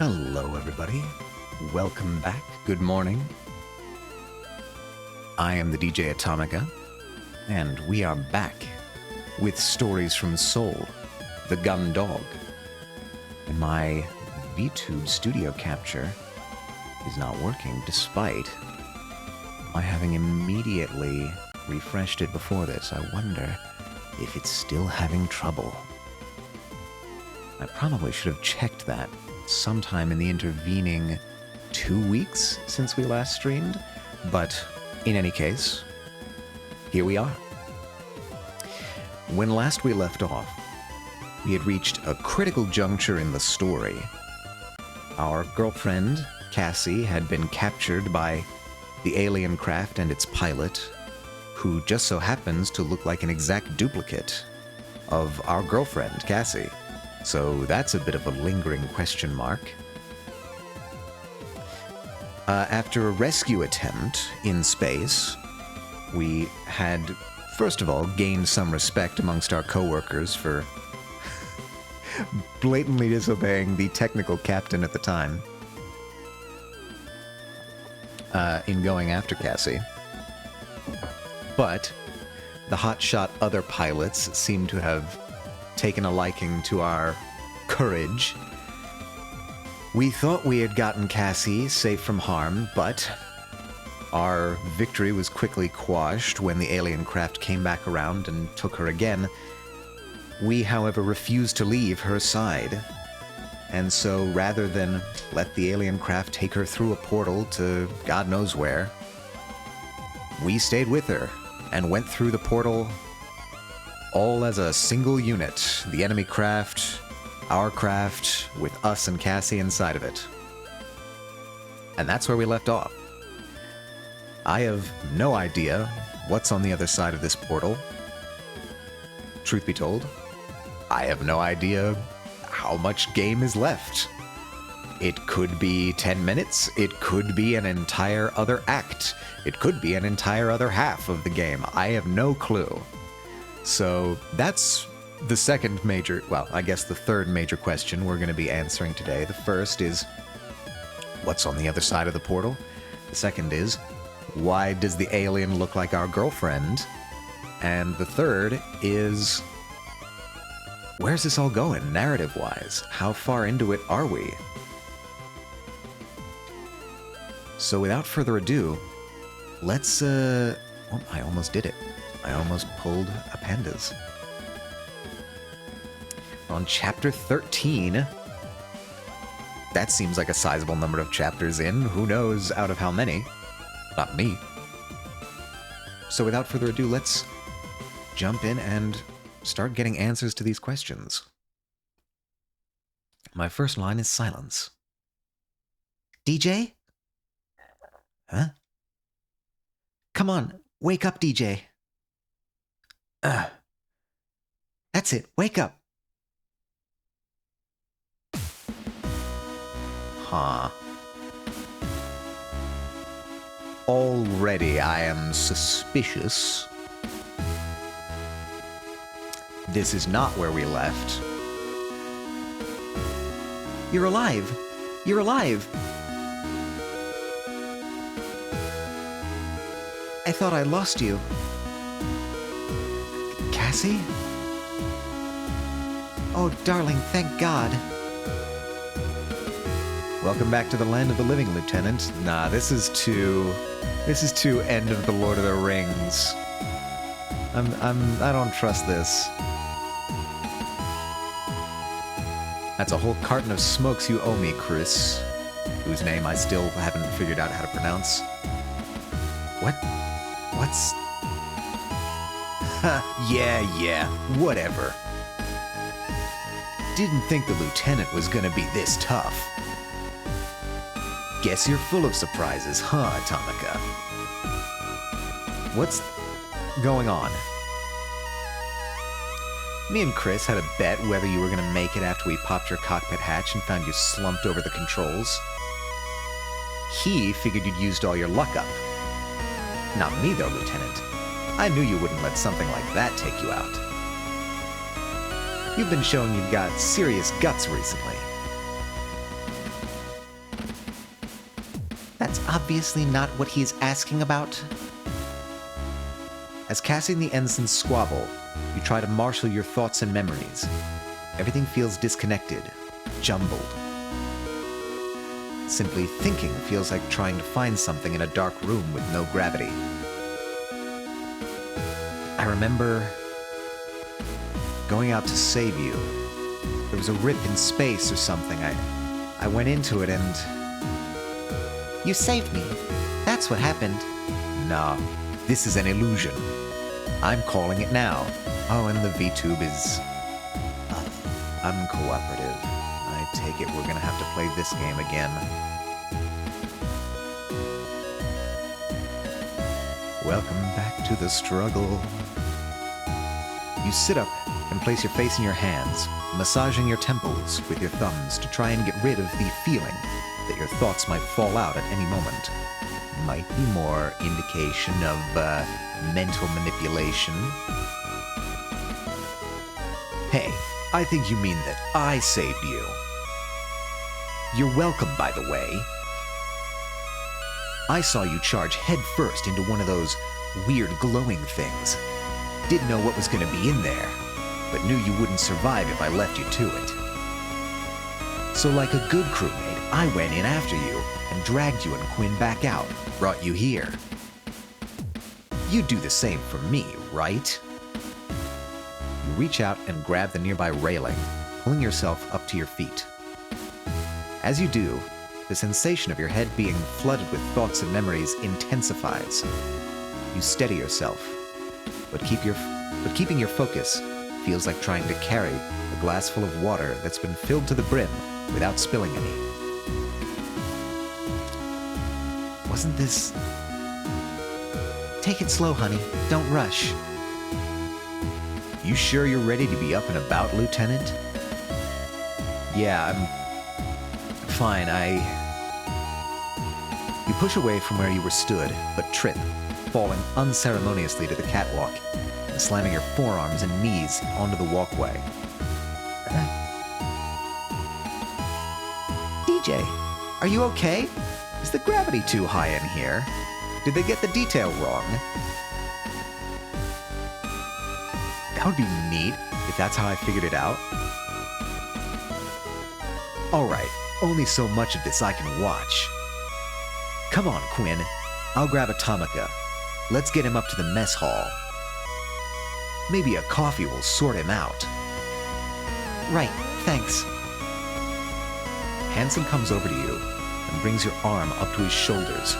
Hello, everybody. Welcome back. Good morning. I am the DJ Atomica, and we are back with Stories from Seoul, the Gun Dog. And my VTube studio capture is not working, despite my having immediately refreshed it before this. I wonder if it's still having trouble. I probably should have checked that sometime in the intervening 2 weeks since we last streamed, but in any case, here we are. When last we left off, we had reached a critical juncture in the story. Our girlfriend, Cassie, had been captured by the alien craft and its pilot, who just so happens to look like an exact duplicate of our girlfriend, Cassie. So that's a bit of a lingering question mark. After a rescue attempt in space, we had, first of all, gained some respect amongst our coworkers for blatantly disobeying the technical captain at the time in going after Cassie. But the hotshot other pilots seem to have taken a liking to our courage. We thought we had gotten Cassie safe from harm, but our victory was quickly quashed when the alien craft came back around and took her again. We, however, refused to leave her side, and so rather than let the alien craft take her through a portal to God knows where, we stayed with her and went through the portal all as a single unit. The enemy craft, our craft, with us and Cassie inside of it. And that's where we left off. I have no idea what's on the other side of this portal. Truth be told, I have no idea how much game is left. It could be 10 minutes, it could be an entire other act, it could be an entire other half of the game. I have no clue. So that's the second major, well, I guess the third major question we're going to be answering today. The first is, what's on the other side of the portal? The second is, why does the alien look like our girlfriend? And the third is, where's this all going, narrative-wise? How far into it are we? So without further ado, let's, oh, I almost did it. I almost pulled a pandas. On chapter 13. That seems like a sizable number of chapters in. Who knows out of how many? Not me. So without further ado, let's jump in and start getting answers to these questions. My first line is silence. DJ? Huh? Come on, wake up, DJ. That's it, wake up. Huh. Already I am suspicious. This is not where we left. You're alive! You're alive! I thought I lost you. Cassie? Oh, darling, thank God. Welcome back to the land of the living, Lieutenant. Nah, this is too end of the Lord of the Rings. I don't trust this. That's a whole carton of smokes you owe me, Chris. Whose name I still haven't figured out how to pronounce. What's... yeah, whatever. Didn't think the Lieutenant was gonna be this tough. Guess you're full of surprises, huh, Atomica? What's going on? Me and Chris had a bet whether you were gonna make it after we popped your cockpit hatch and found you slumped over the controls. He figured you'd used all your luck up. Not me, though, Lieutenant. I knew you wouldn't let something like that take you out. You've been showing you've got serious guts recently. That's obviously not what he's asking about. As Cassie and the ensigns squabble, you try to marshal your thoughts and memories. Everything feels disconnected, jumbled. Simply thinking feels like trying to find something in a dark room with no gravity. I remember going out to save you. There was a rip in space or something. I went into it and... You saved me. That's what happened. Nah, this is an illusion. I'm calling it now. Oh, and the V-tube is... uncooperative. I take it we're gonna have to play this game again. Welcome back to the struggle. You sit up and place your face in your hands, massaging your temples with your thumbs to try and get rid of the feeling that your thoughts might fall out at any moment. Might be more indication of mental manipulation. Hey, I think you mean that I saved you. You're welcome, by the way. I saw you charge headfirst into one of those weird glowing things. Didn't know what was going to be in there, but knew you wouldn't survive if I left you to it. So like a good crewmate, I went in after you and dragged you and Quinn back out, brought you here. You'd do the same for me, right? You reach out and grab the nearby railing, pulling yourself up to your feet. As you do, the sensation of your head being flooded with thoughts and memories intensifies. You steady yourself, but keeping your focus feels like trying to carry a glass full of water that's been filled to the brim without spilling any. Wasn't this... Take it slow, honey. Don't rush. You sure you're ready to be up and about, Lieutenant? Yeah, I'm fine. You push away from where you were stood, but trip, falling unceremoniously to the catwalk and slamming your forearms and knees onto the walkway. DJ, are you okay? Is the gravity too high in here? Did they get the detail wrong? That would be neat, if that's how I figured it out. Alright, only so much of this I can watch. Come on, Quinn. I'll grab Atomica. Let's get him up to the mess hall. Maybe a coffee will sort him out. Right, thanks. Hansen comes over to you and brings your arm up to his shoulders,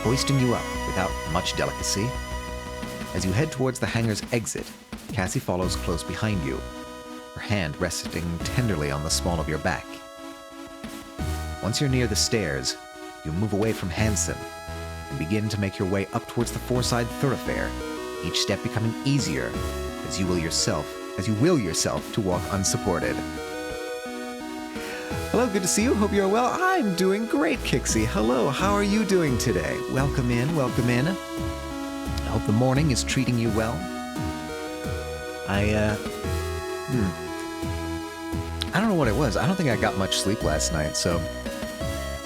hoisting you up without much delicacy. As you head towards the hangar's exit, Cassie follows close behind you, her hand resting tenderly on the small of your back. Once you're near the stairs, you move away from Hansen and begin to make your way up towards the four-side thoroughfare, each step becoming easier as you will yourself to walk unsupported. Hello, good to see you. Hope you're well. I'm doing great, Kixie. Hello, how are you doing today? Welcome in, welcome in. I hope the morning is treating you well. I don't know what it was. I don't think I got much sleep last night, so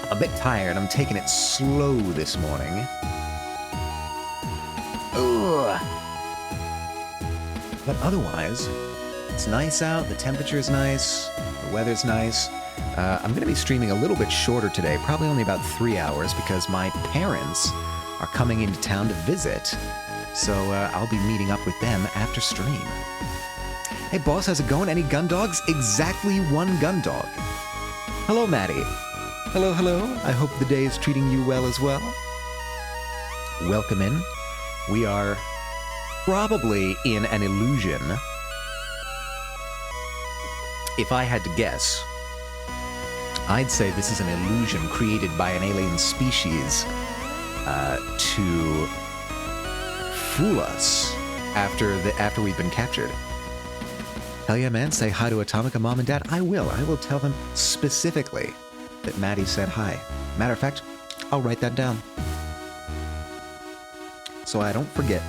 I'm a bit tired. I'm taking it slow this morning. Ugh. But otherwise, it's nice out. The temperature is nice. The weather's nice. I'm going to be streaming a little bit shorter today, probably only about 3 hours, because my parents are coming into town to visit. So I'll be meeting up with them after stream. Hey boss, how's it going? Any gun dogs? Exactly one gun dog. Hello, Maddie. Hello, hello. I hope the day is treating you well as well. Welcome in. We are probably in an illusion. If I had to guess, I'd say this is an illusion created by an alien species to fool us after we've been captured. Hell yeah, man. Say hi to Atomica, Mom and Dad. I will. I will tell them specifically that Maddie said hi. Matter of fact, I'll write that down so I don't forget.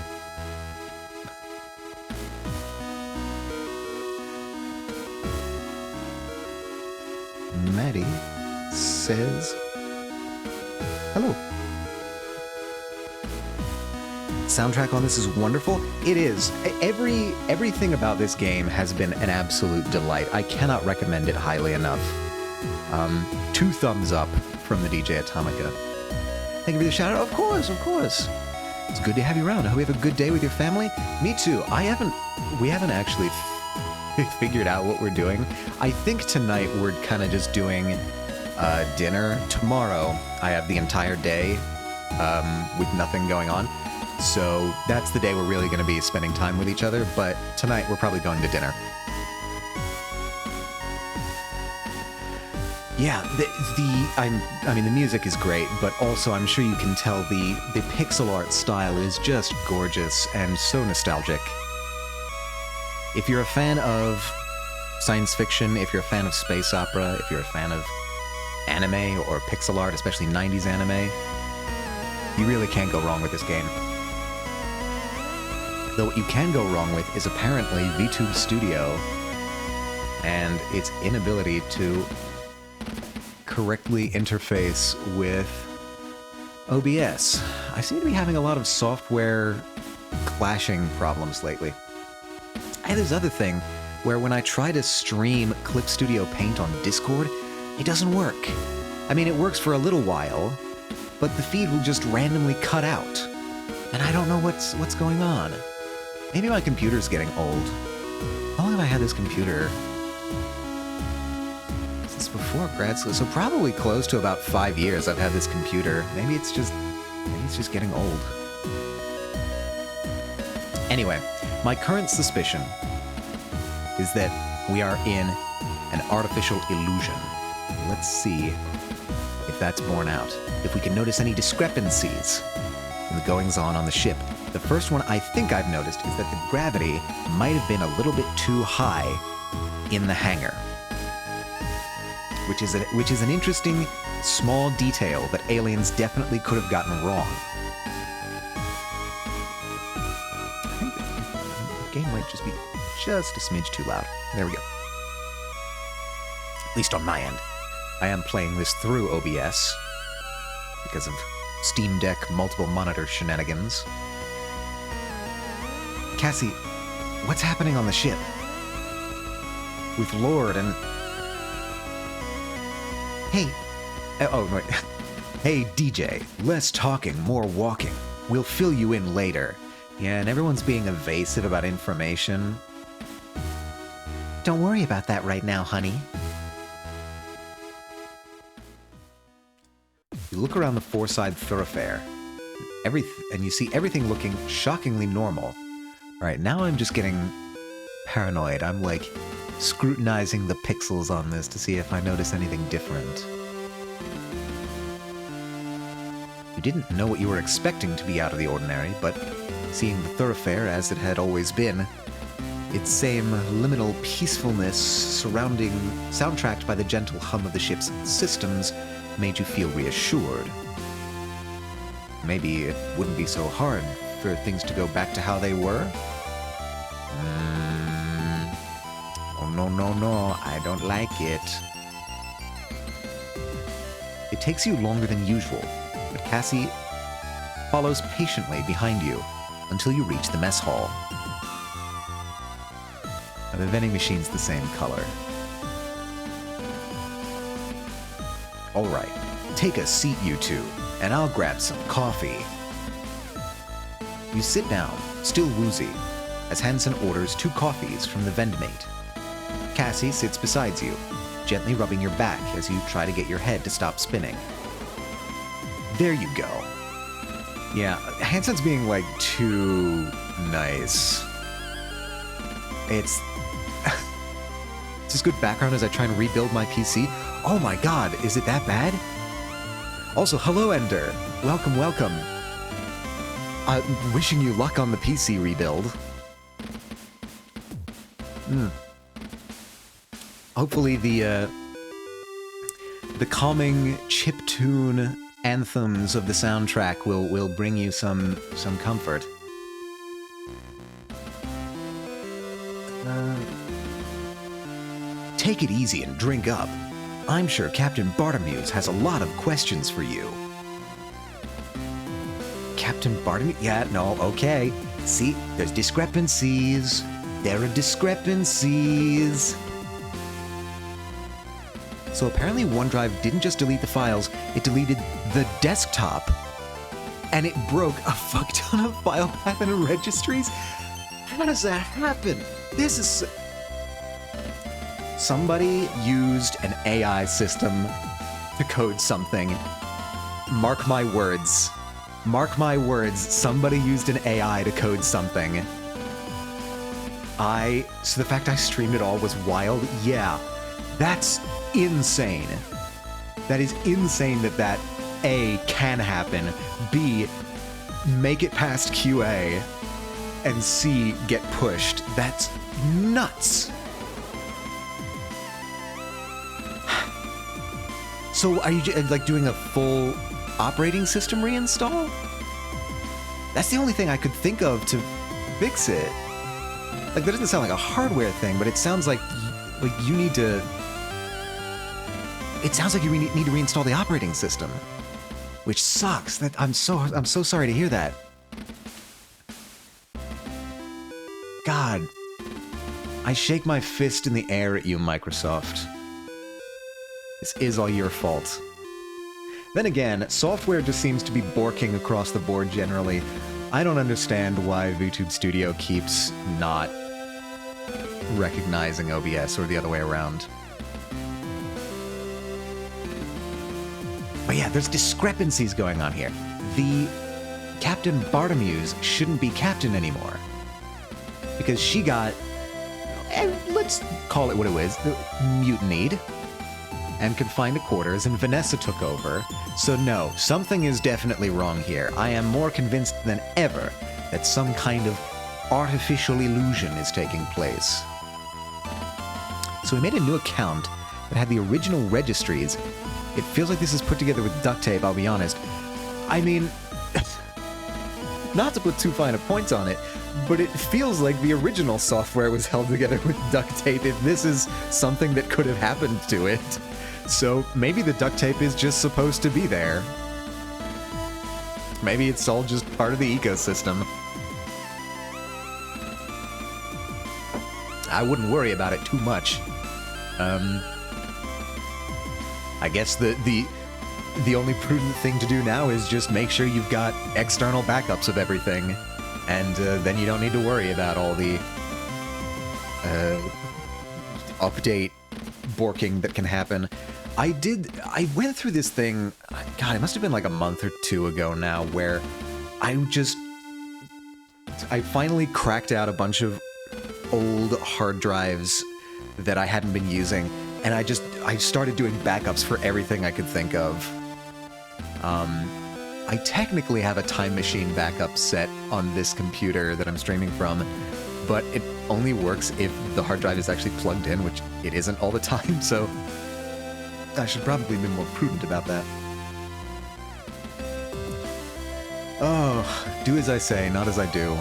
Maddie says Hello. Soundtrack on this is wonderful. It is. Everything about this game has been an absolute delight. I cannot recommend it highly enough. 2 thumbs up from the DJ Atomica. Thank you for the shout out. Of course, of course. It's good to have you around. I hope you have a good day with your family. Me too. We haven't actually figured out what we're doing. I think tonight we're kind of just doing dinner. Tomorrow I have the entire day with nothing going on. So that's the day we're really going to be spending time with each other, but tonight we're probably going to dinner. Yeah, I mean, the music is great, but also I'm sure you can tell the pixel art style is just gorgeous and so nostalgic. If you're a fan of science fiction, if you're a fan of space opera, if you're a fan of anime or pixel art, especially 90s anime, you really can't go wrong with this game. Though what you can go wrong with is apparently VTube Studio and its inability to correctly interface with OBS. I seem to be having a lot of software clashing problems lately. I have this other thing where when I try to stream Clip Studio Paint on Discord, it doesn't work. I mean, it works for a little while, but the feed will just randomly cut out. And I don't know what's going on. Maybe my computer's getting old. How long have I had this computer? Since before grad school, so probably close to about 5 years I've had this computer. Maybe it's just getting old. Anyway, my current suspicion is that we are in an artificial illusion. Let's see if that's borne out. If we can notice any discrepancies in the goings-on on the ship. The first one I think I've noticed is that the gravity might have been a little bit too high in the hangar. Which is an interesting, small detail that aliens definitely could have gotten wrong. I think the game might just be just a smidge too loud. There we go. At least on my end. I am playing this through OBS because of Steam Deck multiple monitor shenanigans. Cassie, what's happening on the ship? With Lord and... Hey... Oh, wait. Hey, DJ, less talking, more walking. We'll fill you in later. Yeah, and everyone's being evasive about information. Don't worry about that right now, honey. You look around the four-side thoroughfare, and you see everything looking shockingly normal. Alright, now I'm just getting paranoid. I'm like scrutinizing the pixels on this to see if I notice anything different. You didn't know what you were expecting to be out of the ordinary, but seeing the thoroughfare as it had always been, its same liminal peacefulness surrounding, soundtracked by the gentle hum of the ship's systems, made you feel reassured. Maybe it wouldn't be so hard for things to go back to how they were? Oh, no, I don't like it. It takes you longer than usual, but Cassie follows patiently behind you until you reach the mess hall. Now, the vending machine's the same color. Alright, take a seat, you two, and I'll grab some coffee. You sit down, still woozy, as Hansen orders 2 coffees from the vendmate. Cassie sits beside you, gently rubbing your back as you try to get your head to stop spinning. There you go. Yeah, Hansen's being, like, too nice. It's just good background as I try and rebuild my PC. Oh my god, is it that bad? Also, hello, Ender. Welcome, welcome. Wishing you luck on the PC rebuild. Hopefully the calming chiptune anthems of the soundtrack will bring you some comfort. Take it easy and drink up. I'm sure Captain Bartomuse has a lot of questions for you. Captain Barnaby? Yeah, no, okay. See, there's discrepancies. There are discrepancies. So apparently OneDrive didn't just delete the files, it deleted the desktop. And it broke a fuck ton of file path and registries? How does that happen? This is... Somebody used an AI system to code something. Mark my words. Mark my words, somebody used an AI to code something. So the fact I streamed it all was wild? Yeah. That's insane. That is insane that A, can happen, B, make it past QA, and C, get pushed. That's nuts. So are you like doing a full operating system reinstall? That's the only thing I could think of to fix it. Like, that doesn't sound like a hardware thing, but it sounds like you need to... It sounds like you need to reinstall the operating system, which sucks. I'm so sorry to hear that. God, I shake my fist in the air at you, Microsoft. This is all your fault. Then again, software just seems to be borking across the board generally. I don't understand why VTube Studio keeps not recognizing OBS or the other way around. But yeah, there's discrepancies going on here. The Captain Bartomuse shouldn't be captain anymore. Because she got, let's call it what it was, mutinied and confined to quarters, and Vanessa took over. So no, something is definitely wrong here. I am more convinced than ever that some kind of artificial illusion is taking place. So we made a new account that had the original registries. It feels like this is put together with duct tape, I'll be honest. I mean, not to put too fine a point on it, but it feels like the original software was held together with duct tape if this is something that could have happened to it. So maybe the duct tape is just supposed to be there. Maybe it's all just part of the ecosystem. I wouldn't worry about it too much. I guess the only prudent thing to do now is just make sure you've got external backups of everything, and then you don't need to worry about all the update borking that can happen. I went through this thing, God, it must have been like a month or two ago now, where I finally cracked out a bunch of old hard drives that I hadn't been using, and I started doing backups for everything I could think of. I technically have a Time Machine backup set on this computer that I'm streaming from, but it only works if the hard drive is actually plugged in, which it isn't all the time, so I should probably be more prudent about that. Oh, do as I say, not as I do.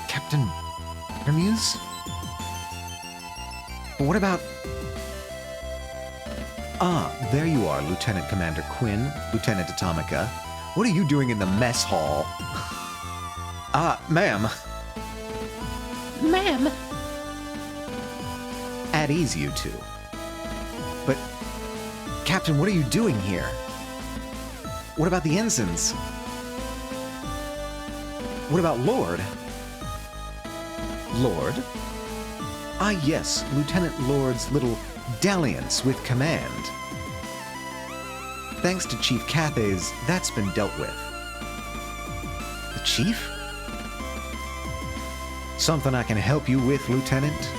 Captain Hermuse? But what about... Ah, there you are, Lieutenant Commander Quinn, Lieutenant Atomica. What are you doing in the mess hall? Ma'am. Ma'am. At ease, you two. But, Captain, what are you doing here? What about the ensigns? What about Lord? Lord? Ah, yes, Lieutenant Lord's little dalliance with command. Thanks to Chief Cathays, that's been dealt with. The Chief? Something I can help you with, Lieutenant?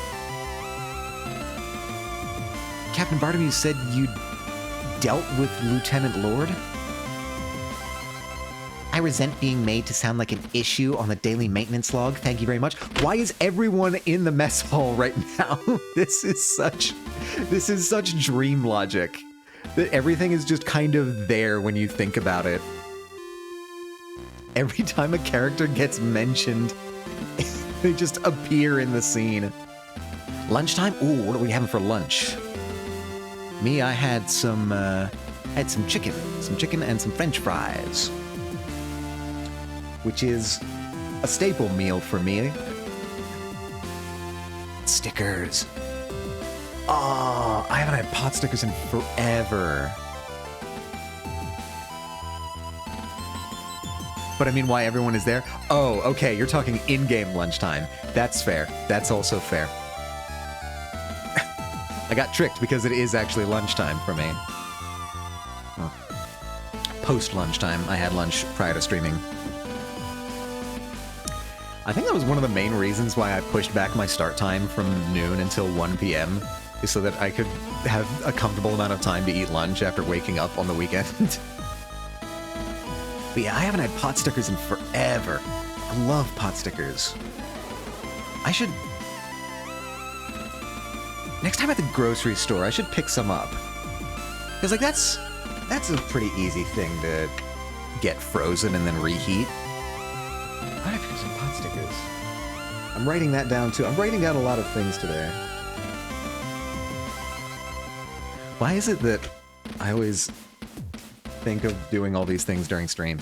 Captain Bartomeu said you dealt with Lieutenant Lord? I resent being made to sound like an issue on the daily maintenance log. Thank you very much. Why is everyone in the mess hall right now? This is such dream logic. That everything is just kind of there when you think about it. Every time a character gets mentioned, they just appear in the scene. Lunchtime? Ooh, what are we having for lunch? Me, I had some chicken. Some chicken and some French fries. which is a staple meal for me. Stickers. Oh, I haven't had pot stickers in forever. But I mean, why everyone is there? Oh, okay, you're talking in-game lunchtime. That's fair. That's also fair. I got tricked because it is actually lunchtime for me. Oh. Post-lunchtime. I had lunch prior to streaming. I think that was one of the main reasons why I pushed back my start time from noon until 1 p.m. is so that I could have a comfortable amount of time to eat lunch after waking up on the weekend. But yeah, I haven't had pot stickers in forever. I love pot stickers. I should... Next time at the grocery store, I should pick some up. Because, like, that's a pretty easy thing to get frozen and then reheat. I have to pick some pot stickers. I'm writing that down, too. I'm writing down a lot of things today. Why is it that I always think of doing all these things during stream?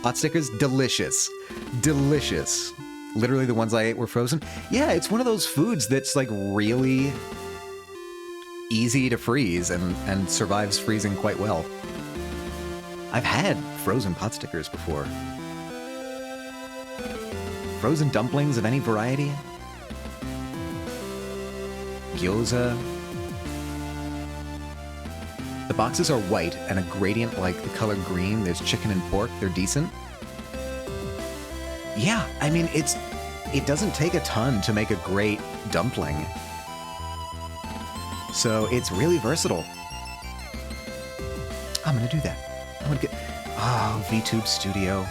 Pot stickers, delicious. Delicious. Literally the ones I ate were frozen. Yeah, it's one of those foods that's like really easy to freeze and survives freezing quite well. I've had frozen pot stickers before. Frozen dumplings of any variety. Gyoza. The boxes are white and a gradient like the color green. There's chicken and pork. They're decent. Yeah, I mean, it doesn't take a ton to make a great dumpling. So it's really versatile. I'm gonna do that. I'm gonna get... Oh, VTube Studio.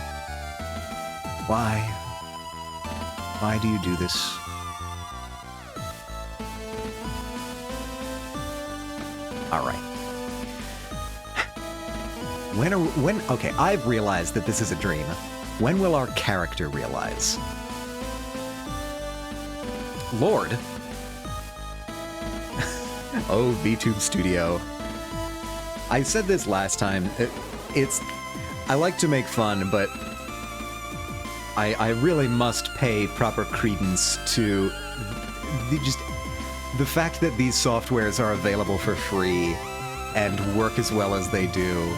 Why? Why do you do this? Alright. Okay, I've realized that this is a dream. When will our character realize? Lord. Oh, VTube Studio. I said this last time. I like to make fun, but I really must pay proper credence to the fact that these softwares are available for free and work as well as they do.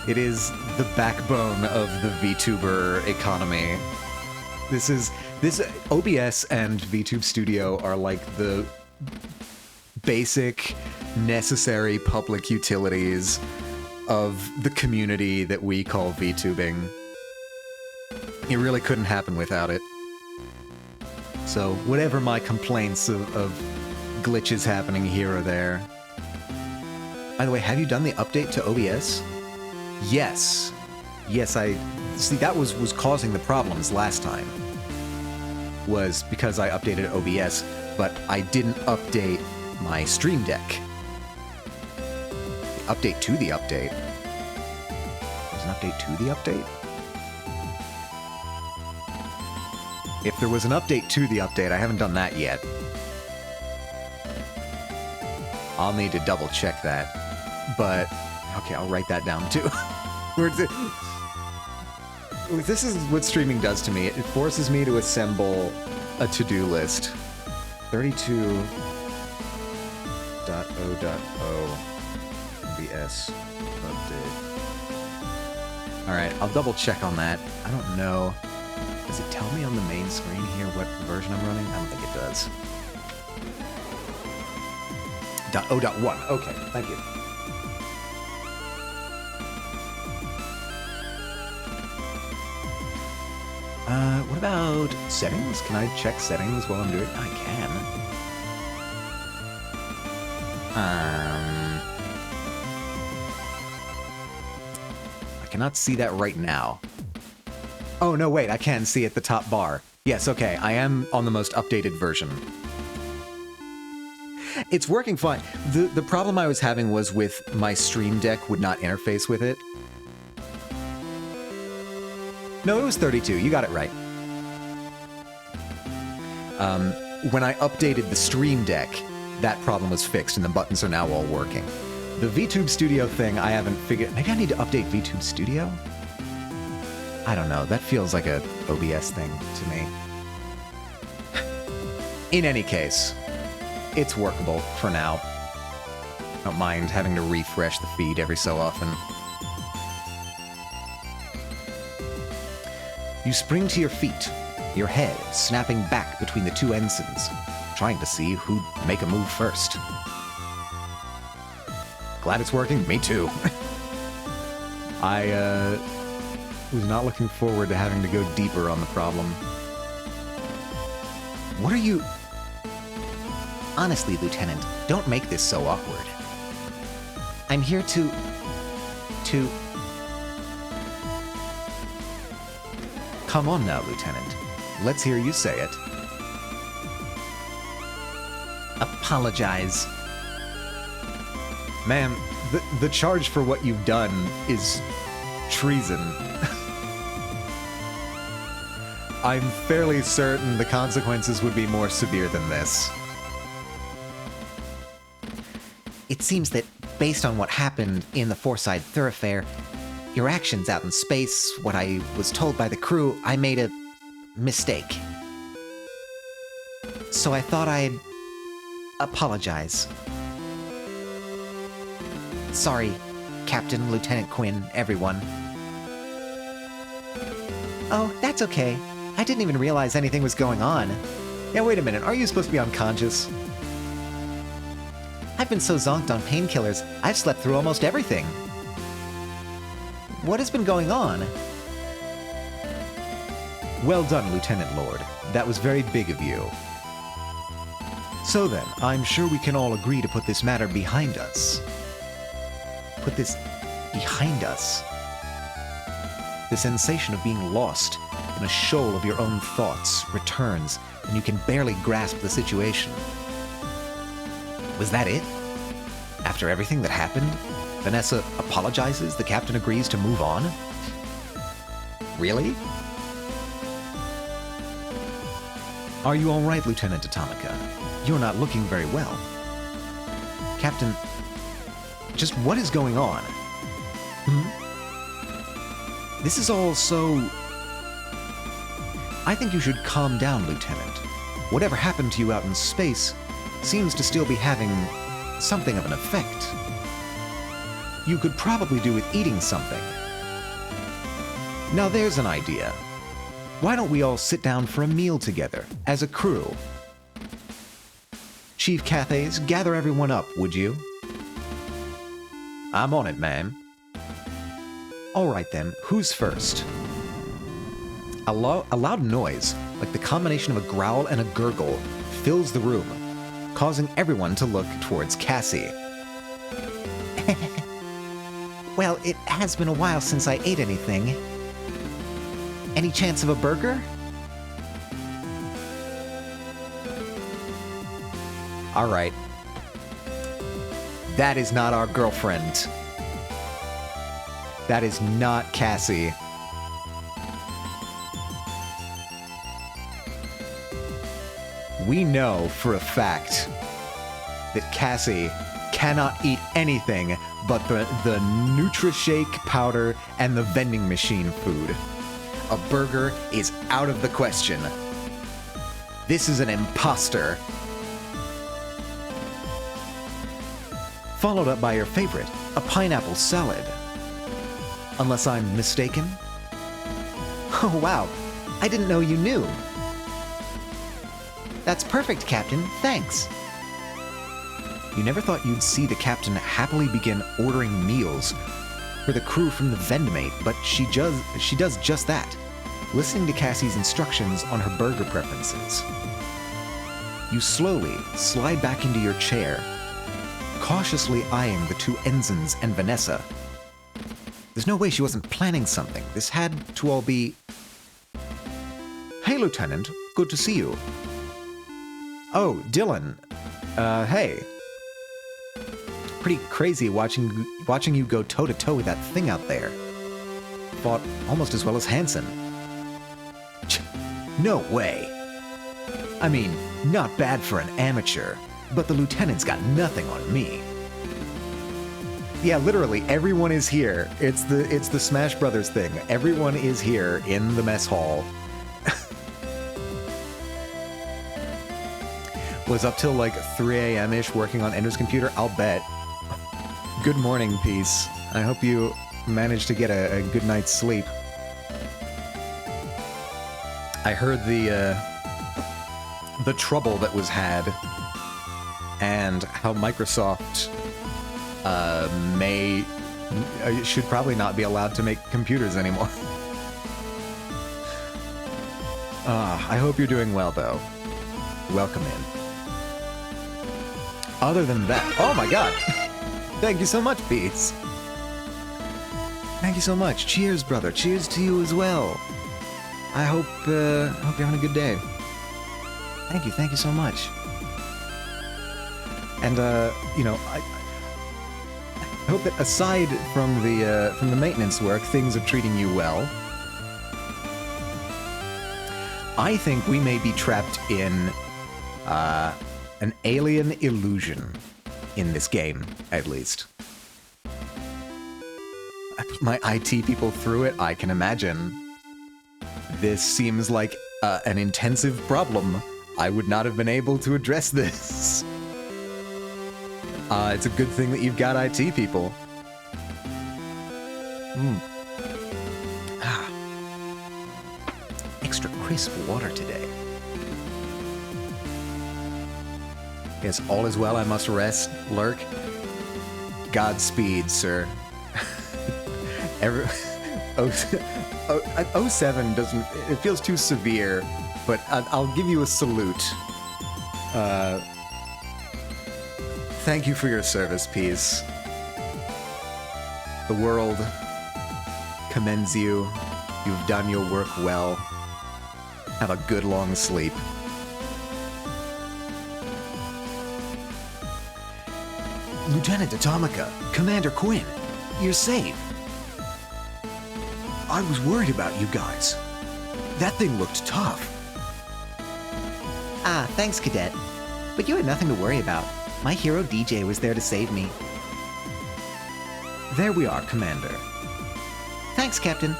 It is the backbone of the VTuber economy. This OBS and VTube Studio are like the basic, necessary public utilities of the community that we call VTubing. It really couldn't happen without it. So, whatever my complaints of glitches happening here or there. By the way, have you done the update to OBS? Yes. Yes, see, that was causing the problems last time. Was because I updated OBS, but I didn't update my Stream Deck. The update to the update. There's an update to the update? If there was an update to the update, I haven't done that yet. I'll need to double check that. But, okay, I'll write that down too. This is what streaming does to me. It forces me to assemble a to-do list. 32.0.0 OBS update. Alright, I'll double check on that. I don't know. Does it tell me on the main screen here what version I'm running? I don't think it does. .0.1. Okay, thank you. What about settings? Can I check settings while I'm doing it? I can. I cannot see that right now. Oh, no, wait, I can see at the top bar. Yes, okay, I am on the most updated version. It's working fine. The problem I was having was with my Stream Deck would not interface with it. No, it was 32. You got it right. When I updated the Stream Deck, that problem was fixed and the buttons are now all working. The VTube Studio thing, I haven't figured... Maybe I need to update VTube Studio? I don't know, that feels like a OBS thing to me. In any case, it's workable for now. Don't mind having to refresh the feed every so often. You spring to your feet, your head snapping back between the two ensigns, trying to see who'd make a move first. Glad it's working? Me too. I was not looking forward to having to go deeper on the problem. What are you... Honestly, Lieutenant, don't make this so awkward. I'm here to... Come on now, Lieutenant. Let's hear you say it. Apologize. Ma'am, the charge for what you've done is treason. I'm fairly certain the consequences would be more severe than this. It seems that, based on what happened in the Foreside Thoroughfare, your actions out in space, what I was told by the crew, I made a mistake. So I thought I'd apologize. Sorry, Captain, Lieutenant Quinn, everyone. Oh, that's okay. I didn't even realize anything was going on. Yeah, wait a minute, are you supposed to be unconscious? I've been so zonked on painkillers, I've slept through almost everything. What has been going on? Well done, Lieutenant Lord. That was very big of you. So then, I'm sure we can all agree to put this matter behind us. Put this behind us. The sensation of being lost in a shoal of your own thoughts returns, and you can barely grasp the situation. Was that it? After everything that happened, Vanessa apologizes, the captain agrees to move on? Really? Are you all right, Lieutenant Atomica? You're not looking very well. Captain, just what is going on? This is all so... I think you should calm down, Lieutenant. Whatever happened to you out in space seems to still be having something of an effect. You could probably do with eating something. Now there's an idea. Why don't we all sit down for a meal together, as a crew? Chief Cathays, gather everyone up, would you? I'm on it, ma'am. All right then, who's first? A loud noise, like the combination of a growl and a gurgle, fills the room, causing everyone to look towards Cassie. Well, it has been a while since I ate anything. Any chance of a burger? All right. That is not our girlfriend. That is not Cassie. We know for a fact that Cassie cannot eat anything but the Nutri-Shake powder and the vending machine food. A burger is out of the question. This is an imposter. Followed up by your favorite, a pineapple salad. Unless I'm mistaken? Oh wow, I didn't know you knew. That's perfect, Captain, thanks. You never thought you'd see the captain happily begin ordering meals for the crew from the Vendmate, but she does just that, listening to Cassie's instructions on her burger preferences. You slowly slide back into your chair, cautiously eyeing the two ensigns and Vanessa. There's no way she wasn't planning something. This had to all be... Hey, Lieutenant. Good to see you. Oh, Dylan. Hey. Pretty crazy watching you go toe-to-toe with that thing out there. Fought almost as well as Hansen. No way. I mean, not bad for an amateur, but the lieutenant's got nothing on me. Yeah, literally, everyone is here. It's the Smash Brothers thing. Everyone is here in the mess hall. Was up till like 3 a.m.-ish working on Ender's computer? I'll bet. Good morning, Peace. I hope you managed to get a good night's sleep. I heard the trouble that was had and how Microsoft should probably not be allowed to make computers anymore. I hope you're doing well, though. Welcome in. Other than that... Oh my god! Thank you so much, Peace. Thank you so much. Cheers, brother. Cheers to you as well. I hope you're having a good day. Thank you so much. And, you know, I hope that aside from the maintenance work, things are treating you well. I think we may be trapped in, an alien illusion in this game, at least. I put my IT people through it, I can imagine. This seems like an intensive problem. I would not have been able to address this. It's a good thing that you've got IT people. Extra crisp water today. Yes, all is well, I must rest, lurk. Godspeed, sir. 07 doesn't... It feels too severe, but I'll give you a salute. Thank you for your service, Peace. The world commends you. You've done your work well. Have a good long sleep. Lieutenant Atomica, Commander Quinn, you're safe. I was worried about you guys. That thing looked tough. Ah, thanks, Cadet. But you had nothing to worry about. My hero DJ was there to save me. There we are, Commander. Thanks, Captain.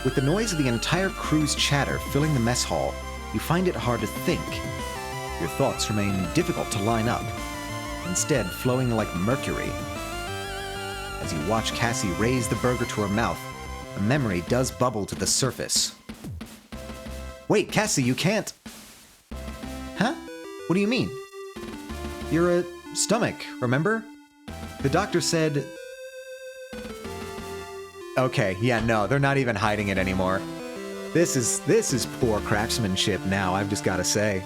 With the noise of the entire crew's chatter filling the mess hall, you find it hard to think. Your thoughts remain difficult to line up, instead flowing like mercury. As you watch Cassie raise the burger to her mouth, a memory does bubble to the surface. Wait, Cassie, you can't... Huh? What do you mean? You're a stomach, remember? The doctor said... Okay, yeah, no, they're not even hiding it anymore. This is poor craftsmanship now, I've just gotta say.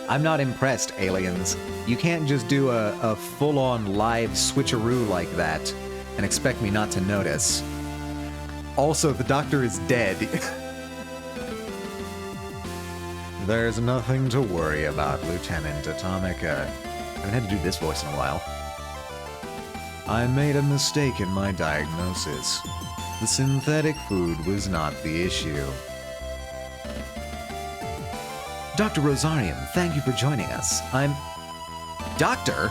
I'm not impressed, aliens. You can't just do a full-on live switcheroo like that and expect me not to notice. Also, the doctor is dead. There's nothing to worry about, Lieutenant Atomica. I haven't had to do this voice in a while. I made a mistake in my diagnosis. The synthetic food was not the issue. Dr. Rosarium, thank you for joining us. I'm... Doctor?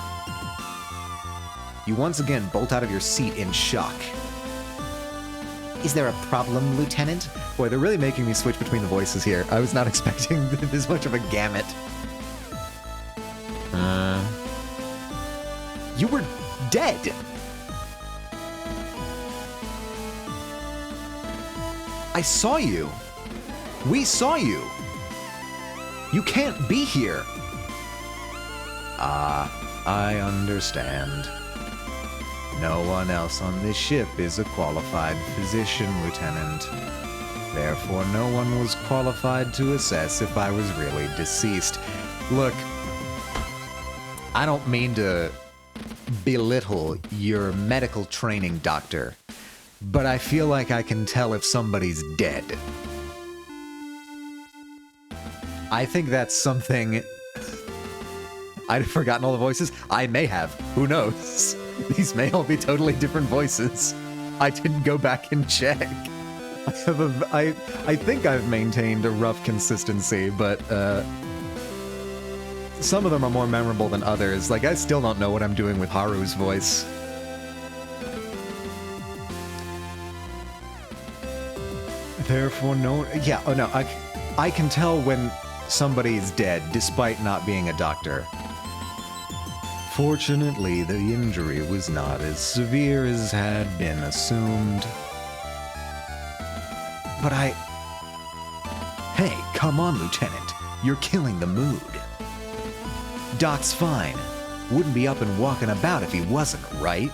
You once again bolt out of your seat in shock. Is there a problem, Lieutenant? Boy, they're really making me switch between the voices here. I was not expecting this much of a gamut. You were dead! I saw you! We saw you! You can't be here! Ah, I understand. No one else on this ship is a qualified physician, Lieutenant. Therefore, no one was qualified to assess if I was really deceased. Look, I don't mean to belittle your medical training, Doctor, but I feel like I can tell if somebody's dead. I think that's something... I'd forgotten all the voices. I may have. Who knows? These may all be totally different voices. I didn't go back and check. I think I've maintained a rough consistency, but some of them are more memorable than others. Like, I still don't know what I'm doing with Haru's voice. Therefore, no... Yeah, oh no, I can tell when somebody's dead, despite not being a doctor. Fortunately, the injury was not as severe as had been assumed. But Hey, come on, Lieutenant. You're killing the mood. Doc's fine. Wouldn't be up and walking about if he wasn't, right?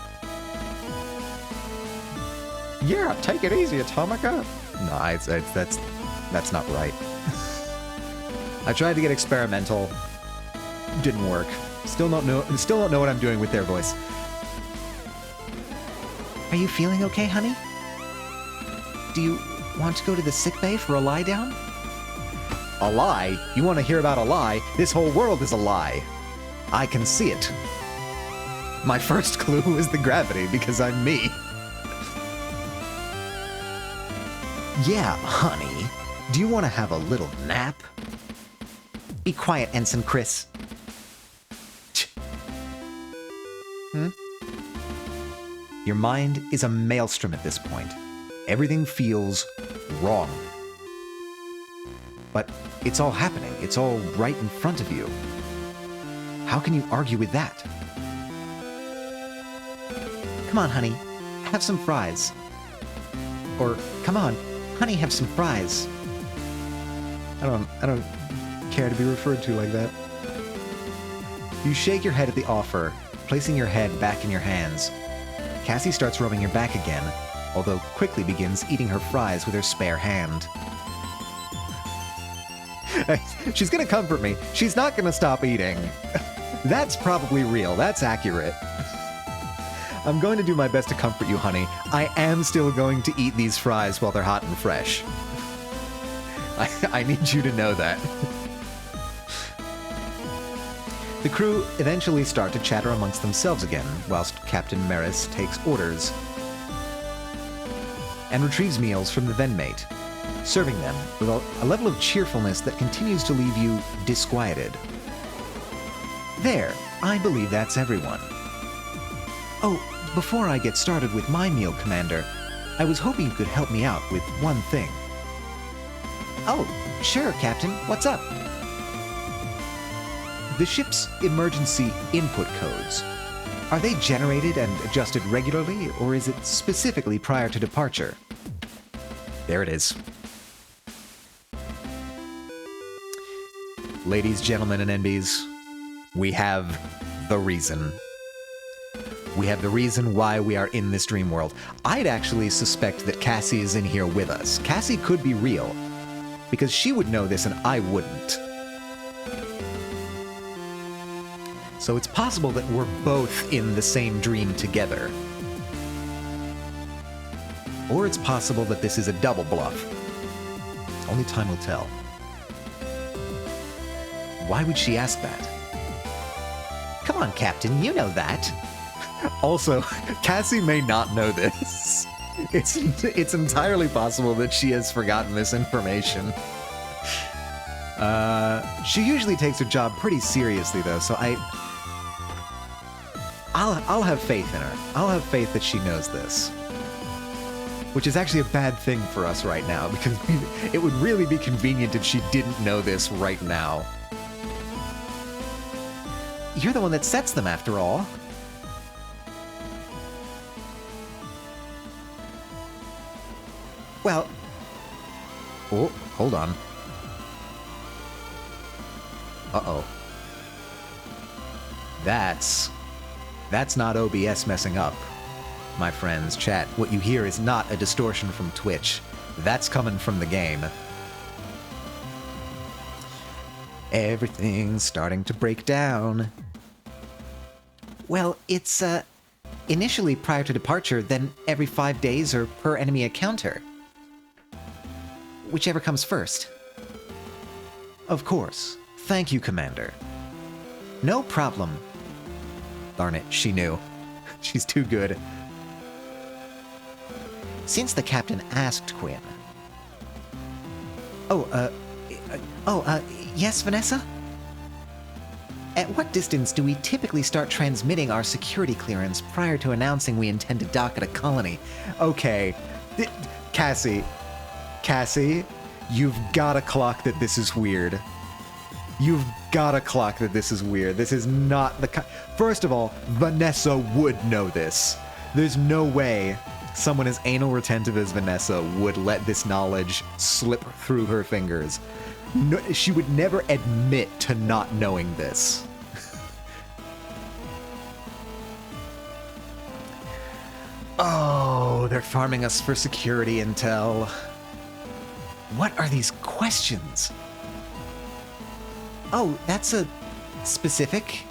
Yeah, take it easy, Atomica. No, that's not right. I tried to get experimental. Didn't work. Still don't know what I'm doing with their voice. Are you feeling okay, honey? Do you want to go to the sickbay for a lie down? A lie? You want to hear about a lie? This whole world is a lie. I can see it. My first clue is the gravity, because I'm me. Yeah, honey. Do you want to have a little nap? Be quiet, Ensign Chris. Your mind is a maelstrom at this point. Everything feels wrong. But it's all happening. It's all right in front of you. How can you argue with that? Come on, honey. Have some fries. Or, come on, honey, have some fries. I don't care to be referred to like that. You shake your head at the offer, placing your head back in your hands. Cassie starts rubbing your back again, although quickly begins eating her fries with her spare hand. She's gonna comfort me. She's not gonna stop eating. That's probably real. That's accurate. I'm going to do my best to comfort you, honey. I am still going to eat these fries while they're hot and fresh. I need you to know that. The crew eventually start to chatter amongst themselves again, whilst Captain Maris takes orders and retrieves meals from the then-mate, serving them with a level of cheerfulness that continues to leave you disquieted. There, I believe that's everyone. Oh, before I get started with my meal, Commander, I was hoping you could help me out with one thing. Oh, sure, Captain. What's up? The ship's emergency input codes. Are they generated and adjusted regularly, or is it specifically prior to departure? There it is. Ladies, gentlemen, and NBs, we have the reason. We have the reason why we are in this dream world. I'd actually suspect that Cassie is in here with us. Cassie could be real, because she would know this and I wouldn't. So it's possible that we're both in the same dream together. Or it's possible that this is a double bluff. Only time will tell. Why would she ask that? Come on, Captain, you know that. Also, Cassie may not know this. It's entirely possible that she has forgotten this information. She usually takes her job pretty seriously, though, so I'll have faith in her. I'll have faith that she knows this. Which is actually a bad thing for us right now, because it would really be convenient if she didn't know this right now. You're the one that sets them, after all. Well... Oh, hold on. Uh-oh. That's not OBS messing up, my friends. Chat, what you hear is not a distortion from Twitch. That's coming from the game. Everything's starting to break down. Well, it's, initially prior to departure, then every 5 days or per enemy encounter. Whichever comes first. Of course. Thank you, Commander. No problem. Darn it, she knew. She's too good. Since the captain asked Quinn. Yes, Vanessa? At what distance do we typically start transmitting our security clearance prior to announcing we intend to dock at a colony? Okay. Cassie, you've gotta clock that this is weird. You've gotta clock that this is weird. This is not the First of all, Vanessa would know this. There's no way someone as anal retentive as Vanessa would let this knowledge slip through her fingers. No, she would never admit to not knowing this. Oh, they're farming us for security intel. What are these questions? Oh, that's a specific?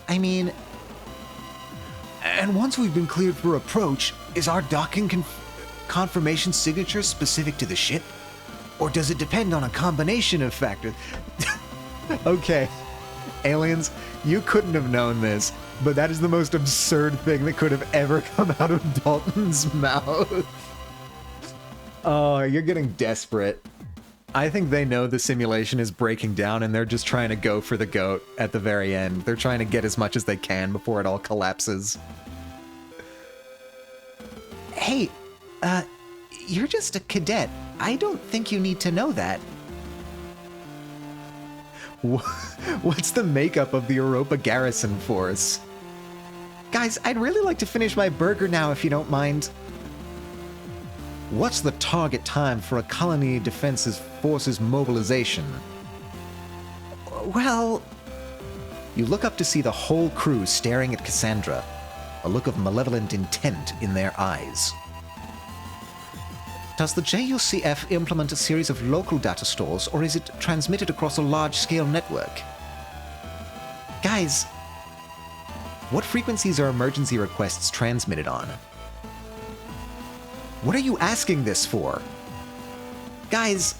I mean... And once we've been cleared for approach, is our docking confirmation signature specific to the ship? Or does it depend on a combination of factors? Okay, aliens, you couldn't have known this, but that is the most absurd thing that could have ever come out of Dalton's mouth. Oh, you're getting desperate. I think they know the simulation is breaking down and they're just trying to go for the goat at the very end. They're trying to get as much as they can before it all collapses. Hey, you're just a cadet. I don't think you need to know that. What's the makeup of the Europa Garrison Force? Guys, I'd really like to finish my burger now if you don't mind. What's the target time for a colony defenses forces mobilization? Well... You look up to see the whole crew staring at Cassandra, a look of malevolent intent in their eyes. Does the JUCF implement a series of local data stores, or is it transmitted across a large-scale network? Guys, what frequencies are emergency requests transmitted on? What are you asking this for? Guys,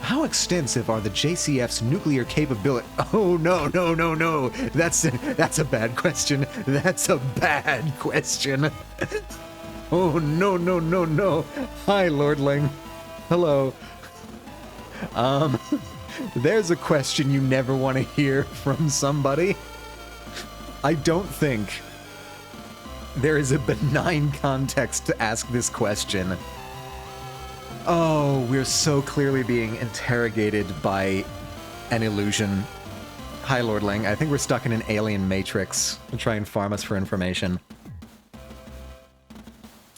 how extensive are the JCF's nuclear capability? Oh, no. That's a bad question. That's a bad question. Oh, no. Hi, Lordling. Hello. There's a question you never want to hear from somebody. I don't think there is a benign context to ask this question. Oh, we're so clearly being interrogated by an illusion. Hi, Lordling. I think we're stuck in an alien matrix to try and farm us for information.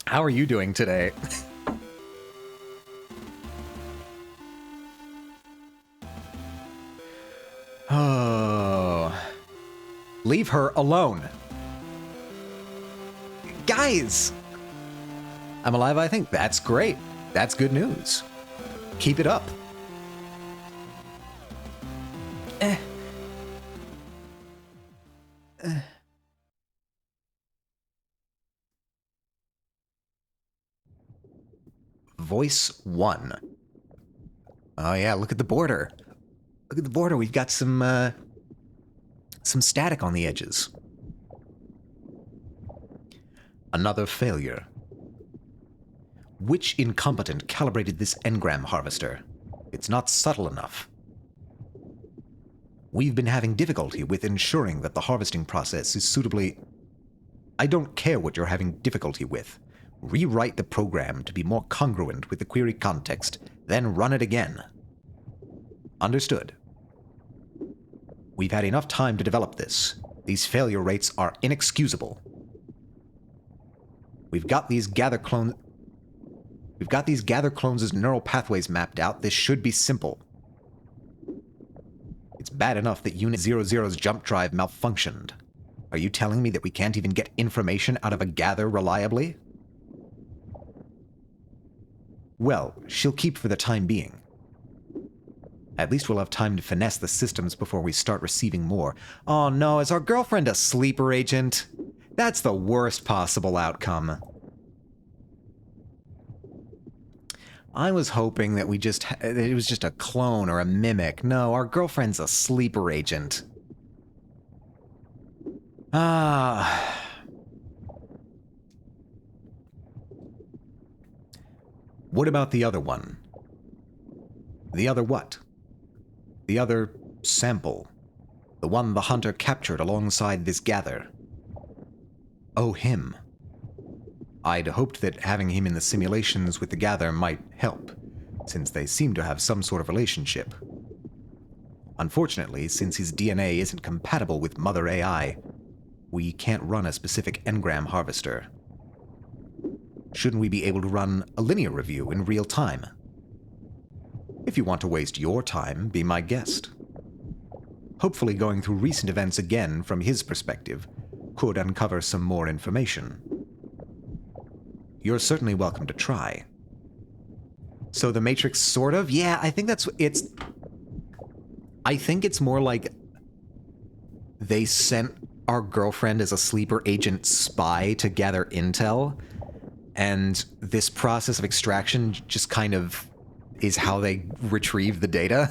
How are you doing today? Oh. Leave her alone. Guys! I'm alive, I think. That's great. That's good news. Keep it up. Voice 1. Oh yeah, look at the border. Look at the border. We've got some static on the edges. Another failure. Which incompetent calibrated this engram harvester? It's not subtle enough. We've been having difficulty with ensuring that the harvesting process is suitably... I don't care what you're having difficulty with. Rewrite the program to be more congruent with the query context, then run it again. Understood. We've had enough time to develop this. These failure rates are inexcusable. We've got these gather clones as neural pathways mapped out. This should be simple. It's bad enough that Unit 00's jump drive malfunctioned. Are you telling me that we can't even get information out of a gather reliably? Well, she'll keep for the time being. At least we'll have time to finesse the systems before we start receiving more. Oh no, is our girlfriend a sleeper agent? That's the worst possible outcome. I was hoping that it was just a clone or a mimic. No, our girlfriend's a sleeper agent. Ah. What about the other one? The other what? The other sample. The one the hunter captured alongside this gather. Oh, him. I'd hoped that having him in the simulations with the gather might help, since they seem to have some sort of relationship. Unfortunately, since his DNA isn't compatible with Mother AI, we can't run a specific engram harvester. Shouldn't we be able to run a linear review in real time? If you want to waste your time, be my guest. Hopefully going through recent events again from his perspective could uncover some more information. You're certainly welcome to try. So the Matrix sort of? Yeah, I think I think it's more like they sent our girlfriend as a sleeper agent spy to gather intel, and this process of extraction just kind of is how they retrieve the data.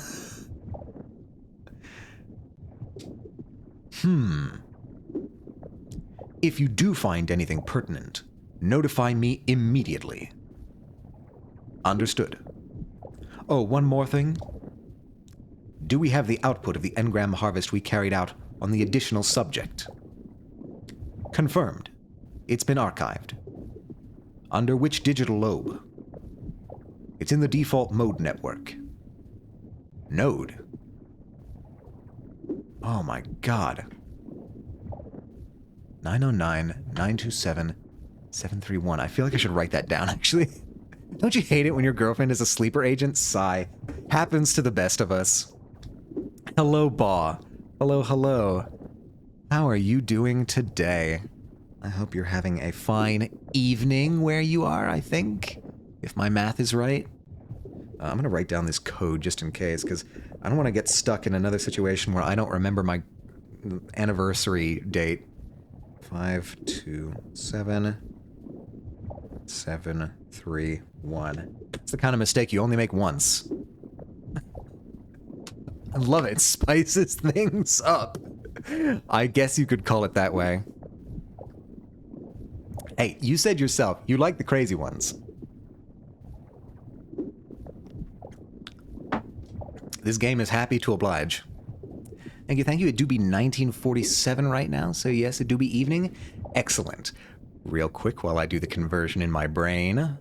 If you do find anything pertinent, notify me immediately. Understood. Oh, one more thing. Do we have the output of the engram harvest we carried out on the additional subject? Confirmed. It's been archived. Under which digital lobe? It's in the default mode network. Node? Oh my god. 909-927-731. I feel like I should write that down, actually. Don't you hate it when your girlfriend is a sleeper agent? Sigh. Happens to the best of us. Hello, Baw. Hello, hello. How are you doing today? I hope you're having a fine evening where you are, I think. If my math is right. I'm going to write down this code just in case, because I don't want to get stuck in another situation where I don't remember my anniversary date. 527731. It's the kind of mistake you only make once. I love it. Spices things up. I guess you could call it that way. Hey, you said yourself, you like the crazy ones. This game is happy to oblige. Thank you, thank you. It do be 1947 right now, so yes, it do be evening. Excellent. Real quick while I do the conversion in my brain.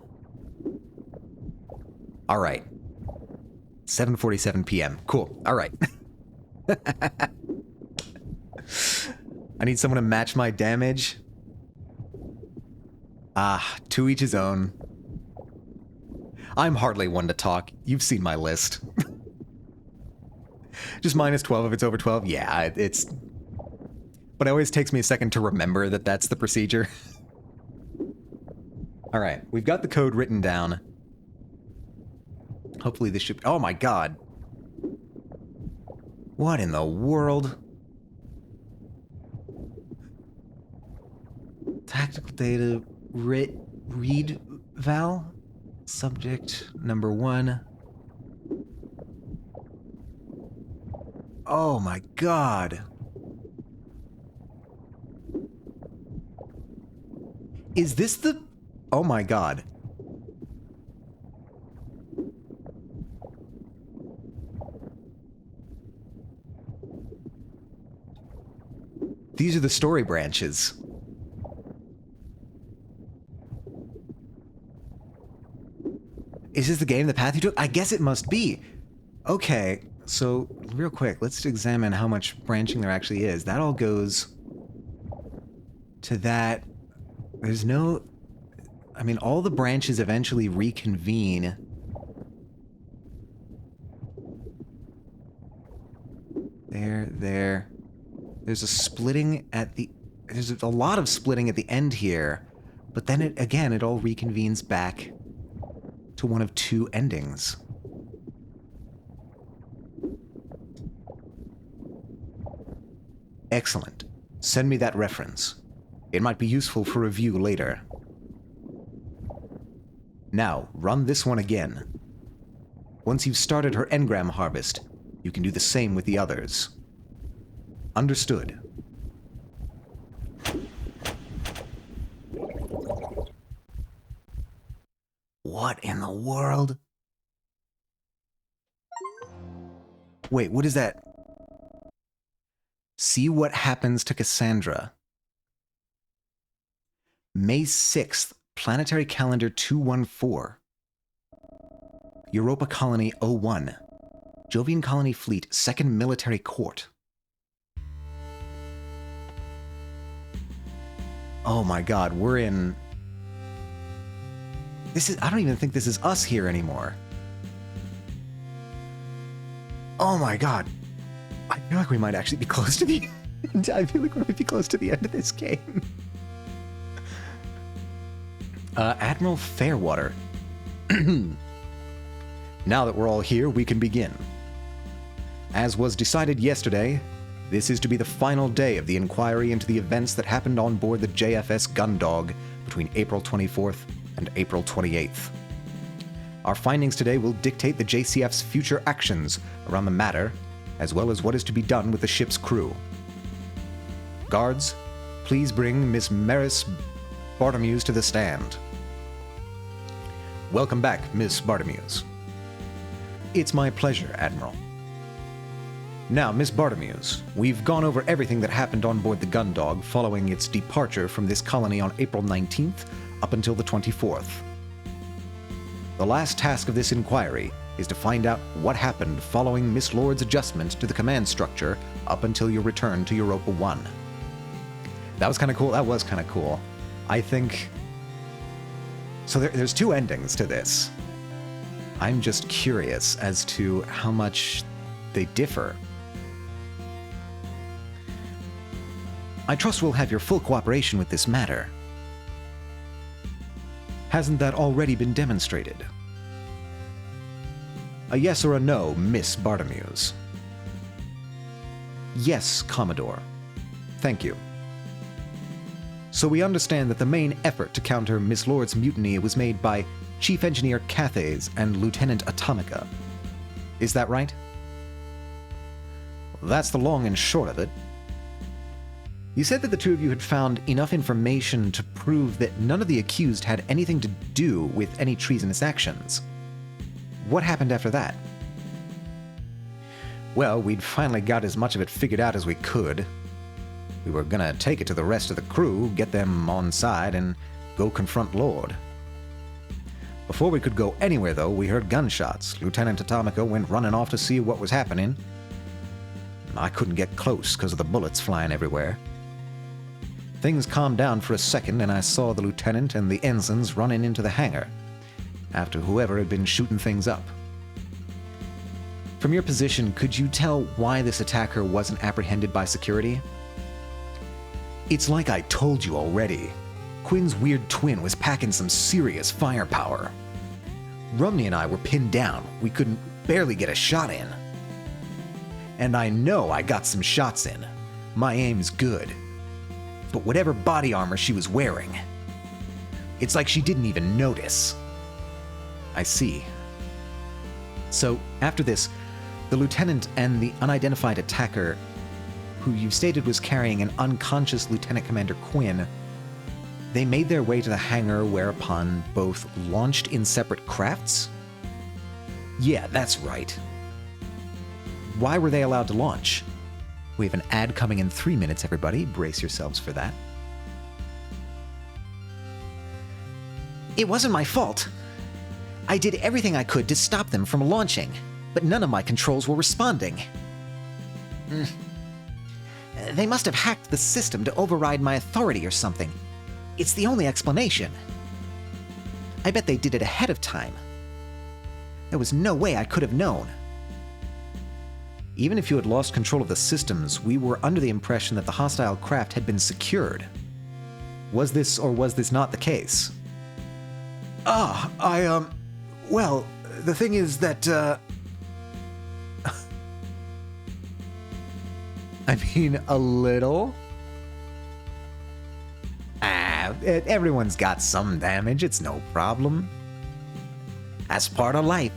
All right. 7:47 p.m. Cool. All right. I need someone to match my damage. Ah, to each his own. I'm hardly one to talk. You've seen my list. Just minus 12 if it's over 12? Yeah, it's... But it always takes me a second to remember that that's the procedure. Alright, we've got the code written down. Hopefully this should... Oh my god! What in the world? Tactical data... read val? Subject number 1... Oh my god. Is this the... Oh my god. These are the story branches. Is this the game, the path you took? I guess it must be. Okay. So, real quick, let's examine how much branching there actually is. That all goes to that. There's no... I mean, all the branches eventually reconvene. There. There's a splitting at the... There's a lot of splitting at the end here. But then, it all reconvenes back to one of two endings. Excellent. Send me that reference. It might be useful for review later. Now, run this one again. Once you've started her engram harvest, you can do the same with the others. Understood. What in the world? Wait, what is that? See what happens to Cassandra. May 6th, Planetary Calendar 214. Europa Colony 01. Jovian Colony Fleet, 2nd Military Court. Oh my god, we're in... I don't even think this is us here anymore. Oh my god. I feel like we might actually be close to the end. I feel like we might be close to the end of this game. Admiral Fairwater. Now that we're all here, we can begin. As was decided yesterday, this is to be the final day of the inquiry into the events that happened on board the JFS Gundog between April 24th and April 28th. Our findings today will dictate the JCF's future actions around the matter, as well as what is to be done with the ship's crew. Guards, please bring Miss Maris Bartomuse to the stand. Welcome back, Miss Bartomuse. It's my pleasure, Admiral. Now, Miss Bartomuse, we've gone over everything that happened on board the Gundog following its departure from this colony on April 19th up until the 24th. The last task of this inquiry is to find out what happened following Miss Lord's adjustment to the command structure up until your return to Europa 1. That was kind of cool. That was kind of cool. I think... So there's two endings to this. I'm just curious as to how much they differ. I trust we'll have your full cooperation with this matter. Hasn't that already been demonstrated? A yes or a no, Miss Bartomuse? Yes, Commodore. Thank you. So we understand that the main effort to counter Miss Lord's mutiny was made by Chief Engineer Cathays and Lieutenant Atomica. Is that right? Well, that's the long and short of it. You said that the two of you had found enough information to prove that none of the accused had anything to do with any treasonous actions. What happened after that? Well, we'd finally got as much of it figured out as we could. We were gonna take it to the rest of the crew, get them on side, and go confront Lord. Before we could go anywhere, though, we heard gunshots. Lieutenant Atomica went running off to see what was happening. I couldn't get close because of the bullets flying everywhere. Things calmed down for a second, and I saw the lieutenant and the ensigns running into the hangar, after whoever had been shooting things up. From your position, could you tell why this attacker wasn't apprehended by security? It's like I told you already. Quinn's weird twin was packing some serious firepower. Rumney and I were pinned down. We couldn't barely get a shot in. And I know I got some shots in. My aim's good. But whatever body armor she was wearing, it's like she didn't even notice. I see. So, after this, the lieutenant and the unidentified attacker, who you stated was carrying an unconscious Lieutenant Commander Quinn, they made their way to the hangar, whereupon both launched in separate crafts? Yeah, that's right. Why were they allowed to launch? We have an ad coming in 3 minutes, everybody. Brace yourselves for that. It wasn't my fault. I did everything I could to stop them from launching, but none of my controls were responding. They must have hacked the system to override my authority or something. It's the only explanation. I bet they did it ahead of time. There was no way I could have known. Even if you had lost control of the systems, we were under the impression that the hostile craft had been secured. Was this or was this not the case? Well, the thing is that, I mean, a little? Everyone's got some damage, it's no problem. That's part of life.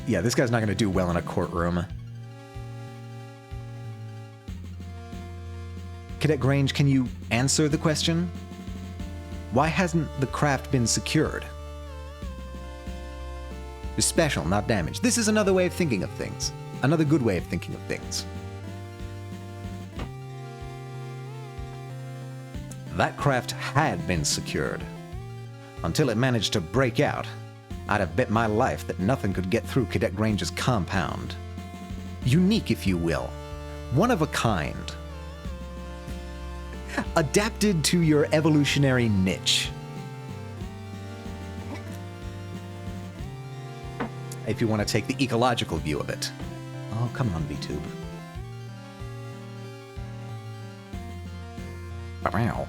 Yeah, this guy's not gonna do well in a courtroom. Cadet Grange, can you answer the question? Why hasn't the craft been secured? Special, not damaged. This is another way of thinking of things. Another good way of thinking of things. That craft had been secured. Until it managed to break out, I'd have bet my life that nothing could get through Cadet Granger's compound. Unique, if you will. One of a kind. Adapted to your evolutionary niche. If you want to take the ecological view of it. Oh, come on, VTube. Wow.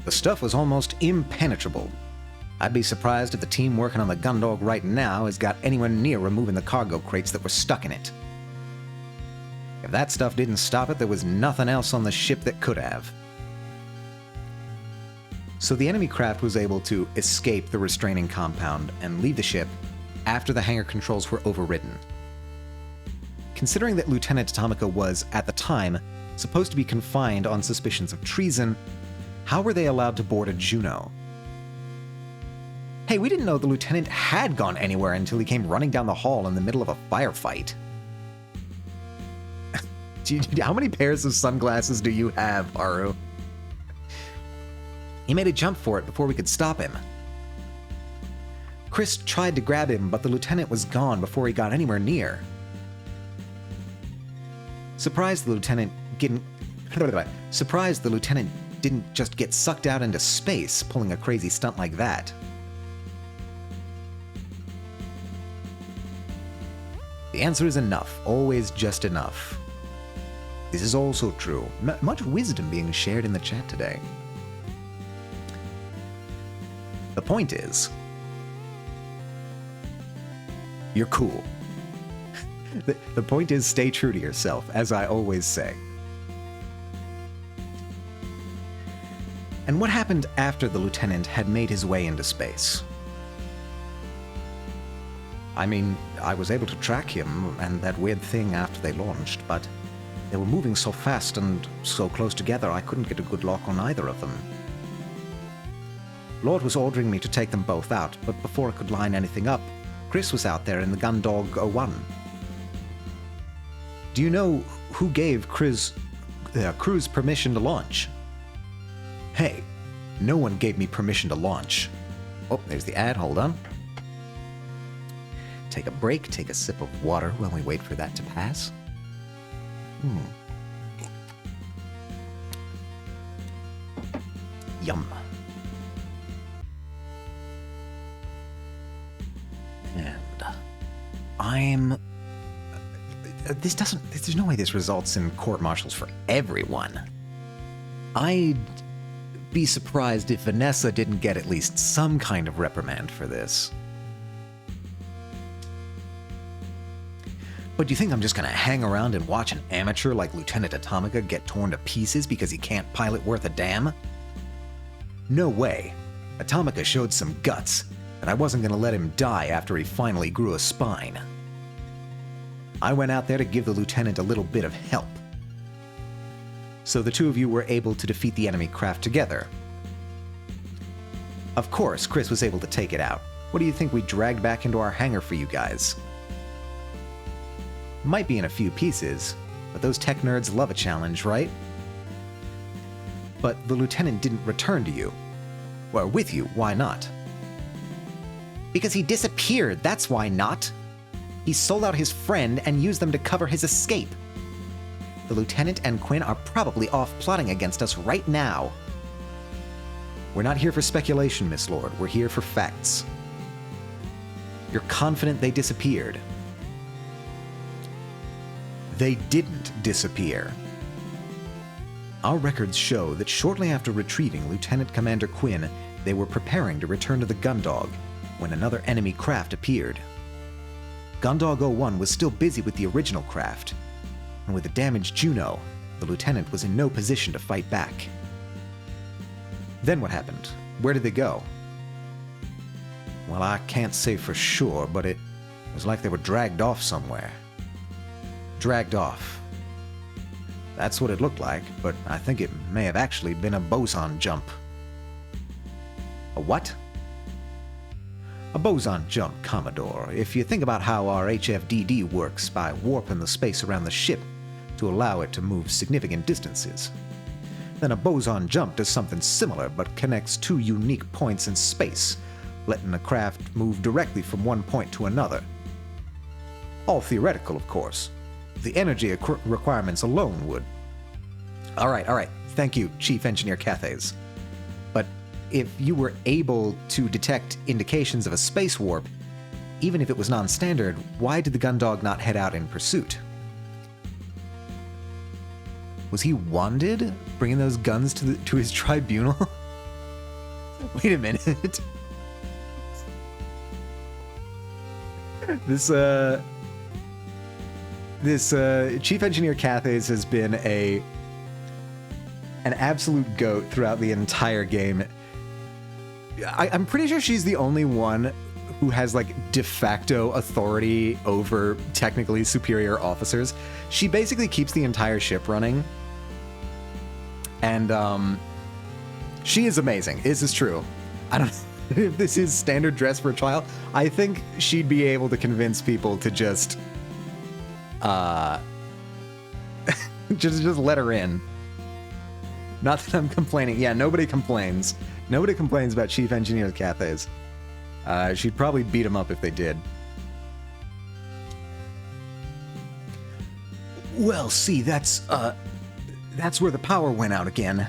The stuff was almost impenetrable. I'd be surprised if the team working on the Gundog right now has got anywhere near removing the cargo crates that were stuck in it. If that stuff didn't stop it, there was nothing else on the ship that could have. So the enemy craft was able to escape the restraining compound and leave the ship after the hangar controls were overridden. Considering that Lieutenant Atomica was, at the time, supposed to be confined on suspicions of treason, how were they allowed to board a Juno? Hey, we didn't know the lieutenant had gone anywhere until he came running down the hall in the middle of a firefight. How many pairs of sunglasses do you have, Haru? He made a jump for it before we could stop him. Chris tried to grab him, but the lieutenant was gone before he got anywhere near. Surprised the lieutenant didn't just get sucked out into space, pulling a crazy stunt like that. The answer is enough, always just enough. This is also true. Much wisdom being shared in the chat today. The point is, you're cool. The point is, stay true to yourself, as I always say. And what happened after the lieutenant had made his way into space? I mean, I was able to track him and that weird thing after they launched, but they were moving so fast and so close together I couldn't get a good lock on either of them. Lord was ordering me to take them both out, but before I could line anything up, Chris was out there in the Gundog 01. Do you know who gave Cruz permission to launch? Hey, no one gave me permission to launch. Oh, there's the ad, hold on. Take a break, take a sip of water while we wait for that to pass. Yum. And there's no way this results in court-martials for everyone. I'd be surprised if Vanessa didn't get at least some kind of reprimand for this. But do you think I'm just gonna hang around and watch an amateur like Lieutenant Atomica get torn to pieces because he can't pilot worth a damn? No way. Atomica showed some guts, and I wasn't gonna let him die after he finally grew a spine. I went out there to give the lieutenant a little bit of help. So the two of you were able to defeat the enemy craft together. Of course, Chris was able to take it out. What do you think we dragged back into our hangar for you guys? Might be in a few pieces, but those tech nerds love a challenge, right? But the lieutenant didn't return to you. Well, with you, why not? Because he disappeared, that's why not. He sold out his friend and used them to cover his escape. The lieutenant and Quinn are probably off plotting against us right now. We're not here for speculation, Miss Lord. We're here for facts. You're confident they disappeared. They didn't disappear. Our records show that shortly after retrieving Lieutenant Commander Quinn, they were preparing to return to the Gundog when another enemy craft appeared. Gundog 01 was still busy with the original craft, and with the damaged Juno, the lieutenant was in no position to fight back. Then what happened? Where did they go? Well, I can't say for sure, but it was like they were dragged off somewhere. Dragged off. That's what it looked like, but I think it may have actually been a boson jump. A what? A boson jump, Commodore. If you think about how our HFDD works by warping the space around the ship to allow it to move significant distances, then a boson jump does something similar but connects two unique points in space, letting the craft move directly from one point to another. All theoretical, of course. The energy requirements alone would. All right. Thank you, Chief Engineer Cathays. But if you were able to detect indications of a space warp, even if it was non-standard, why did the Gundog not head out in pursuit? Was he wanted, bringing those guns to his tribunal? Wait a minute. This Chief Engineer Cathays has been an absolute goat throughout the entire game. I'm pretty sure she's the only one who has, like, de facto authority over technically superior officers. She basically keeps the entire ship running. And, she is amazing. This is true. I don't know if this is standard dress for a trial. I think she'd be able to convince people to just let her in. Not that I'm complaining. Yeah, nobody complains. Nobody complains about Chief Engineer Cathays. She'd probably beat him up if they did. Well, see, that's where the power went out again.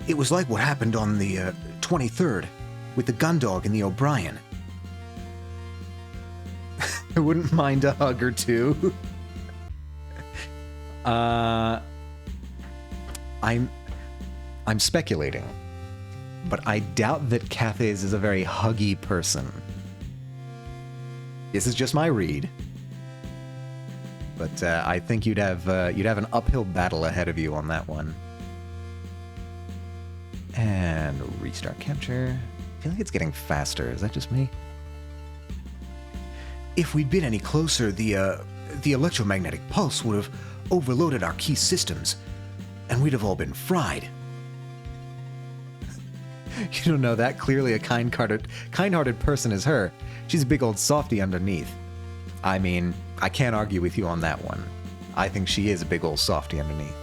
It was like what happened on the 23rd with the Gundog and the O'Brien. I wouldn't mind a hug or two. I'm speculating, but I doubt that Cathays is a very huggy person. This is just my read, but I think you'd have an uphill battle ahead of you on that one. And restart capture. I feel like it's getting faster. Is that just me? If we'd been any closer, the electromagnetic pulse would have overloaded our key systems, and we'd have all been fried. You don't know that. Clearly a kind-hearted person is her. She's a big old softy underneath. I mean, I can't argue with you on that one. I think she is a big old softy underneath.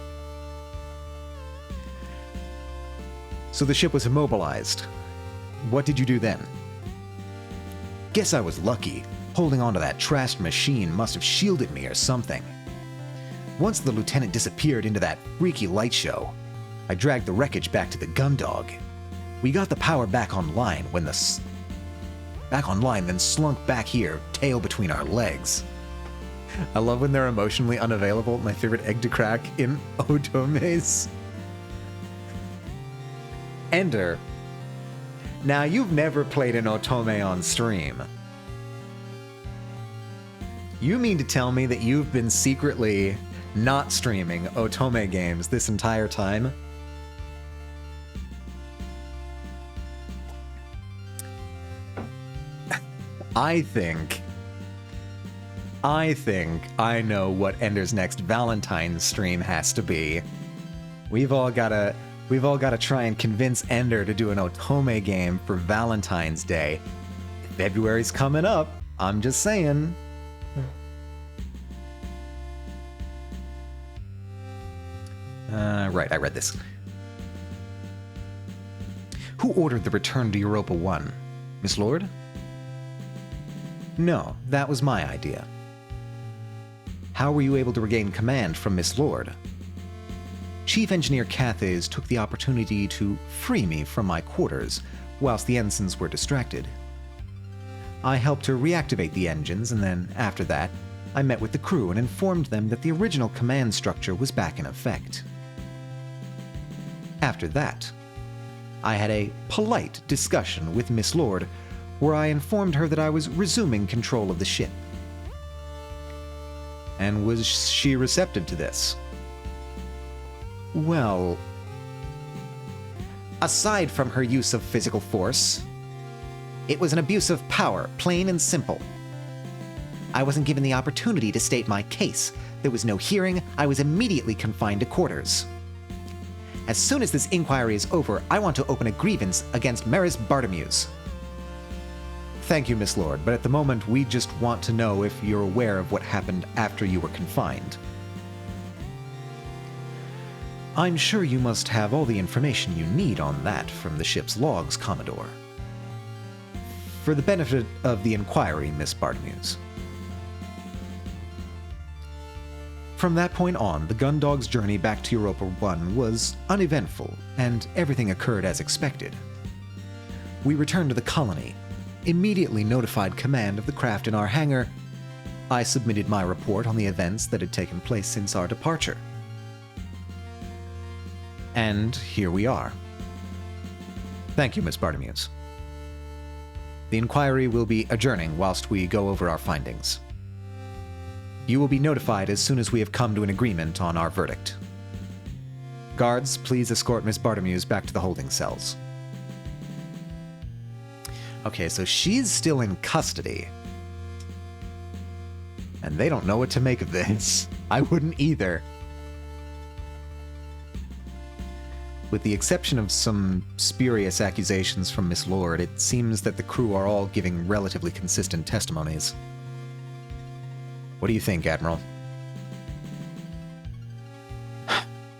So the ship was immobilized. What did you do then? Guess I was lucky. Holding onto that trashed machine must have shielded me or something. Once the lieutenant disappeared into that freaky light show, I dragged the wreckage back to the Gundog. We got the power back online then slunk back here, tail between our legs. I love when they're emotionally unavailable. My favorite egg to crack in Otome's. Ender. Now, you've never played an Otome on stream. You mean to tell me that you've been secretly not streaming Otome games this entire time? I think I know what Ender's next Valentine's stream has to be. We've all gotta try and convince Ender to do an Otome game for Valentine's Day. February's coming up. I'm just saying. Right, I read this. Who ordered the return to Europa 1? Miss Lord? No, that was my idea. How were you able to regain command from Miss Lord? Chief Engineer Cathays took the opportunity to free me from my quarters whilst the ensigns were distracted. I helped her reactivate the engines, and then, after that, I met with the crew and informed them that the original command structure was back in effect. After that, I had a polite discussion with Miss Lord, where I informed her that I was resuming control of the ship. And was she receptive to this? Well, aside from her use of physical force, it was an abuse of power, plain and simple. I wasn't given the opportunity to state my case. There was no hearing. I was immediately confined to quarters. As soon as this inquiry is over, I want to open a grievance against Maris Bartimeus. Thank you, Miss Lord, but at the moment we just want to know if you're aware of what happened after you were confined. I'm sure you must have all the information you need on that from the ship's logs, Commodore. For the benefit of the inquiry, Miss Bartimeus. From that point on, the Gundog's journey back to Europa 1 was uneventful, and everything occurred as expected. We returned to the colony, immediately notified command of the craft in our hangar. I submitted my report on the events that had taken place since our departure. And here we are. Thank you, Miss Bartimeus. The inquiry will be adjourning whilst we go over our findings. You will be notified as soon as we have come to an agreement on our verdict. Guards, please escort Miss Bartimeus back to the holding cells. Okay, so she's still in custody. And they don't know what to make of this. I wouldn't either. With the exception of some spurious accusations from Miss Lord, it seems that the crew are all giving relatively consistent testimonies. What do you think, Admiral?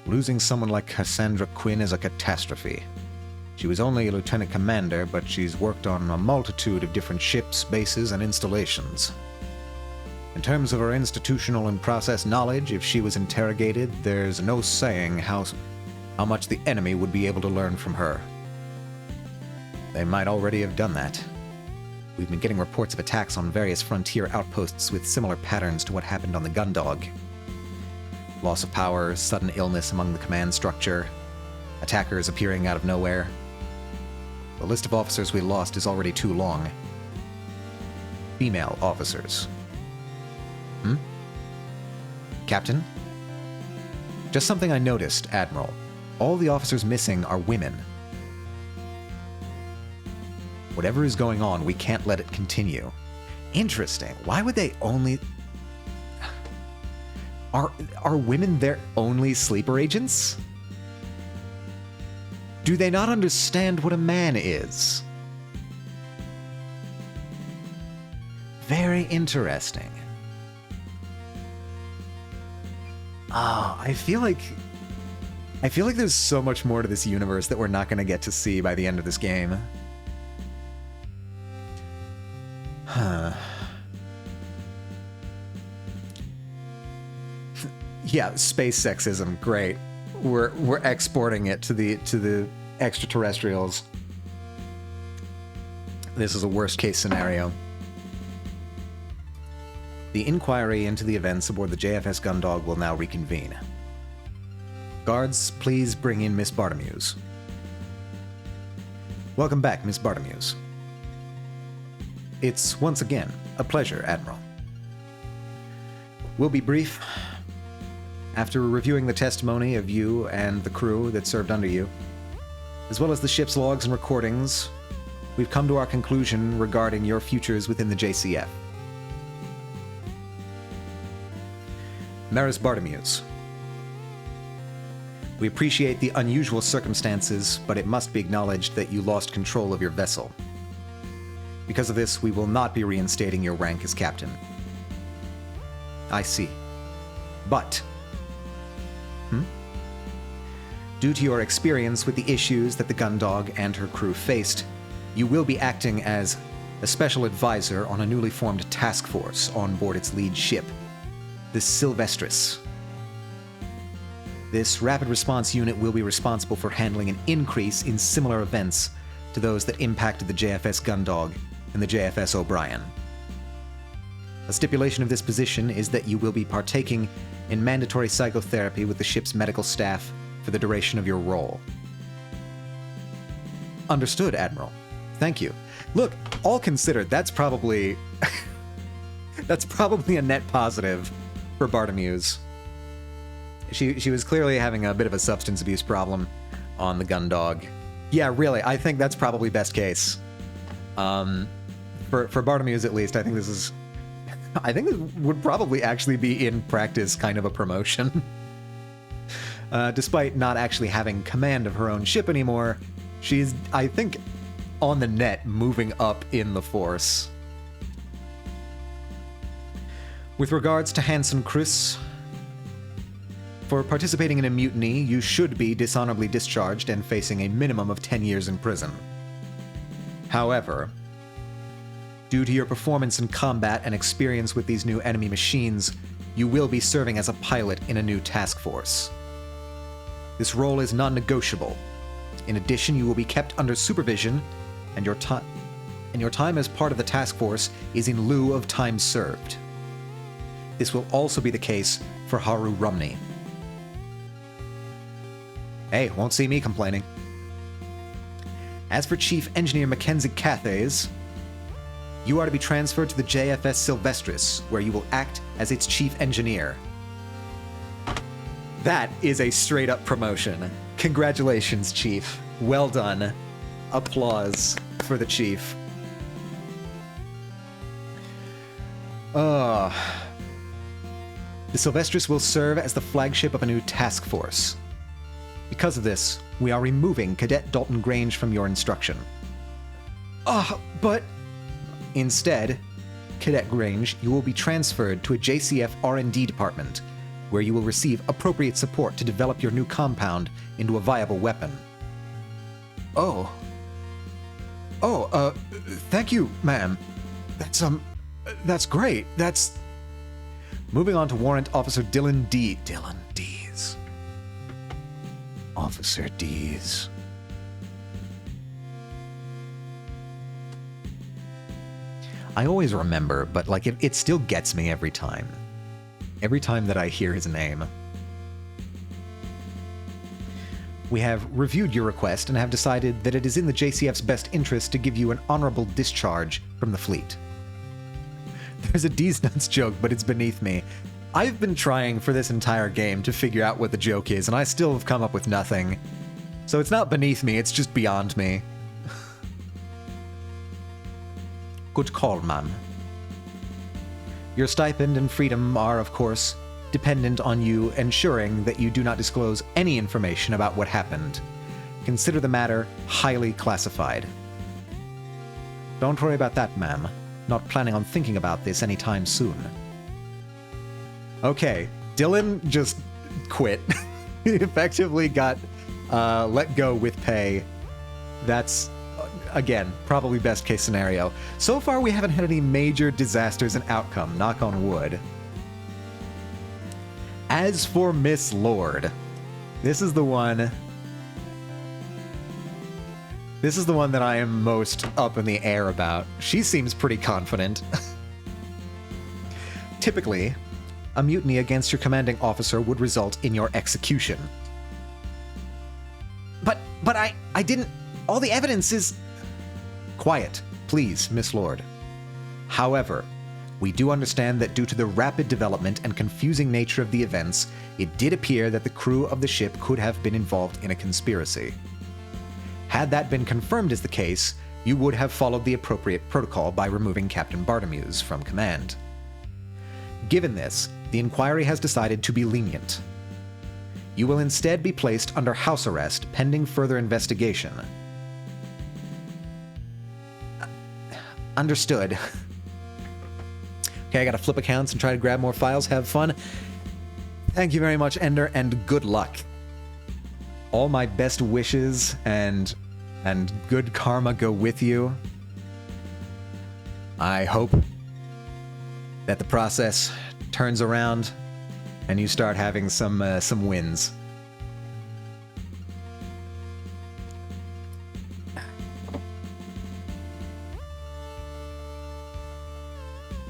Losing someone like Cassandra Quinn is a catastrophe. She was only a lieutenant commander, but she's worked on a multitude of different ships, bases, and installations. In terms of her institutional and process knowledge, if she was interrogated, there's no saying how much the enemy would be able to learn from her. They might already have done that. We've been getting reports of attacks on various frontier outposts with similar patterns to what happened on the Gundog. Loss of power, sudden illness among the command structure, attackers appearing out of nowhere. The list of officers we lost is already too long. Female officers. Captain? Just something I noticed, Admiral. All the officers missing are women. Whatever is going on, we can't let it continue. Interesting. Why would they only... Are women their only sleeper agents? Do they not understand what a man is? Very interesting. I feel like there's so much more to this universe that we're not going to get to see by the end of this game. Yeah, space sexism, great. We're exporting it to the extraterrestrials. This is a worst case scenario. The inquiry into the events aboard the JFS Gundog will now reconvene. Guards, please bring in Miss Bartimeus. Welcome back, Miss Bartimeus. It's once again a pleasure, Admiral. We'll be brief. After reviewing the testimony of you and the crew that served under you, as well as the ship's logs and recordings, we've come to our conclusion regarding your futures within the JCF. Maris Bartimeus. We appreciate the unusual circumstances, but it must be acknowledged that you lost control of your vessel. Because of this, we will not be reinstating your rank as captain. I see. But... due to your experience with the issues that the Gundog and her crew faced, you will be acting as a special advisor on a newly formed task force on board its lead ship, the Sylvestris. This rapid response unit will be responsible for handling an increase in similar events to those that impacted the JFS Gundog and the JFS O'Brien. A stipulation of this position is that you will be partaking in mandatory psychotherapy with the ship's medical staff for the duration of your role. Understood, Admiral. Thank you. Look, all considered, that's probably... that's probably a net positive for Bartimeus. She was clearly having a bit of a substance abuse problem on the Gundog. Yeah, really, I think that's probably best case. For Bartimeus at least, I think this is... I think this would probably actually be in practice kind of a promotion. Despite not actually having command of her own ship anymore, she's, I think, on the net moving up in the Force. With regards to Hansen Chris, for participating in a mutiny, you should be dishonorably discharged and facing a minimum of 10 years in prison. However, due to your performance in combat and experience with these new enemy machines, you will be serving as a pilot in a new task force. This role is non-negotiable. In addition, you will be kept under supervision, and your time as part of the task force is in lieu of time served. This will also be the case for Haru Rumney. Hey, won't see me complaining. As for Chief Engineer Mackenzie Cathays, you are to be transferred to the JFS Sylvestris, where you will act as its chief engineer. That is a straight-up promotion. Congratulations, Chief. Well done. Applause for the Chief. The Sylvestris will serve as the flagship of a new task force. Because of this, we are removing Cadet Dalton Grange from your instruction. But... Instead, Cadet Grange, you will be transferred to a JCF R&D department, where you will receive appropriate support to develop your new compound into a viable weapon. Thank you, ma'am. That's great. That's... Moving on to Warrant Officer Dylan D. Dylan Dees. Officer Dees. I always remember, but like it still gets me every time. Every time that I hear his name. We have reviewed your request and have decided that it is in the JCF's best interest to give you an honorable discharge from the fleet. There's a D's Nuts joke, but it's beneath me. I've been trying for this entire game to figure out what the joke is, and I still have come up with nothing. So it's not beneath me, it's just beyond me. Good call, ma'am. Your stipend and freedom are, of course, dependent on you ensuring that you do not disclose any information about what happened. Consider the matter highly classified. Don't worry about that, ma'am. Not planning on thinking about this anytime soon. Okay, Dylan just quit. He effectively got let go with pay. That's... Again, probably best case scenario. So far, we haven't had any major disasters and outcome, knock on wood. As for Miss Lord, this is the one... This is the one that I am most up in the air about. She seems pretty confident. Typically, a mutiny against your commanding officer would result in your execution. But I didn't... All the evidence is... Quiet, please, Miss Lord. However, we do understand that due to the rapid development and confusing nature of the events, it did appear that the crew of the ship could have been involved in a conspiracy. Had that been confirmed as the case, you would have followed the appropriate protocol by removing Captain Bartomuse from command. Given this, the inquiry has decided to be lenient. You will instead be placed under house arrest pending further investigation. Understood. Okay, I gotta flip accounts and try to grab more files. Have fun. Thank you very much, Ender, and good luck. All my best wishes and good karma go with you. I hope that the process turns around and you start having some wins.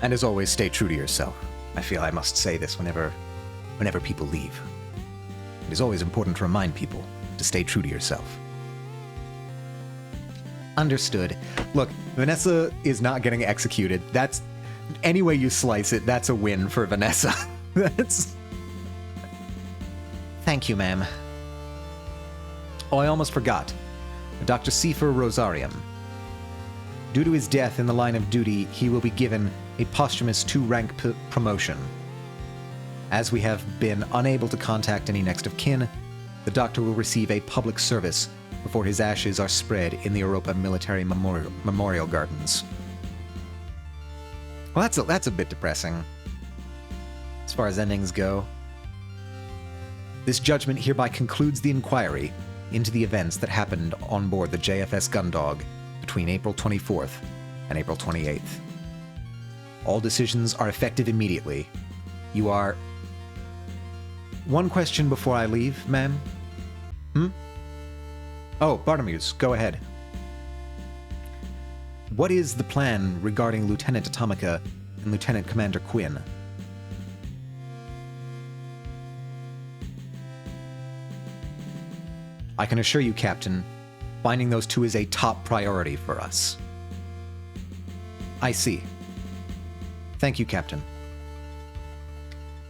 And as always, stay true to yourself. I feel I must say this whenever people leave. It is always important to remind people to stay true to yourself. Understood. Look, Vanessa is not getting executed. That's... Any way you slice it, that's a win for Vanessa. That's... Thank you, ma'am. Oh, I almost forgot. Dr. Seifer Rosarium. Due to his death in the line of duty, he will be given a posthumous 2-rank promotion. As we have been unable to contact any next of kin, The doctor will receive a public service before his ashes are spread in the Europa Military Memorial Gardens. Well, that's a bit depressing, as far as endings go. This judgment hereby concludes the inquiry into the events that happened on board the JFS Gundog between April 24th and April 28th. All decisions are effective immediately. You are... One question before I leave, ma'am? Oh, Bartomuse, go ahead. What is the plan regarding Lieutenant Atomica and Lieutenant Commander Quinn? I can assure you, Captain, finding those two is a top priority for us. I see. Thank you, Captain.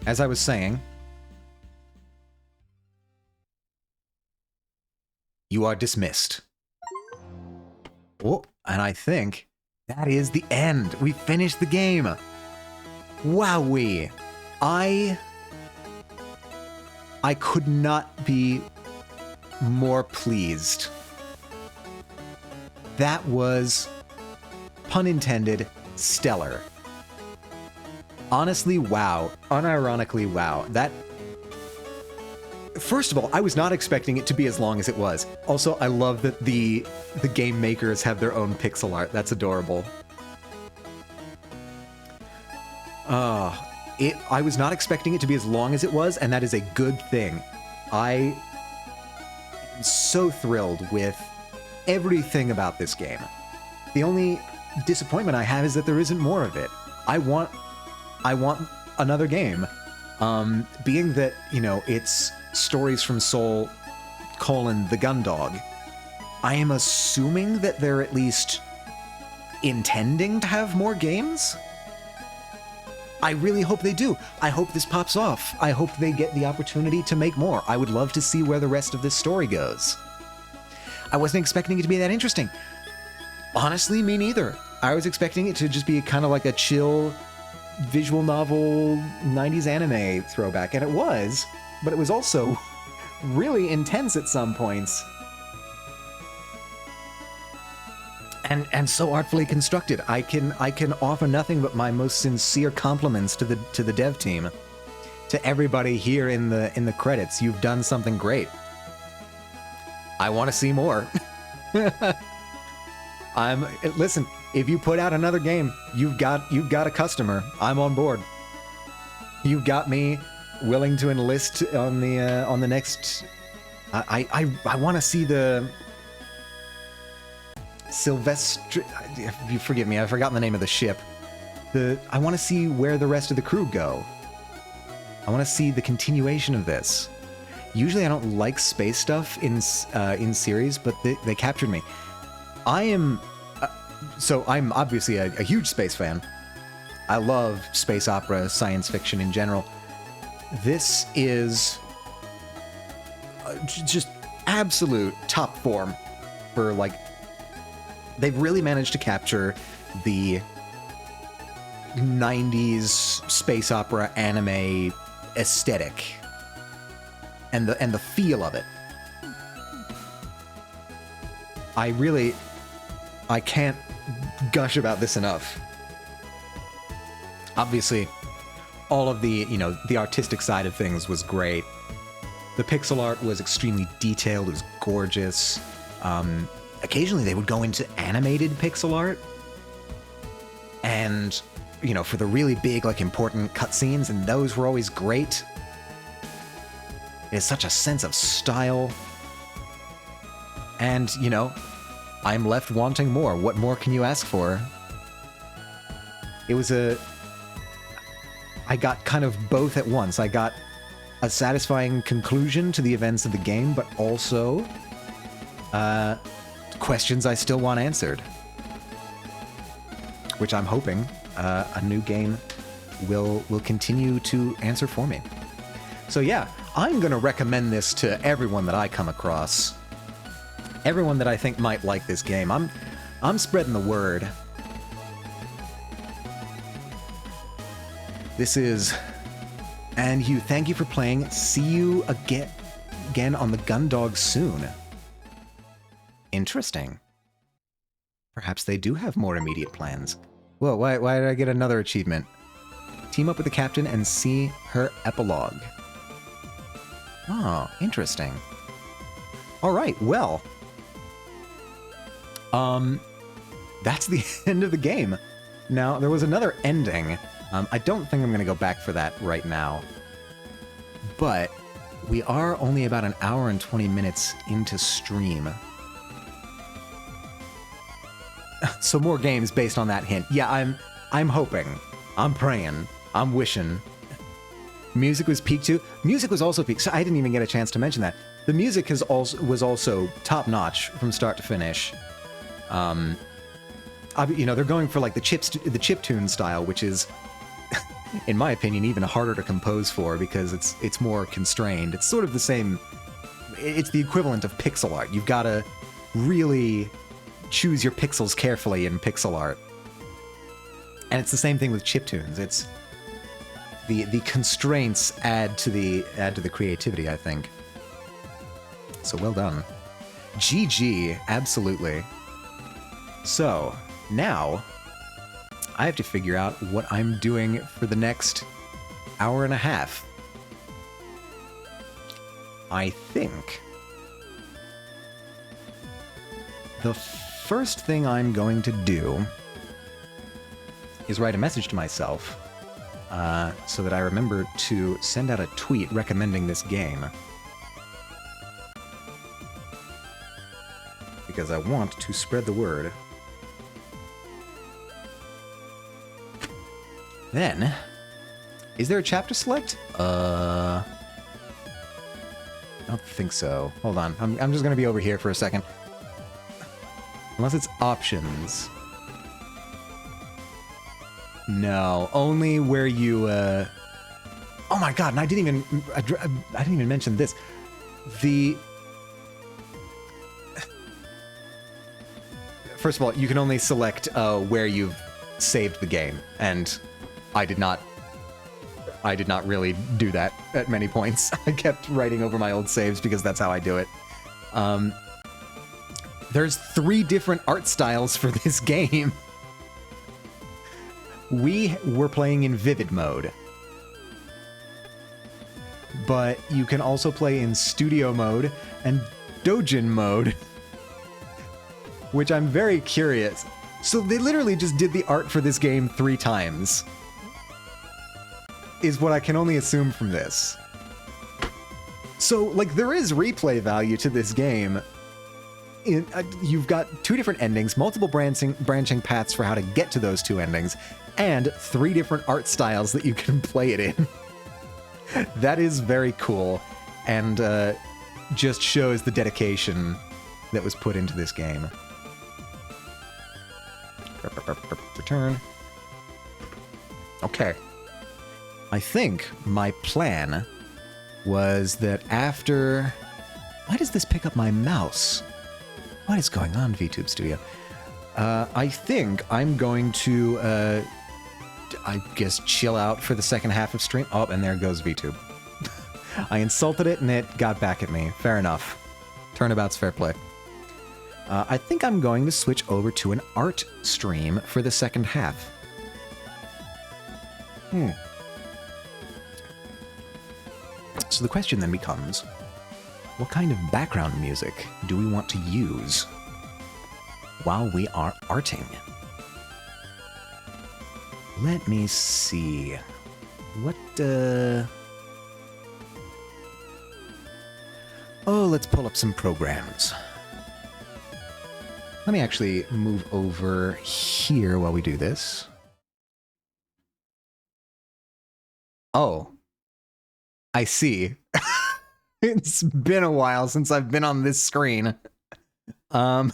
As I was saying, you are dismissed. Oh, and I think that is the end. We finished the game. Wowee. I could not be more pleased. That was, pun intended, stellar. Honestly, wow. Unironically, wow. That... First of all, I was not expecting it to be as long as it was. Also, I love that the game makers have their own pixel art. That's adorable. I was not expecting it to be as long as it was, and that is a good thing. I am so thrilled with everything about this game. The only disappointment I have is that there isn't more of it. I want another game. Being that, you know, it's Stories from Seoul, the Gundog, I am assuming that they're at least intending to have more games? I really hope they do. I hope this pops off. I hope they get the opportunity to make more. I would love to see where the rest of this story goes. I wasn't expecting it to be that interesting. Honestly, me neither. I was expecting it to just be kind of like a chill visual novel 90s anime throwback, and it was, but it was also really intense at some points. And so artfully constructed. I can offer nothing but my most sincere compliments to the dev team. To everybody here in the credits. You've done something great. I want to see more. Listen, if you put out another game, you've got a customer. I'm on board. You've got me willing to enlist on the next. I want to see the Sylvester. You forgive me, I've forgotten the name of the ship. I want to see where the rest of the crew go. I want to see the continuation of this. Usually, I don't like space stuff in series, but they captured me. I'm obviously a huge space fan. I love space opera, science fiction in general. This is just absolute top form for, like, they've really managed to capture the 90s space opera anime aesthetic and the feel of it. I can't gush about this enough. Obviously, all of the artistic side of things was great. The pixel art was extremely detailed, it was gorgeous. Occasionally they would go into animated pixel art. And, for the really big, important cutscenes, and those were always great. It's such a sense of style. And, I'm left wanting more. What more can you ask for? I got kind of both at once. I got a satisfying conclusion to the events of the game, but also questions I still want answered. Which I'm hoping a new game will continue to answer for me. So yeah, I'm going to recommend this to everyone that I come across. Everyone that I think might like this game. I'm spreading the word. This is... And thank you for playing. See you again. again on the Gundog soon. Interesting. Perhaps they do have more immediate plans. Whoa, why did I get another achievement? Team up with the captain and see her epilogue. Oh, interesting. All right, well. That's the end of the game. Now, there was another ending. I don't think I'm going to go back for that right now. But we are only about an hour and 20 minutes into stream. So more games based on that hint. Yeah, I'm hoping. I'm praying. I'm wishing. Music was peak too. Music was also peak. So I didn't even get a chance to mention that. The music was also top notch from start to finish. You know, they're going for like the chiptune style, which is, in my opinion, even harder to compose for because it's more constrained. It's sort of the same. It's the equivalent of pixel art. You've got to really choose your pixels carefully in pixel art. And it's the same thing with chiptunes. It's the constraints add to the creativity, I think. So well done. GG, absolutely. So, now I have to figure out what I'm doing for the next hour and a half. I think the first thing I'm going to do is write a message to myself so that I remember to send out a tweet recommending this game. Because I want to spread the word. Then, is there a chapter select? I don't think so. Hold on, I'm just gonna be over here for a second. Unless it's options. No, only where you, Oh my god, and I didn't even mention this. First of all, you can only select where you've saved the game, and I did not really do that at many points. I kept writing over my old saves because that's how I do it. There's 3 different art styles for this game. We were playing in Vivid mode, but you can also play in Studio mode and Dojin mode, which I'm very curious. So they literally just did the art for this game 3 times, is what I can only assume from this. So, like, there is replay value to this game. You've got 2 different endings, multiple branching paths for how to get to those 2 endings, and 3 different art styles that you can play it in. That is very cool, and just shows the dedication that was put into this game. Return. Okay. I think my plan was that after... Why does this pick up my mouse? What is going on, VTube Studio? I think I'm going to, I guess, chill out for the second half of stream. Oh, and there goes VTube. I insulted it and it got back at me. Fair enough. Turnabout's fair play. I think I'm going to switch over to an art stream for the second half. So the question then becomes, what kind of background music do we want to use while we are arting? Let me see. What, Oh, let's pull up some programs. Let me actually move over here while we do this. Oh. I see. It's been a while since I've been on this screen. Hold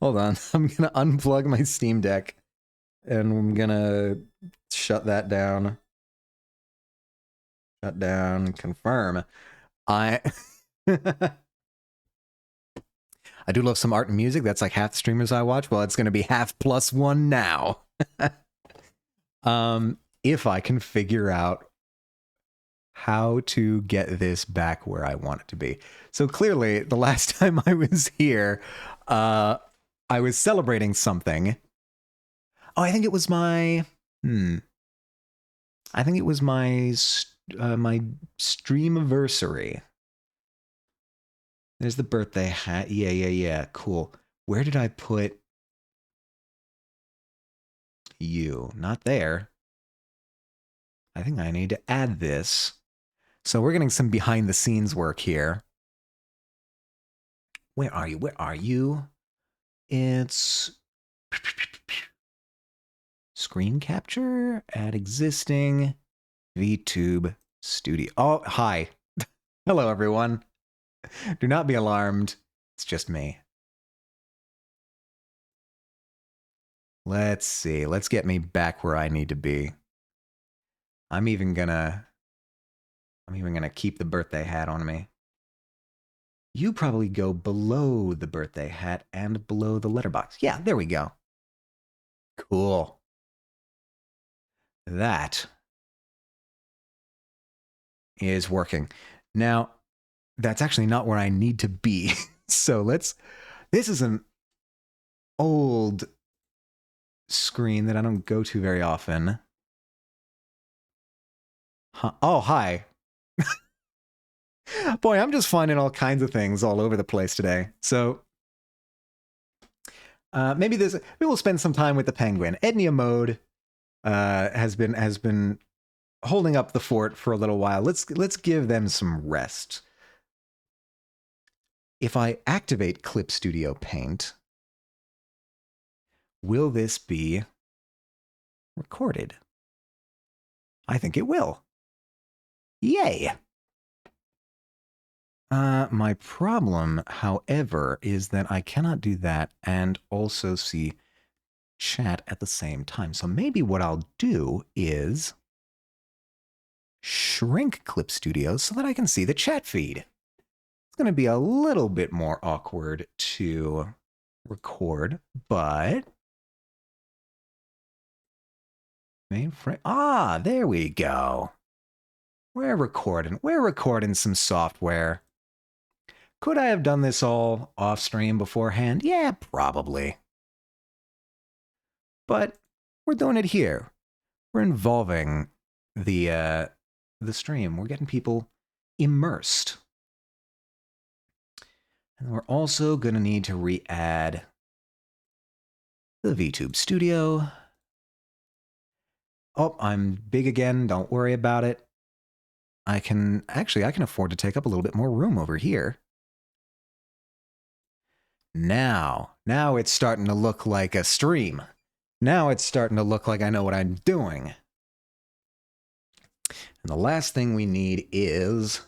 on. I'm gonna unplug my Steam Deck. And I'm gonna shut that down. Shut down, confirm. I do love some art and music. That's like half the streamers I watch. Well, it's gonna be half plus one now. If I can figure out how to get this back where I want it to be. So clearly, the last time I was here, I was celebrating something. Oh, I think it was my. I think it was my my streamiversary. There's the birthday hat. Yeah. Cool. Where did I put you? Not there. I think I need to add this. So we're getting some behind the scenes work here. Where are you? Where are you? It's screen capture, add existing, VTube studio. Oh, hi. Hello, everyone. Do not be alarmed. It's just me. Let's see. Let's get me back where I need to be. I'm even gonna keep the birthday hat on me. You probably go below the birthday hat and below the letterbox. Yeah, there we go. Cool. That is working. Now, that's actually not where I need to be. So this is an old screen that I don't go to very often. Huh. Oh, hi. Boy, I'm just finding all kinds of things all over the place today. So maybe we'll spend some time with the penguin. Ednia mode has been holding up the fort for a little while. Let's give them some rest. If I activate Clip Studio Paint, will this be recorded? I think it will. Yay! My problem, however, is that I cannot do that and also see chat at the same time. So maybe what I'll do is shrink Clip Studio so that I can see the chat feed. It's going to be a little bit more awkward to record, but mainframe. Ah, there we go. We're recording some software. Could I have done this all off stream beforehand? Yeah, probably. But we're doing it here. We're involving the stream. We're getting people immersed. And we're also going to need to re-add the VTube Studio. Oh, I'm big again. Don't worry about it. I can afford to take up a little bit more room over here. Now it's starting to look like a stream. Now it's starting to look like I know what I'm doing. And the last thing we need is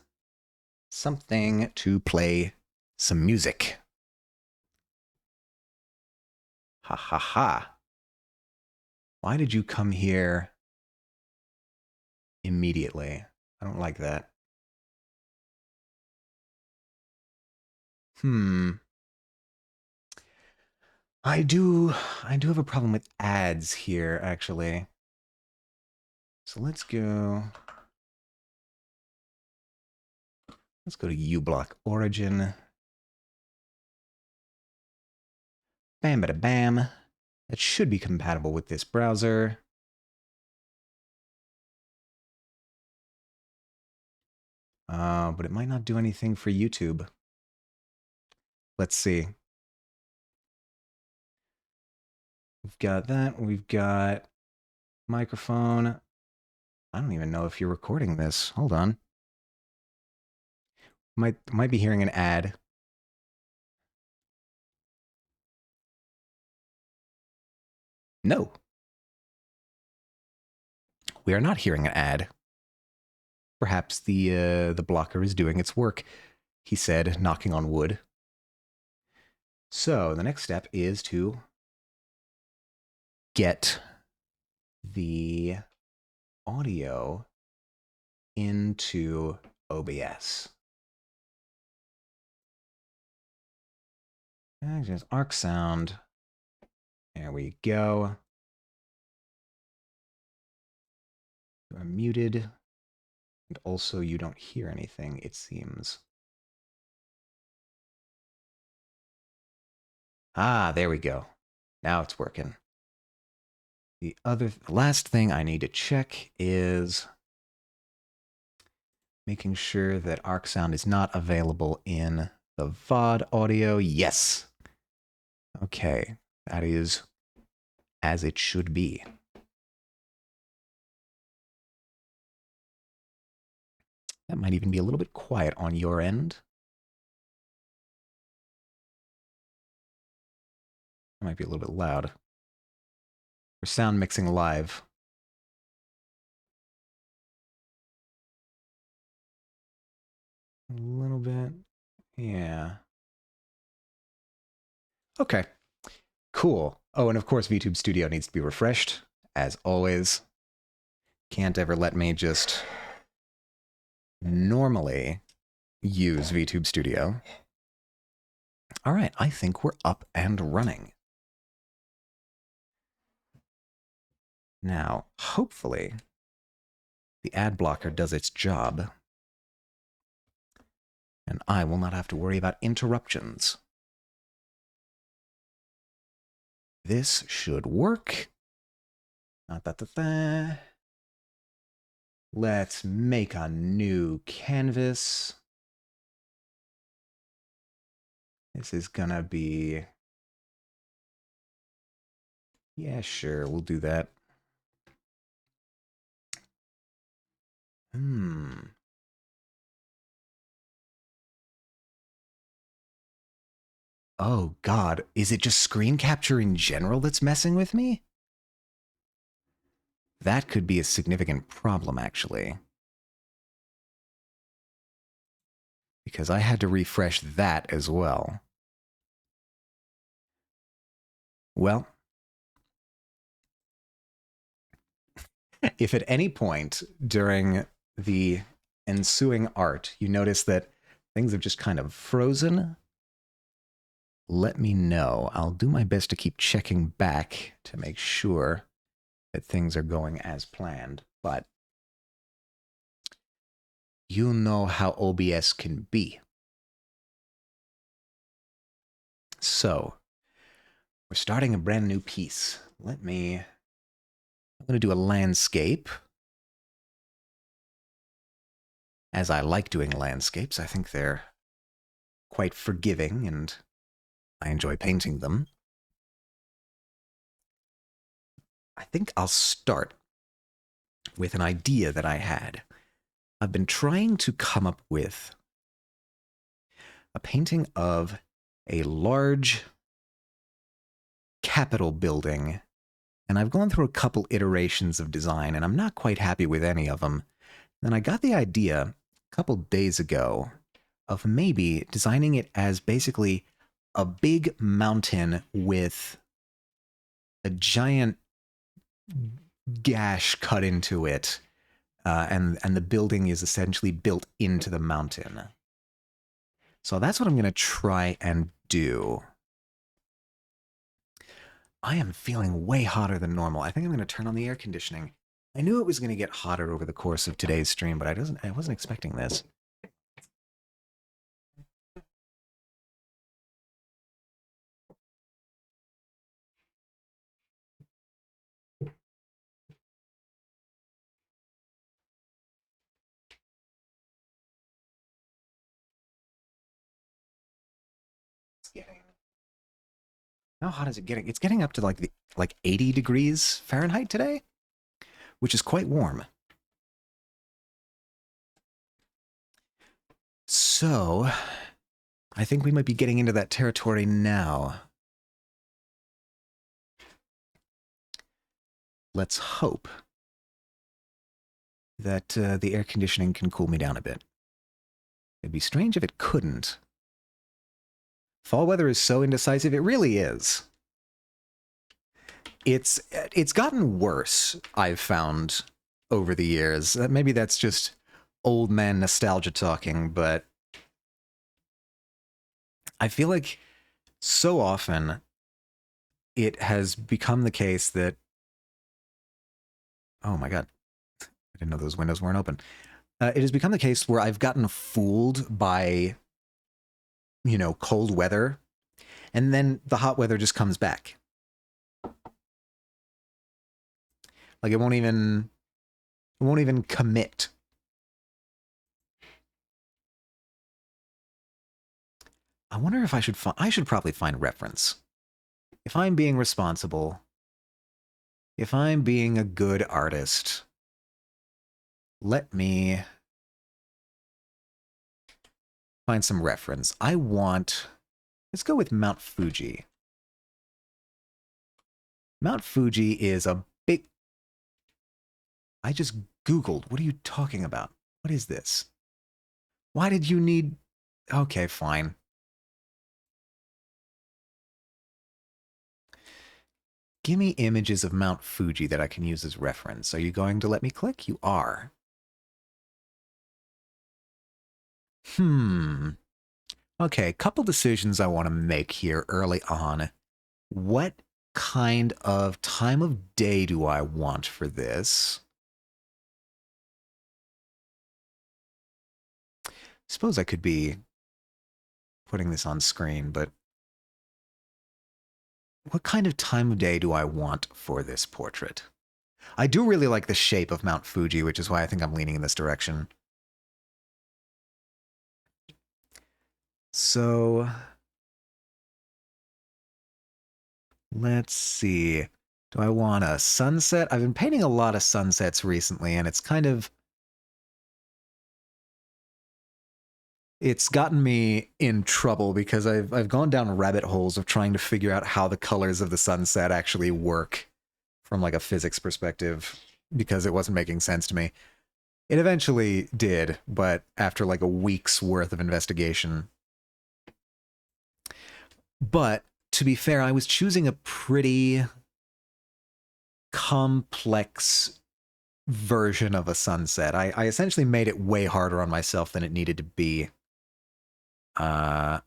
something to play some music. Ha ha ha. Why did you come here immediately? I don't like that. I do have a problem with ads here, actually. So let's go to uBlock Origin. Bam bada bam. That should be compatible with this browser. But it might not do anything for YouTube. Let's see. We've got that. We've got microphone. I don't even know if you're recording this. Hold on. Might be hearing an ad. No. We are not hearing an ad. Perhaps the blocker is doing its work, he said, knocking on wood. So the next step is to get the audio into OBS. And just arc sound. There we go. I'm muted. And also, you don't hear anything, it seems. Ah, there we go. Now it's working. The last thing I need to check is making sure that arc sound is not available in the VOD audio. Yes. Okay, that is as it should be. That might even be a little bit quiet on your end. That might be a little bit loud. We're sound mixing live. A little bit. Yeah. Okay. Cool. Oh, and of course, VTube Studio needs to be refreshed, as always. Can't ever let me just normally use VTube Studio. All right, I think we're up and running. Now, hopefully, the ad blocker does its job, and I will not have to worry about interruptions. This should work. Let's make a new canvas. This is gonna be... Yeah, sure, we'll do that. Oh, God. Is it just screen capture in general that's messing with me? That could be a significant problem, actually. Because I had to refresh that as well. Well, if at any point during the ensuing art you notice that things have just kind of frozen, let me know. I'll do my best to keep checking back to make sure that things are going as planned. But you know how OBS can be. So, we're starting a brand new piece. I'm going to do a landscape. As I like doing landscapes, I think they're quite forgiving and I enjoy painting them. I think I'll start with an idea that I had. I've been trying to come up with a painting of a large Capitol building, and I've gone through a couple iterations of design, and I'm not quite happy with any of them. Then I got the idea a couple days ago of maybe designing it as basically a big mountain with a giant gash cut into it, and the building is essentially built into the mountain. So that's what I'm going to try and do. I am feeling way hotter than normal. I think I'm going to turn on the air conditioning. I knew it was going to get hotter over the course of today's stream, but I wasn't expecting this. How hot is it getting? It's getting up to like 80 degrees Fahrenheit today, which is quite warm. So, I think we might be getting into that territory now. Let's hope that the air conditioning can cool me down a bit. It'd be strange if it couldn't. Fall weather is so indecisive, it really is. It's gotten worse, I've found, over the years. Maybe that's just old man nostalgia talking, but I feel like so often it has become the case that... Oh my god. I didn't know those windows weren't open. It has become the case where I've gotten fooled by, cold weather, and then the hot weather just comes back. Like it won't even commit. I wonder if I should probably find reference. If I'm being responsible, if I'm being a good artist, let me find some reference. Let's go with Mount Fuji. Mount Fuji is a big... I just Googled. What are you talking about? What is this? Why did you need... Okay, fine. Give me images of Mount Fuji that I can use as reference. Are you going to let me click? You are. Okay, couple decisions I want to make here early on. What kind of time of day do I want for this? Suppose I could be putting this on screen, but what kind of time of day do I want for this portrait? I do really like the shape of Mount Fuji, which is why I think I'm leaning in this direction. So, let's see. Do I want a sunset? I've been painting a lot of sunsets recently, and it's gotten me in trouble because I've gone down rabbit holes of trying to figure out how the colors of the sunset actually work from like a physics perspective because it wasn't making sense to me. It eventually did, but after like a week's worth of investigation. But to be fair, I was choosing a pretty complex version of a sunset. I essentially made it way harder on myself than it needed to be. But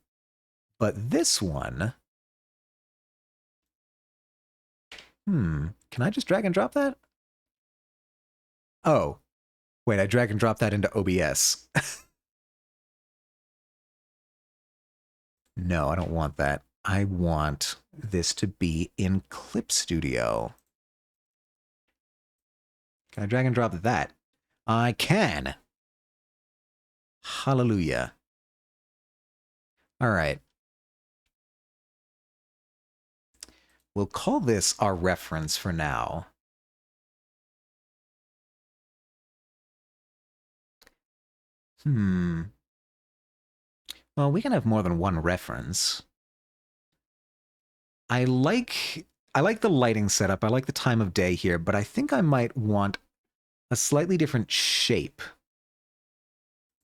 this one... Can I just drag and drop that? Oh. Wait, I drag and drop that into OBS. No, I don't want that. I want this to be in Clip Studio. Can I drag and drop that? I can. Hallelujah. All right. We'll call this our reference for now. Well, we can have more than one reference. I like the lighting setup. I like the time of day here, but I think I might want a slightly different shape.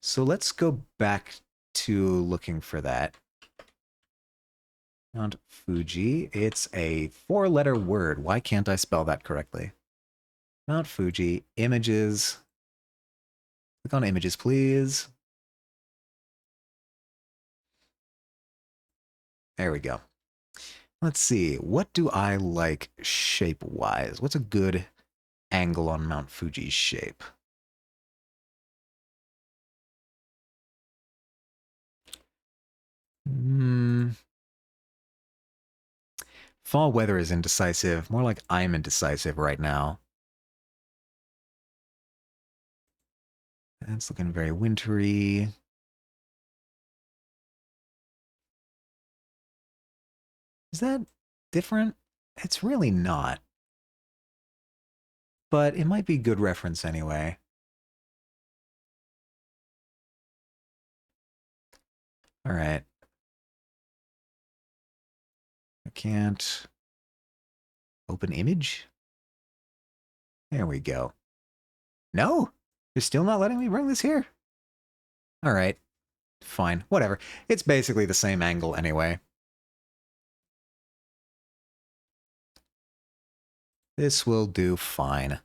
So let's go back to looking for that. Mount Fuji. It's a 4-letter word. Why can't I spell that correctly? Mount Fuji. Images. Click on images, please. There we go. Let's see. What do I like shape-wise? What's a good angle on Mount Fuji's shape? Fall weather is indecisive. More like I'm indecisive right now. It's looking very wintry. Is that different? It's really not. But it might be good reference anyway. All right. I can't open image. There we go. No, you're still not letting me bring this here. All right, fine, whatever. It's basically the same angle anyway. This will do fine.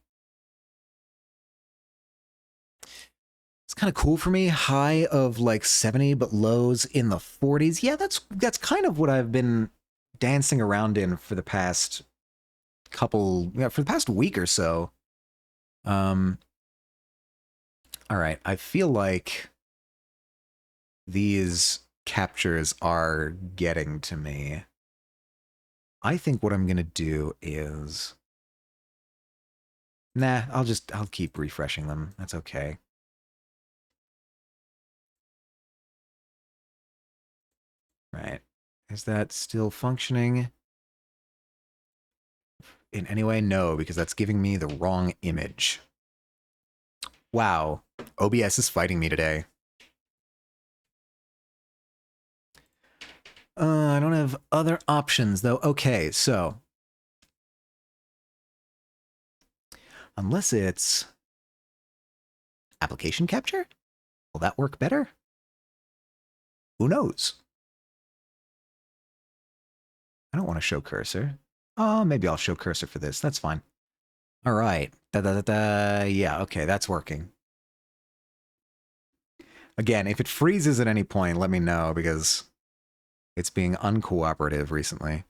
It's kind of cool for me. High of like 70, but lows in the 40s. Yeah, that's kind of what I've been dancing around in for the past for the past week or so. All right, I feel like these captures are getting to me. I think what I'm going to do is... Nah, I'll keep refreshing them. That's okay. Right. Is that still functioning in any way? No, because that's giving me the wrong image. Wow. OBS is fighting me today. I don't have other options, though. Okay, so... Unless it's... application capture? Will that work better? Who knows? I don't want to show cursor. Oh, maybe I'll show cursor for this. That's fine. All right. Yeah, okay, that's working. Again, if it freezes at any point, let me know, because it's being uncooperative recently.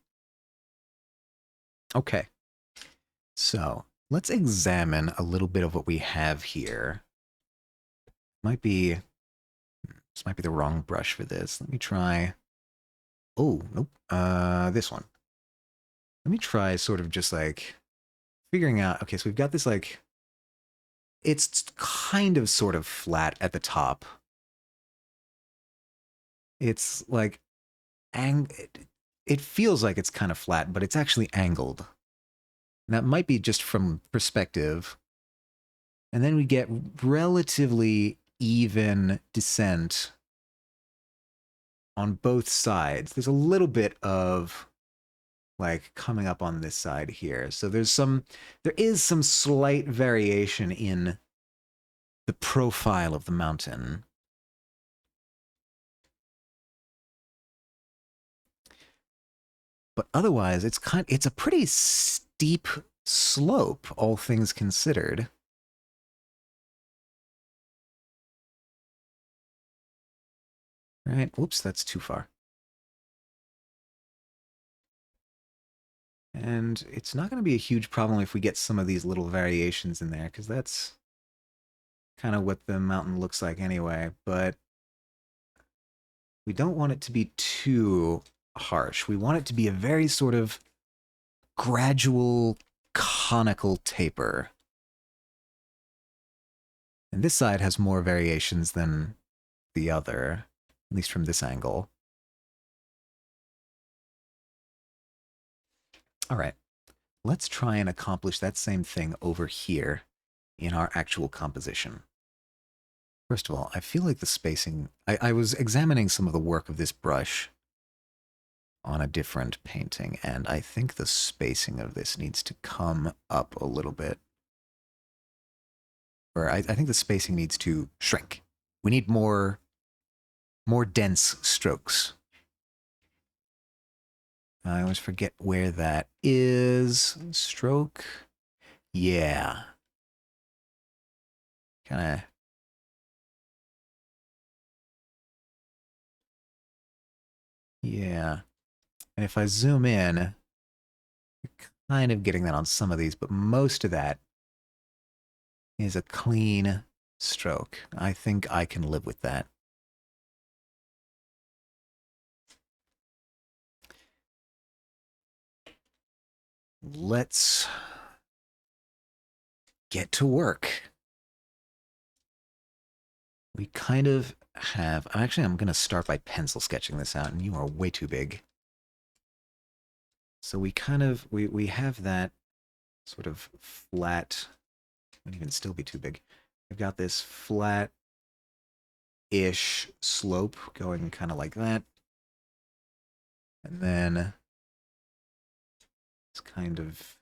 Okay. So, let's examine a little bit of what we have here. This might be the wrong brush for this. Let me try... Oh, nope. This one. Let me try sort of just like figuring out... Okay, so we've got this like... It's kind of sort of flat at the top. It's like... It feels like it's kind of flat, but it's actually angled. And that might be just from perspective. And then we get relatively even descent on both sides. There's a little bit of like coming up on this side here. So there is some slight variation in the profile of the mountain. But otherwise, it's a pretty steep slope, all things considered. Right? Whoops, that's too far. And it's not going to be a huge problem if we get some of these little variations in there, because that's kind of what the mountain looks like anyway. But we don't want it to be too harsh. We want it to be a very sort of gradual, conical taper. And this side has more variations than the other, at least from this angle. All right, let's try and accomplish that same thing over here in our actual composition. First of all, I feel like the spacing... I was examining some of the work of this brush on a different painting, and I think the spacing of this needs to come up a little bit. Or I think the spacing needs to shrink. We need more dense strokes. I always forget where that is. Stroke. Yeah. Kind of... Yeah. And if I zoom in, you're kind of getting that on some of these, but most of that is a clean stroke. I think I can live with that. Let's get to work. We kind of have... Actually, I'm going to start by pencil sketching this out, and you are way too big. So we kind of... We have that sort of flat... Wouldn't even still be too big. We've got this flat-ish slope going kind of like that. And then it's kind of...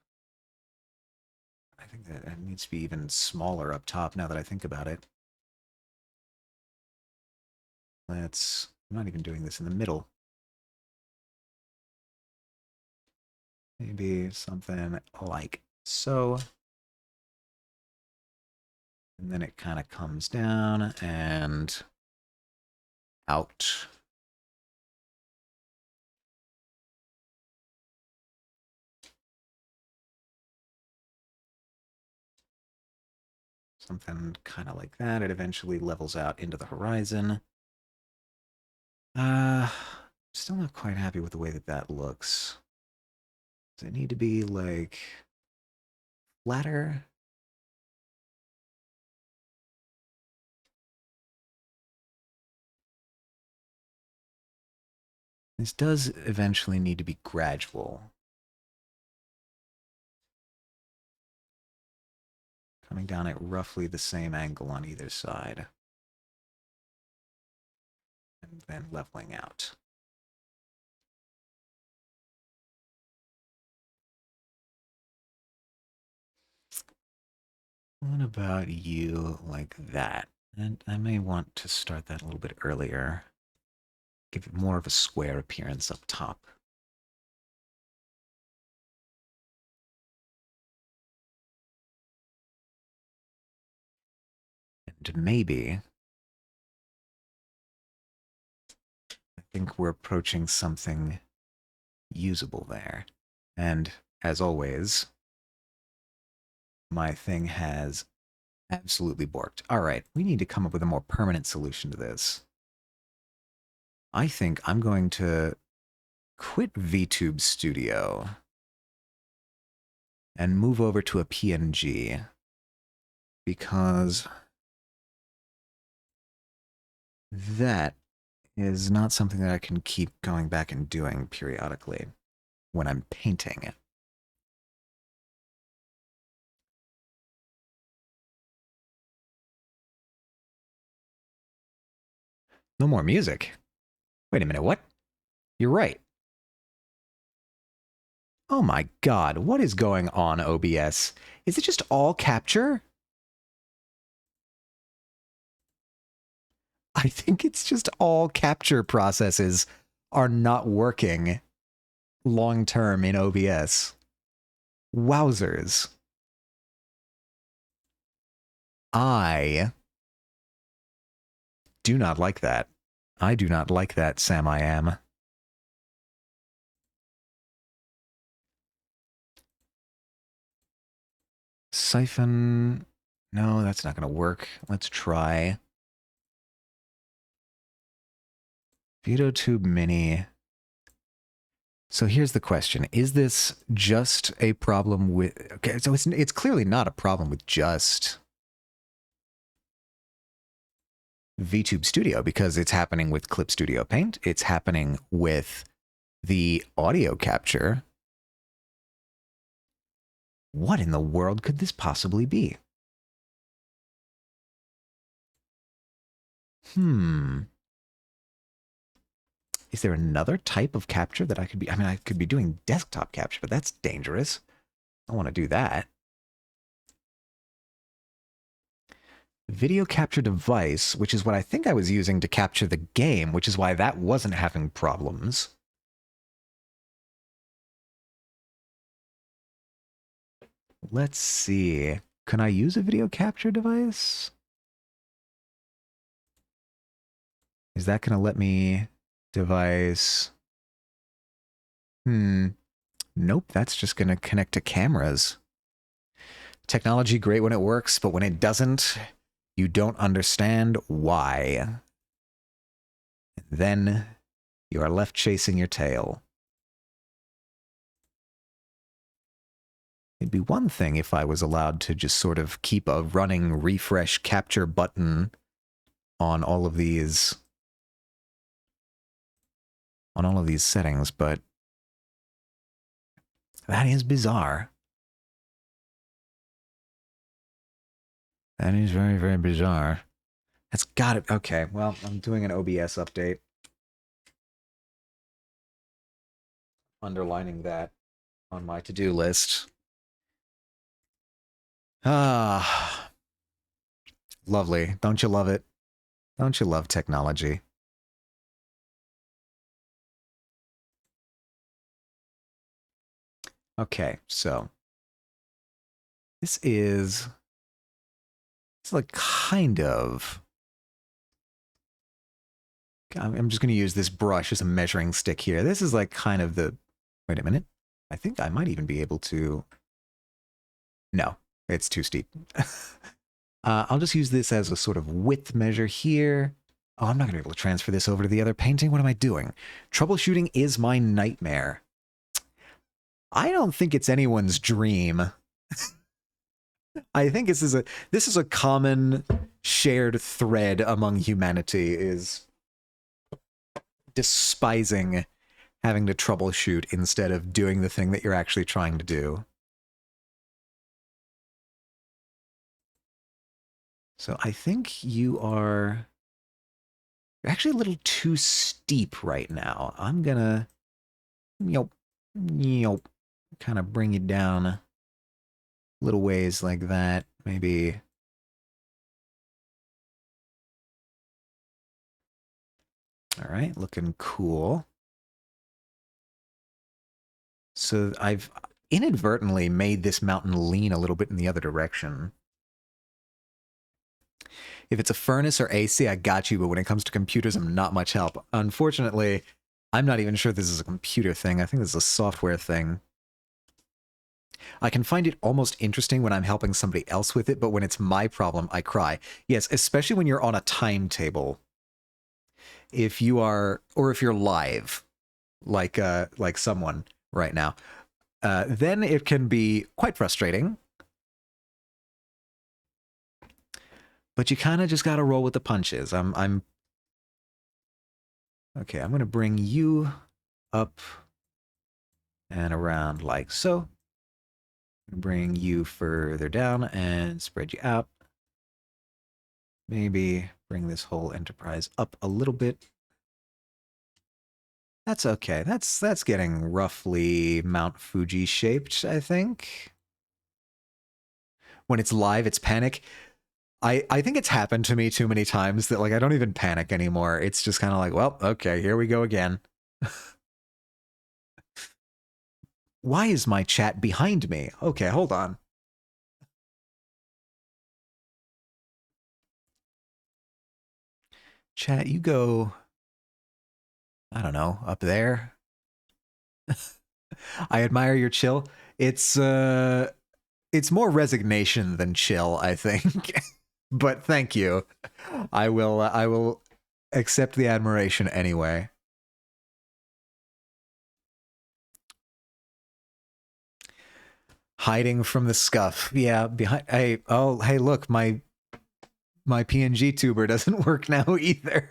I think that it needs to be even smaller up top now that I think about it. I'm not even doing this in the middle. Maybe something like so. And then it kind of comes down and out. Something kind of like that. It eventually levels out into the horizon. Still not quite happy with the way that that looks. Does it need to be like flatter? This does eventually need to be gradual. Coming down at roughly the same angle on either side. And then leveling out. What about you like that? And I may want to start that a little bit earlier. Give it more of a square appearance up top. And maybe, I think we're approaching something usable there. And as always, my thing has absolutely borked. All right, we need to come up with a more permanent solution to this. I think I'm going to quit VTube Studio and move over to a PNG because that is not something that I can keep going back and doing periodically when I'm painting. No more music. Wait a minute, what? You're right. Oh my god, what is going on, OBS? Is it just all capture? I think it's just all capture processes are not working long term in OBS. Wowzers. I do not like that. I do not like that, Sam I am. Siphon. No, that's not going to work. Let's try. VitoTube Mini. So here's the question. Is this just a problem with... Okay, so it's clearly not a problem with just VTube Studio because it's happening with Clip Studio Paint. It's happening with the audio capture. What in the world could this possibly be? Is there another type of capture that I could be... I mean, I could be doing desktop capture, but that's dangerous. I don't want to do that. Video capture device, which is what I think I was using to capture the game, which is why that wasn't having problems. Let's see. Can I use a video capture device? Is that going to let me device? Nope, that's just going to connect to cameras. Technology great when it works, but when it doesn't, you don't understand why. Then you are left chasing your tail. It'd be one thing if I was allowed to just sort of keep a running refresh capture button on all of these settings, but that is bizarre. That is very, very bizarre. That's got it. Okay, well, I'm doing an OBS update. Underlining that on my to-do list. Ah, lovely. Don't you love it? Don't you love technology? Okay, so it's like kind of... I'm just going to use this brush as a measuring stick here. This is like kind of the... Wait a minute. I think I might even be able to... No, it's too steep. I'll just use this as a sort of width measure here. Oh, I'm not going to be able to transfer this over to the other painting. What am I doing? Troubleshooting is my nightmare. I don't think it's anyone's dream. I think this is a common shared thread among humanity, is despising having to troubleshoot instead of doing the thing that you're actually trying to do. So I think you're actually a little too steep right now. I'm gonna, yelp, yelp, kind of bring you down little ways like that. Maybe. All right, looking cool. So I've inadvertently made this mountain lean a little bit in the other direction. If it's a furnace or AC, I got you, but when it comes to computers, I'm not much help. Unfortunately, I'm not even sure this is a computer thing. I think this is a software thing. I can find it almost interesting when I'm helping somebody else with it, but when it's my problem, I cry. Yes, especially when you're on a timetable. If you are, or if you're live, like someone right now, then it can be quite frustrating. But you kind of just got to roll with the punches. Okay, I'm going to bring you up and around like so. Bring you further down and spread you out. Maybe bring this whole enterprise up a little bit. That's okay. That's getting roughly Mount Fuji shaped, I think. When it's live, it's panic. I think it's happened to me too many times that like I don't even panic anymore. It's just kind of like, well, okay, here we go again. Why is my chat behind me? Okay, hold on. Chat, you go, I don't know, up there. I admire your chill. It's more resignation than chill, I think. But thank you. I will accept the admiration anyway. Hiding from the scuff. Yeah, behind hey, oh, hey, look, my PNG tuber doesn't work now either.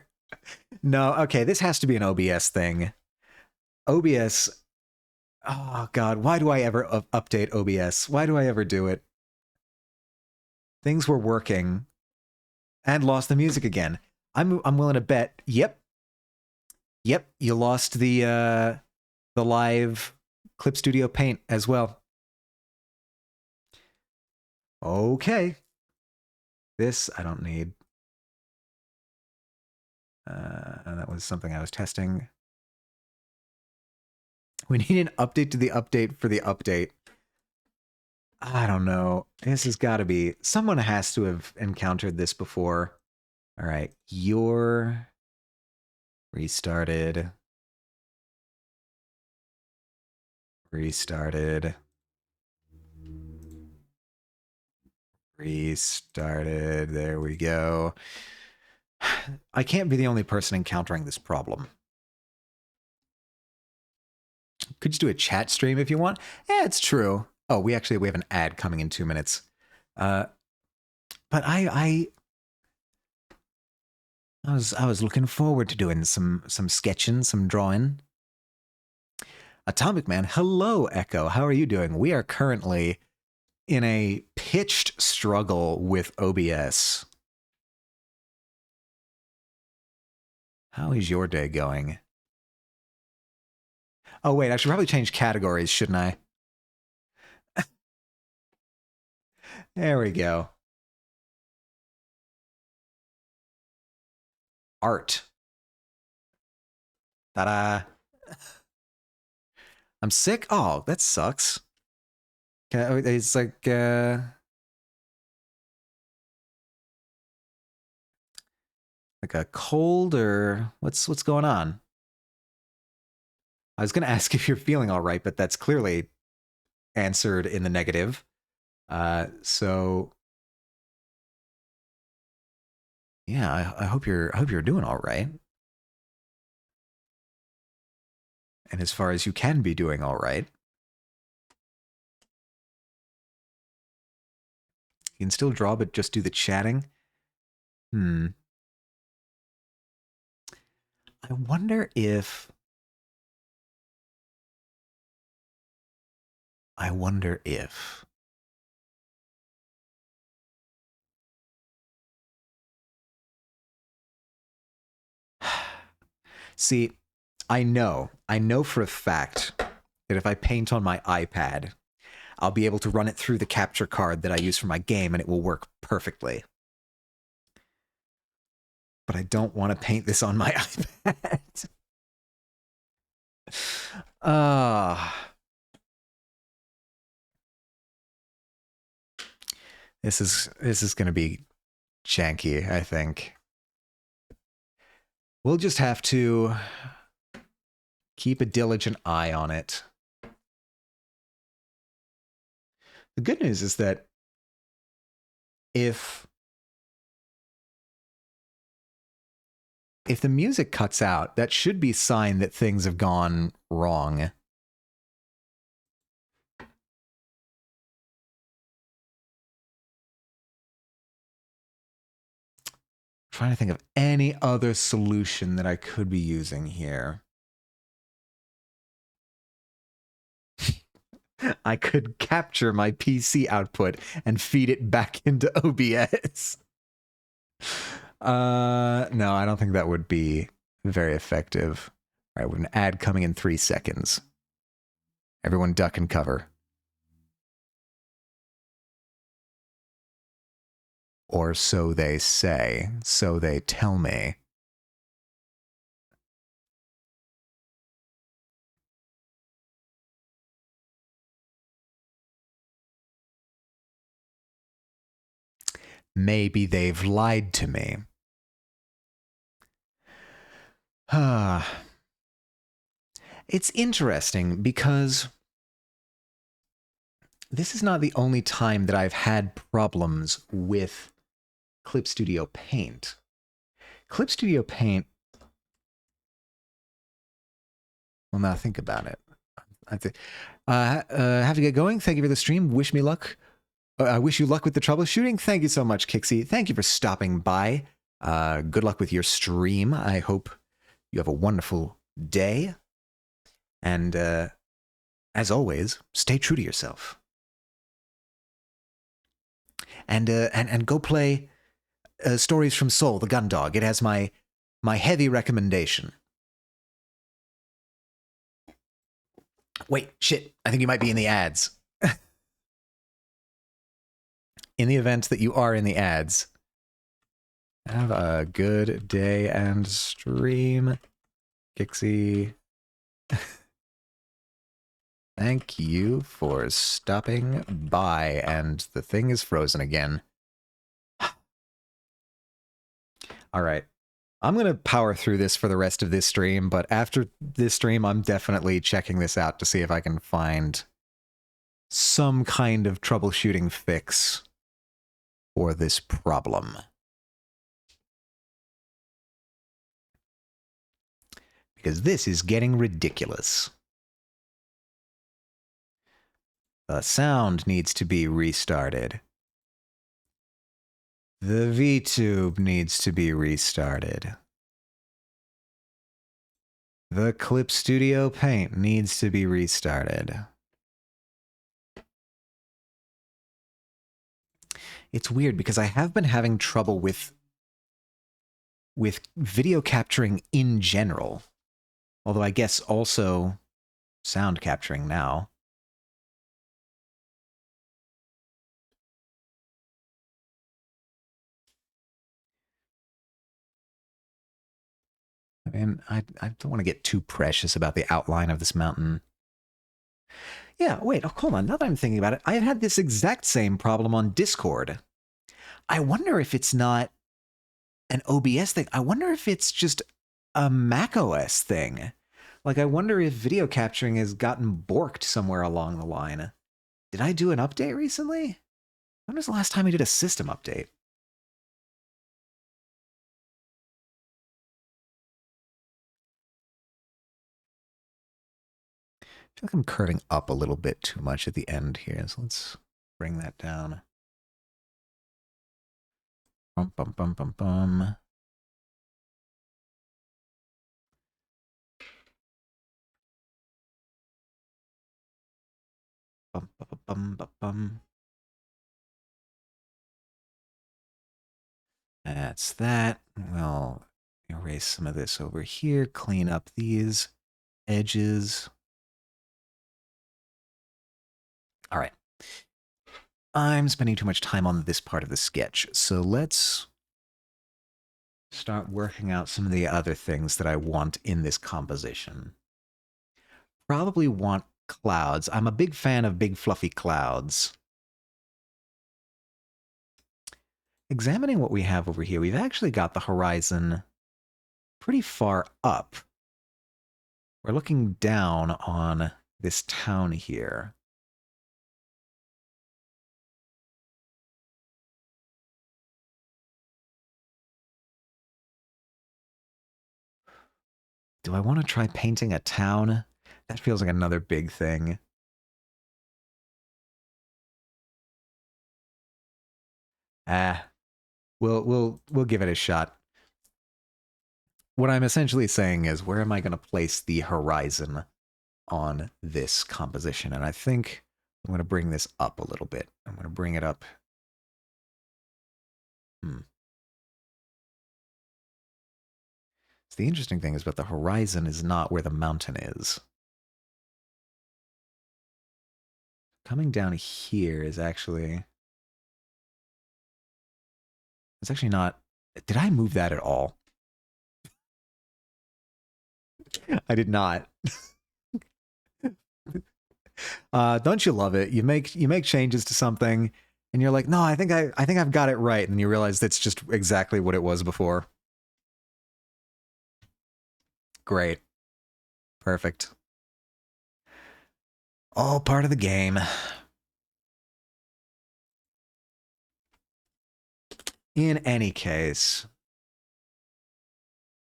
No, okay, this has to be an OBS thing. OBS. Oh god, why do I ever update OBS? Why do I ever do it? Things were working and lost the music again. I'm willing to bet. Yep. Yep, you lost the live Clip Studio Paint as well. Okay. This I don't need. That was something I was testing. We need an update to the update for the update. I don't know. This has got to be... Someone has to have encountered this before. All right. You're restarted. Restarted. Restarted. There we go. I can't be the only person encountering this problem. Could just do a chat stream if you want. Yeah, it's true. Oh, we have an ad coming in 2 minutes. But I was looking forward to doing some sketching, some drawing. Atomic Man, hello, Echo. How are you doing? We are currently in a pitched struggle with OBS. How is your day going? Oh, wait, I should probably change categories, shouldn't I? There we go. Art. Ta-da. I'm sick? Oh, that sucks. It's like, like a cold or what's going on? I was going to ask if you're feeling all right, but that's clearly answered in the negative. So Yeah, I hope you're doing all right. And as far as you can be doing all right, you can still draw, but just do the chatting. Hmm. I wonder if. I wonder if. See, I know for a fact that if I paint on my iPad, I'll be able to run it through the capture card that I use for my game and it will work perfectly. But I don't want to paint this on my iPad. This is going to be janky, I think. We'll just have to keep a diligent eye on it. The good news is that if the music cuts out, that should be a sign that things have gone wrong. Trying to think of any other solution that I could be using here. I could capture my PC output and feed it back into OBS. No, I don't think that would be very effective. All right, with an ad coming in 3 seconds. Everyone duck and cover. Or so they say, so they tell me. Maybe they've lied to me. It's interesting because this is not the only time that I've had problems with Clip Studio Paint. Clip Studio Paint, well, now think about it. Have to get going. Thank you for the stream. Wish me luck. I wish you luck with the troubleshooting. Thank you so much, Kixie. Thank you for stopping by. Good luck with your stream. I hope you have a wonderful day. And as always, stay true to yourself. And go play Stories from Seoul, the Gun Dog. It has my heavy recommendation. Wait, shit. I think you might be in the ads. In the event that you are in the ads, have a good day and stream, Kixie. Thank you for stopping by, and the thing is frozen again. All right. I'm going to power through this for the rest of this stream, but after this stream, I'm definitely checking this out to see if I can find some kind of troubleshooting fix for this problem. Because this is getting ridiculous. The sound needs to be restarted. The VTube needs to be restarted. The Clip Studio Paint needs to be restarted. It's weird because I have been having trouble with video capturing in general. Although I guess also sound capturing now. I mean, I don't want to get too precious about the outline of this mountain. Yeah, wait, oh, hold on. Now that I'm thinking about it, I have had this exact same problem on Discord. I wonder if it's not an OBS thing. I wonder if it's just a macOS thing. Like, I wonder if video capturing has gotten borked somewhere along the line. Did I do an update recently? When was the last time I did a system update? feel like I'm curving up a little bit too much at the end here, so let's bring that down. Bum, bum, bum, bum, bum. Bum, bum, bum, bum, bum. That's that. We'll erase some of this over here, clean up these edges. All right. I'm spending too much time on this part of the sketch, so let's start working out some of the other things that I want in this composition. Probably want clouds. I'm a big fan of big fluffy clouds. Examining what we have over here, we've actually got the horizon pretty far up. We're looking down on this town here. Do I want to try painting a town? That feels like another big thing. Ah, we'll give it a shot. What I'm essentially saying is, where am I going to place the horizon on this composition? And I think I'm going to bring this up a little bit. I'm going to bring it up. So the interesting thing is, but the horizon is not where the mountain is. Coming down here is actually... It's actually not... Did I move that at all? I did not. Don't you love it? You make changes to something, and you're like, no, I think I've got it right, and you realize that's just exactly what it was before. Great. Perfect. All part of the game. In any case,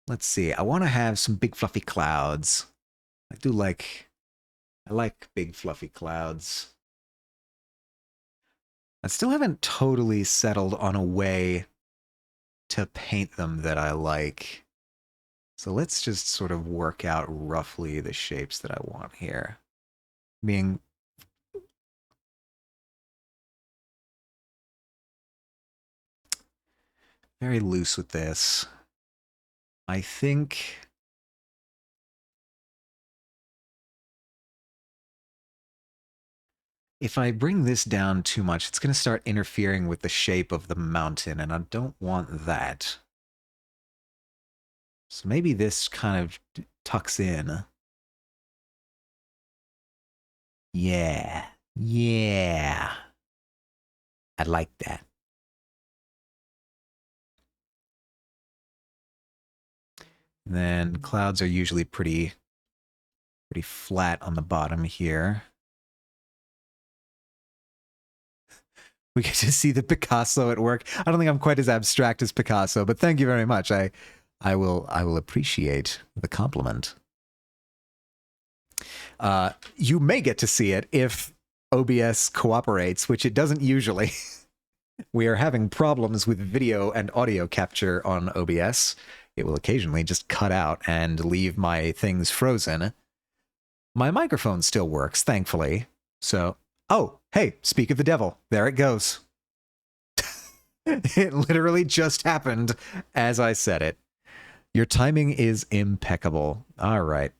let's see. I want to have some big fluffy clouds. I like big fluffy clouds. I still haven't totally settled on a way to paint them that I like. So let's just sort of work out roughly the shapes that I want here. Being very loose with this. I think if I bring this down too much, it's going to start interfering with the shape of the mountain, and I don't want that. So maybe this kind of tucks in. Yeah. Yeah. I like that. Then clouds are usually pretty flat on the bottom here. We get to see the Picasso at work. I don't think I'm quite as abstract as Picasso, but thank you very much. I will appreciate the compliment. You may get to see it if OBS cooperates, which it doesn't usually. We are having problems with video and audio capture on OBS. It will occasionally just cut out and leave my things frozen. My microphone still works, thankfully. So, oh, hey, speak of the devil. There it goes. It literally just happened as I said it. Your timing is impeccable. All right.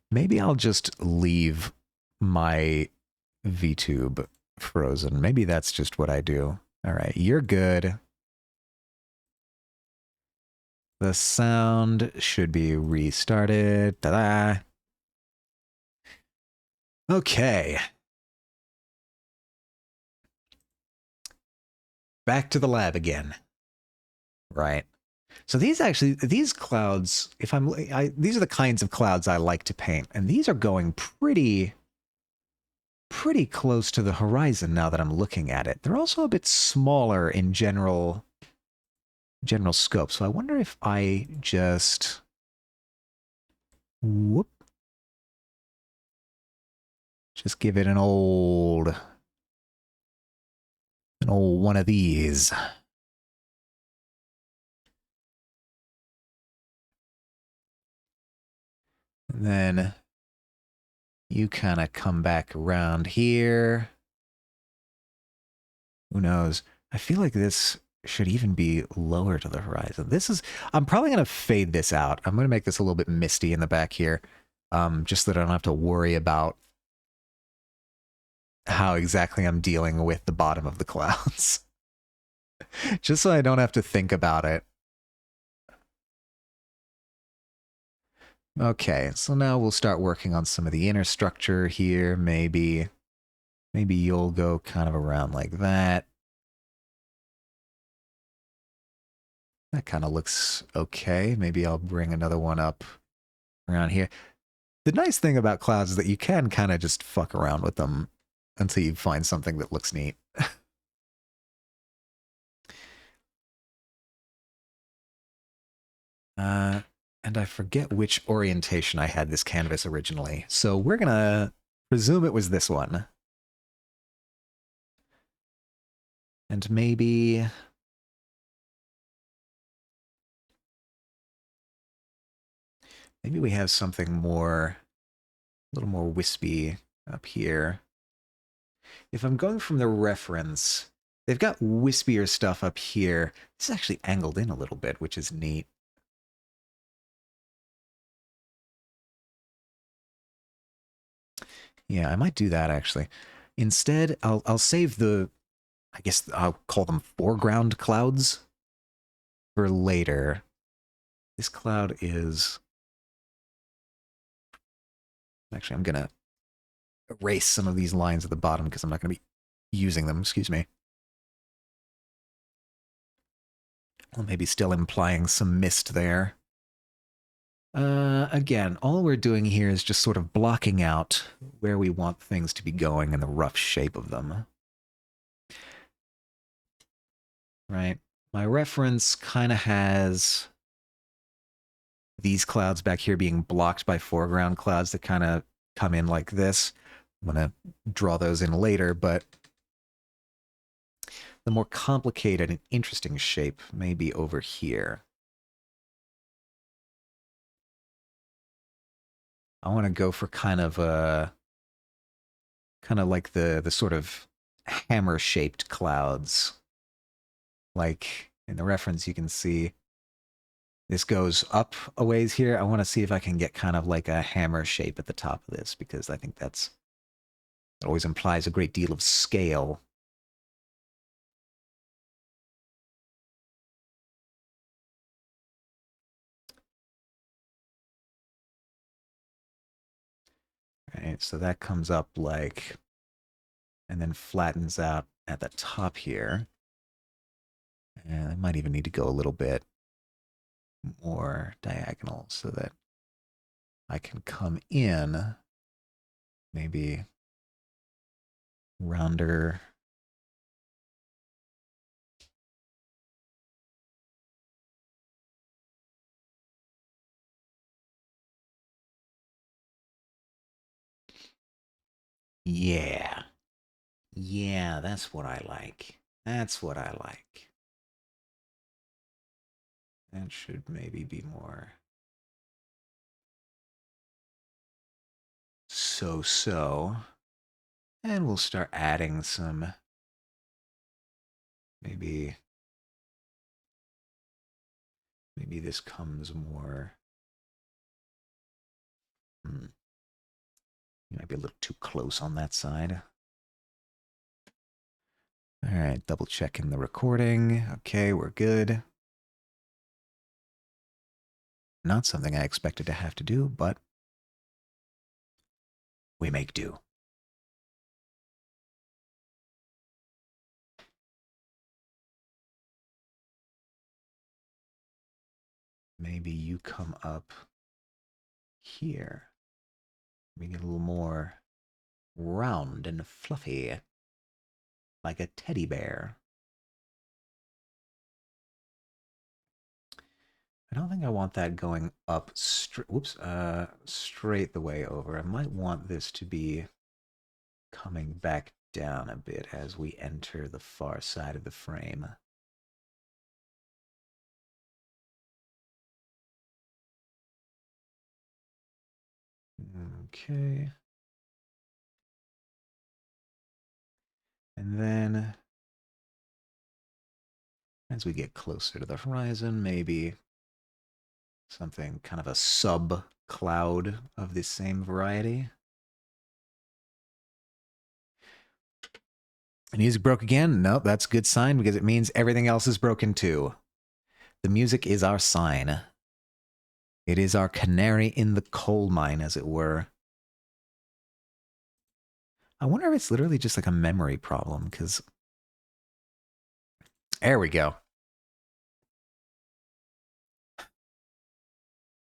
Maybe I'll just leave my VTube frozen. Maybe that's just what I do. All right, you're good. The sound should be restarted. Ta-da! Okay. Back to the lab again. Right. So these clouds, these are the kinds of clouds I like to paint, and these are going pretty close to the horizon now that I'm looking at it. They're also a bit smaller in general scope, so I wonder if I just Whoop. Just give it an old one of these. And then you kind of come back around here. Who knows? I feel like this should even be lower to the horizon. I'm probably going to fade this out. I'm going to make this a little bit misty in the back here. Just so that I don't have to worry about how exactly I'm dealing with the bottom of the clouds. Just so I don't have to think about it. Okay, so now we'll start working on some of the inner structure here. Maybe you'll go kind of around like that. That kind of looks okay. Maybe I'll bring another one up around here. The nice thing about clouds is that you can kind of just fuck around with them until you find something that looks neat. And I forget which orientation I had this canvas originally. So we're going to presume it was this one. And maybe we have something more, a little more wispy up here. If I'm going from the reference, they've got wispier stuff up here. This is actually angled in a little bit, which is neat. Yeah, I might do that actually. Instead, I'll save the, I guess I'll call them foreground clouds for later. This cloud is, actually I'm gonna erase some of these lines at the bottom because I'm not gonna be using them, excuse me. Well, maybe still implying some mist there. Again, all we're doing here is just sort of blocking out where we want things to be going and the rough shape of them. Right? My reference kind of has these clouds back here being blocked by foreground clouds that kind of come in like this. I'm going to draw those in later, but the more complicated and interesting shape may be over here. I want to go for kind of like the sort of hammer-shaped clouds. Like in the reference, you can see this goes up a ways here. I want to see if I can get kind of like a hammer shape at the top of this, because I think that always implies a great deal of scale. Right, so that comes up like, and then flattens out at the top here. And I might even need to go a little bit more diagonal so that I can come in maybe rounder. Yeah. Yeah, that's what I like. That's what I like. That should maybe be more so. And we'll start adding some, maybe this comes more, you might be a little too close on that side. All right, double checking the recording. Okay, we're good. Not something I expected to have to do, but we make do. Maybe you come up here. Make it a little more round and fluffy, like a teddy bear. I don't think I want that going up straight the way over. I might want this to be coming back down a bit as we enter the far side of the frame. Okay. And then as we get closer to the horizon, maybe something kind of a sub cloud of the same variety. The music broke again? Nope, that's a good sign because it means everything else is broken too. The music is our sign. It is our canary in the coal mine, as it were. I wonder if it's literally just like a memory problem, because... There we go.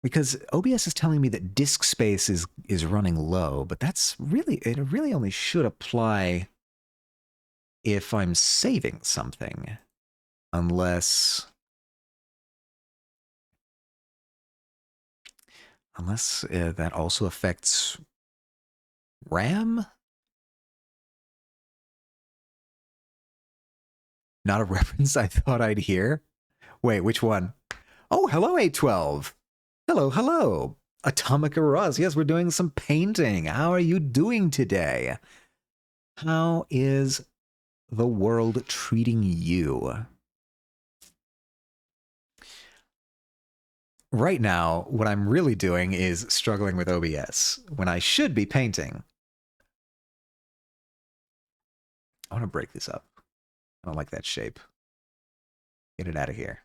Because OBS is telling me that disk space is running low, but that's really... It really only should apply if I'm saving something. Unless that also affects RAM? Not a reference I thought I'd hear. Wait, which one? Oh, hello, A12. Hello, hello. Atomic Araz. Yes, we're doing some painting. How are you doing today? How is the world treating you? Right now, what I'm really doing is struggling with OBS when I should be painting. I want to break this up. I don't like that shape. Get it out of here.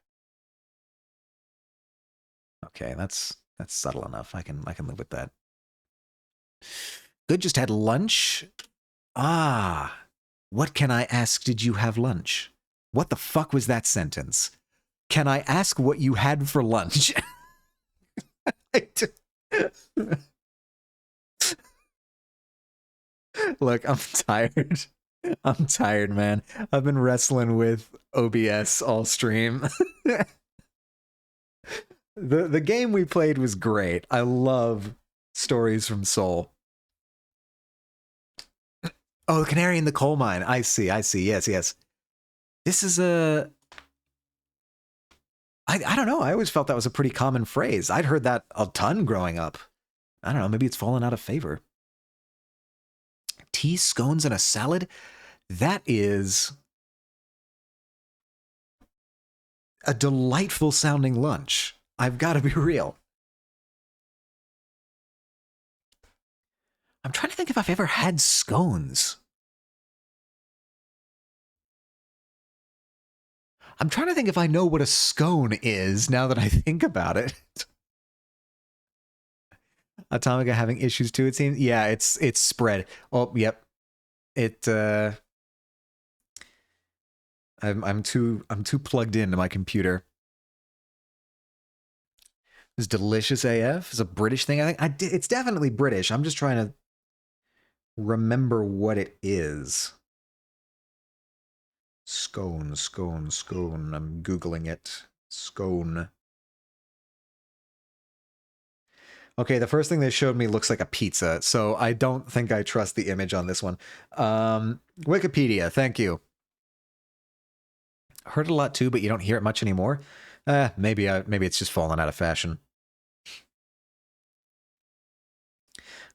Okay, that's subtle enough. I can live with that. Good, just had lunch. Ah, what can I ask? Did you have lunch? What the fuck was that sentence? Can I ask what you had for lunch? Look, I'm tired. I'm tired, man. I've been wrestling with OBS all stream. The game we played was great. I love Stories from Seoul. Oh, the canary in the coal mine. I see. Yes, yes. This is a... I don't know. I always felt that was a pretty common phrase. I'd heard that a ton growing up. I don't know. Maybe it's fallen out of favor. Tea, scones, and a salad? That is a delightful sounding lunch. I've got to be real. I'm trying to think if I've ever had scones. I'm trying to think if I know what a scone is now that I think about it. Atomica having issues too, it seems. Yeah, it's spread. Oh, yep. It I'm too plugged into my computer. It's delicious AF. It's a British thing. I think it's definitely British. I'm just trying to remember what it is. Scone, scone, scone. I'm Googling it. Scone. Okay, the first thing they showed me looks like a pizza, so I don't think I trust the image on this one. Wikipedia, thank you. Heard it a lot too, but you don't hear it much anymore. Maybe it's just fallen out of fashion.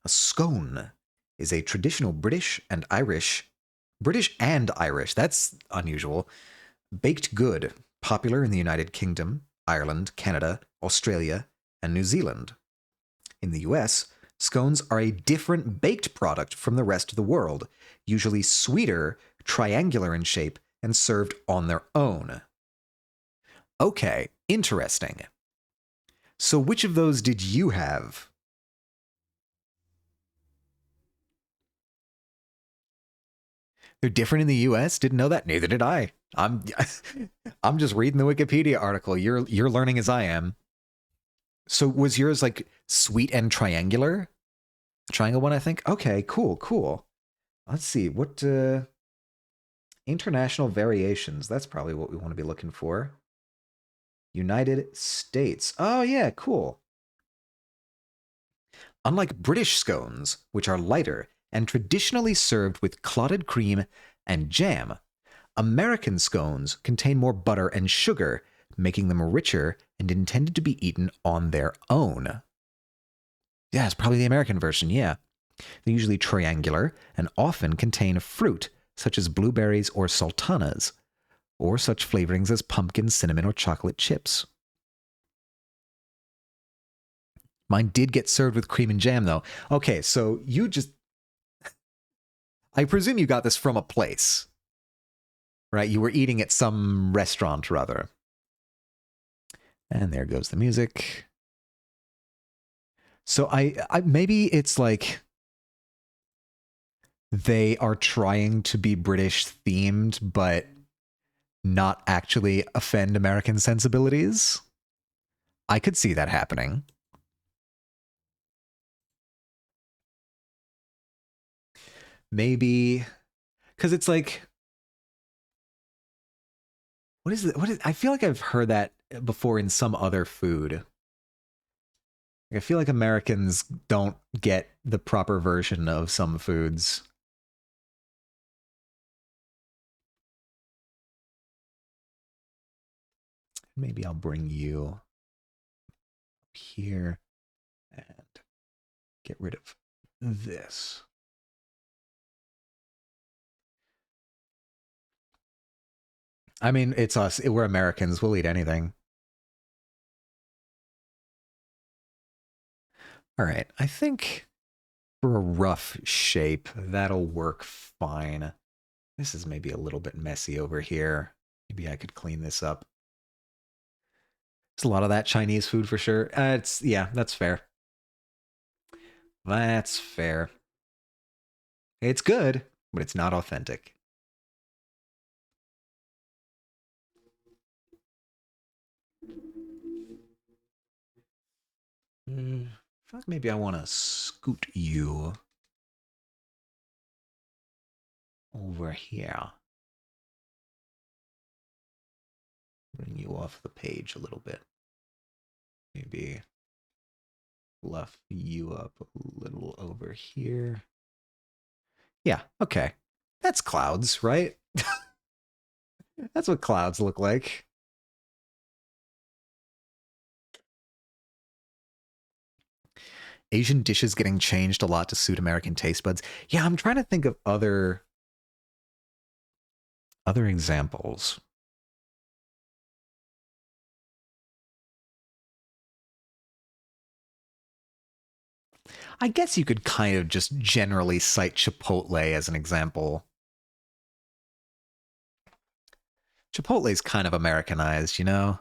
A scone is a traditional British and Irish, that's unusual, baked good, popular in the United Kingdom, Ireland, Canada, Australia, and New Zealand. In the US, scones are a different baked product from the rest of the world, usually sweeter, triangular in shape, and served on their own. Okay, interesting. So which of those did you have? They're different in the US? Didn't know that. Neither did I. I'm I'm just reading the Wikipedia article. You're learning as I am. So was yours like sweet and triangular? The triangle one, I think. Okay, cool. Let's see. What international variations? That's probably what we want to be looking for. United States. Oh, yeah, cool. Unlike British scones, which are lighter and traditionally served with clotted cream and jam, American scones contain more butter and sugar, making them richer and intended to be eaten on their own. Yeah, it's probably the American version, yeah. They're usually triangular and often contain fruit, such as blueberries or sultanas, or such flavorings as pumpkin, cinnamon, or chocolate chips. Mine did get served with cream and jam, though. Okay, so you just. I presume you got this from a place, right? You were eating at some restaurant or other. And there goes the music. So I maybe it's like they are trying to be British themed, but not actually offend American sensibilities. I could see that happening. Maybe because it's like, what is it? What is? I feel like I've heard that before in some other food. I feel like Americans don't get the proper version of some foods. Maybe I'll bring you here and get rid of this. I mean, it's us. We're Americans. We'll eat anything. All right. I think for a rough shape, that'll work fine. This is maybe a little bit messy over here. Maybe I could clean this up. There's a lot of that Chinese food for sure. Yeah, that's fair. That's fair. It's good, but it's not authentic. I feel like maybe I want to scoot you over here. Bring you off the page a little bit. Maybe fluff you up a little over here. Yeah, okay. That's clouds, right? That's what clouds look like. Asian dishes getting changed a lot to suit American taste buds. Yeah, I'm trying to think of other examples. I guess you could kind of just generally cite Chipotle as an example. Chipotle's kind of Americanized, you know?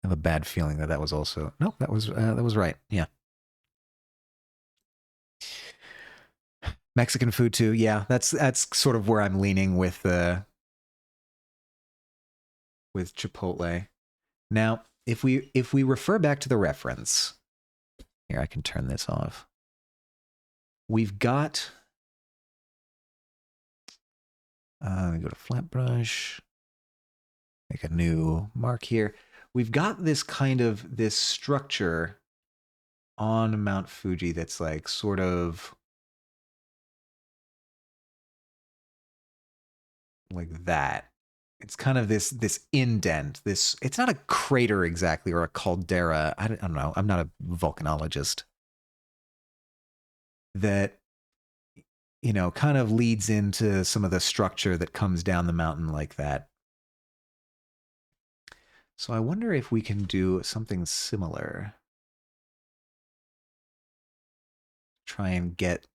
I have a bad feeling that was also no, that was right. Yeah, Mexican food too. Yeah, that's sort of where I'm leaning with Chipotle. Now, if we refer back to the reference, here I can turn this off. We've got. Go to flat brush. Make a new mark here. We've got this structure on Mount Fuji that's like sort of like that. It's kind of this indent. It's not a crater exactly or a caldera. I don't know. I'm not a volcanologist. That kind of leads into some of the structure that comes down the mountain like that. So I wonder if we can do something similar. Try and get,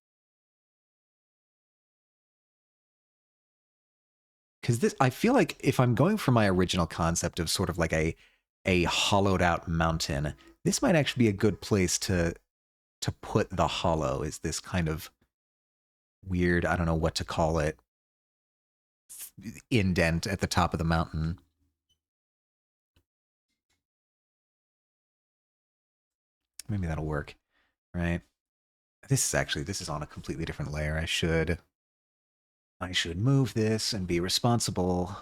because this, I feel like if I'm going for my original concept of sort of like a hollowed out mountain, this might actually be a good place to put the hollow. Is this kind of weird, I don't know what to call it, indent at the top of the mountain. Maybe that'll work, right? This is on a completely different layer. I should move this and be responsible.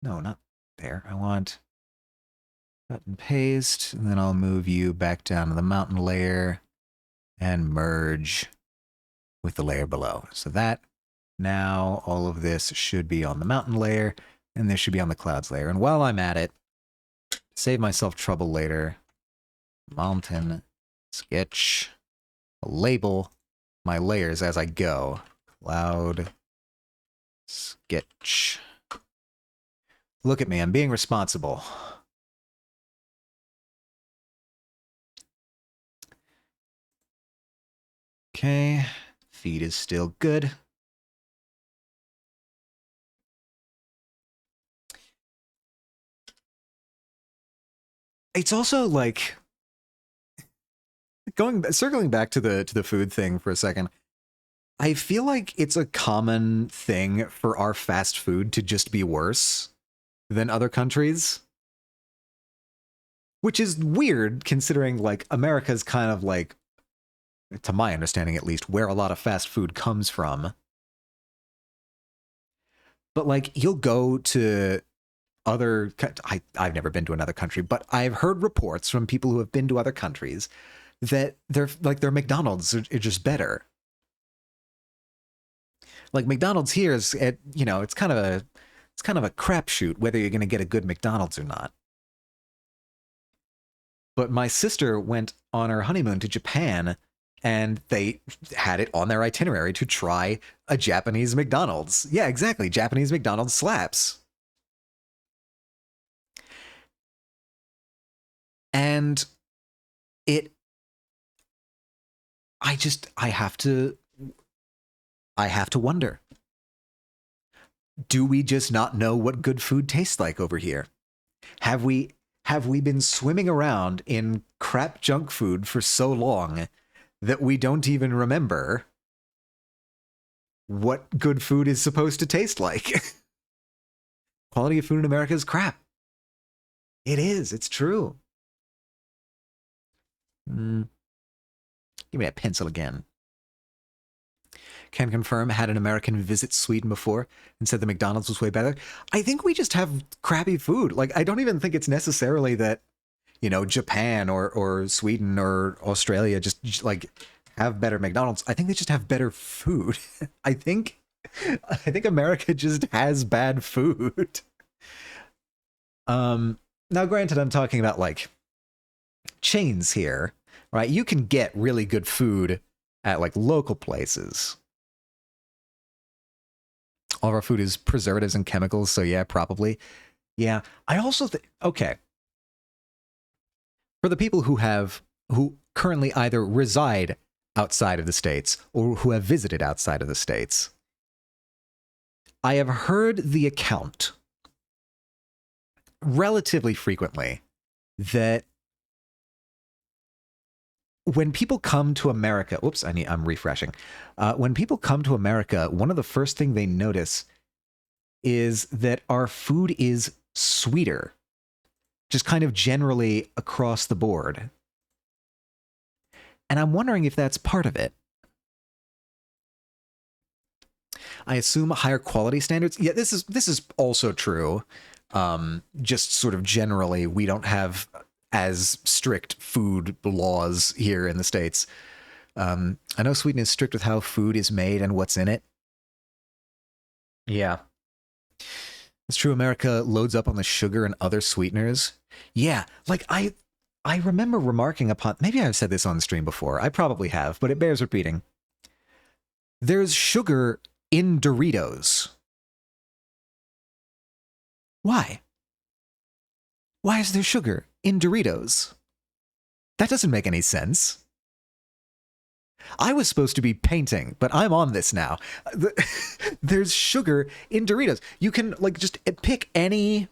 No, not there. I want cut and paste, and then I'll move you back down to the mountain layer and merge with the layer below. So that, now all of this should be on the mountain layer, and this should be on the clouds layer. And while I'm at it, save myself trouble later, mountain sketch, I'll label my layers as I go. Cloud sketch. Look at me, I'm being responsible. Okay, feed is still good. It's also like circling back to the food thing for a second. I feel like it's a common thing for our fast food to just be worse than other countries. Which is weird considering like America's kind of like, to my understanding at least, where a lot of fast food comes from. But like you'll go to I've never been to another country, but I've heard reports from people who have been to other countries that their McDonald's are just better. Like McDonald's here is it's kind of a crapshoot whether you're going to get a good McDonald's or not. But my sister went on her honeymoon to Japan, and they had it on their itinerary to try a Japanese McDonald's. Yeah, exactly. Japanese McDonald's slaps. And I have to wonder. Do we just not know what good food tastes like over here? Have we been swimming around in crap junk food for so long that we don't even remember what good food is supposed to taste like? Quality of food in America is crap. It is. It's true. Give me that pencil again. Can confirm, had an American visit Sweden before and said the McDonald's was way better. I think we just have crappy food. Like, I don't even think it's necessarily that, Japan or Sweden or Australia just like have better McDonald's. I think they just have better food. I think America just has bad food. Now granted, I'm talking about like chains here, right? You can get really good food at like local places. All of our food is preservatives and chemicals, so yeah, probably. Yeah, I also think, okay. For the people who currently either reside outside of the States or who have visited outside of the States, I have heard the account relatively frequently that when people come to America, I'm refreshing. When people come to America, one of the first thing they notice is that our food is sweeter, just kind of generally across the board. And I'm wondering if that's part of it. I assume higher quality standards. Yeah, this is also true. Just sort of generally, we don't have as strict food laws here in the States. I know Sweden is strict with how food is made and what's in it. Yeah. It's true, America loads up on the sugar and other sweeteners. Yeah, like I remember remarking upon, maybe I've said this on stream before, I probably have, but it bears repeating. There's sugar in Doritos. Why? Why is there sugar in Doritos? That doesn't make any sense. I was supposed to be painting, but I'm on this now. There's sugar in Doritos. You can like just pick any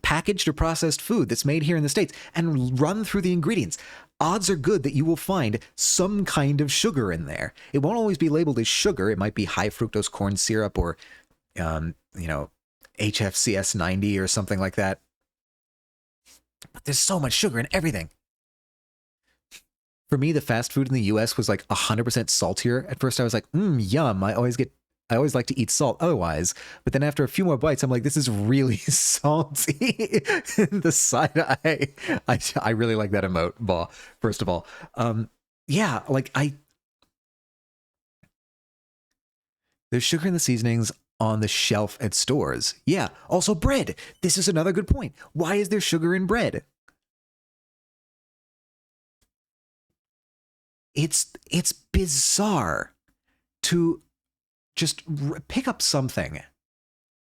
packaged or processed food that's made here in the States and run through the ingredients. Odds are good that you will find some kind of sugar in there. It won't always be labeled as sugar. It might be high fructose corn syrup or, HFCS 90 or something like that. But there's so much sugar in everything. For me, the fast food in the US was like 100% saltier. At first I was like, yum. I always get I always like to eat salt otherwise, but then after a few more bites, I'm like, this is really salty. The side eye, I really like that emote, Baw, first of all. Yeah, like there's sugar in the seasonings on the shelf at stores. Yeah, also bread. This is another good point. Why is there sugar in bread? It's bizarre to just pick up something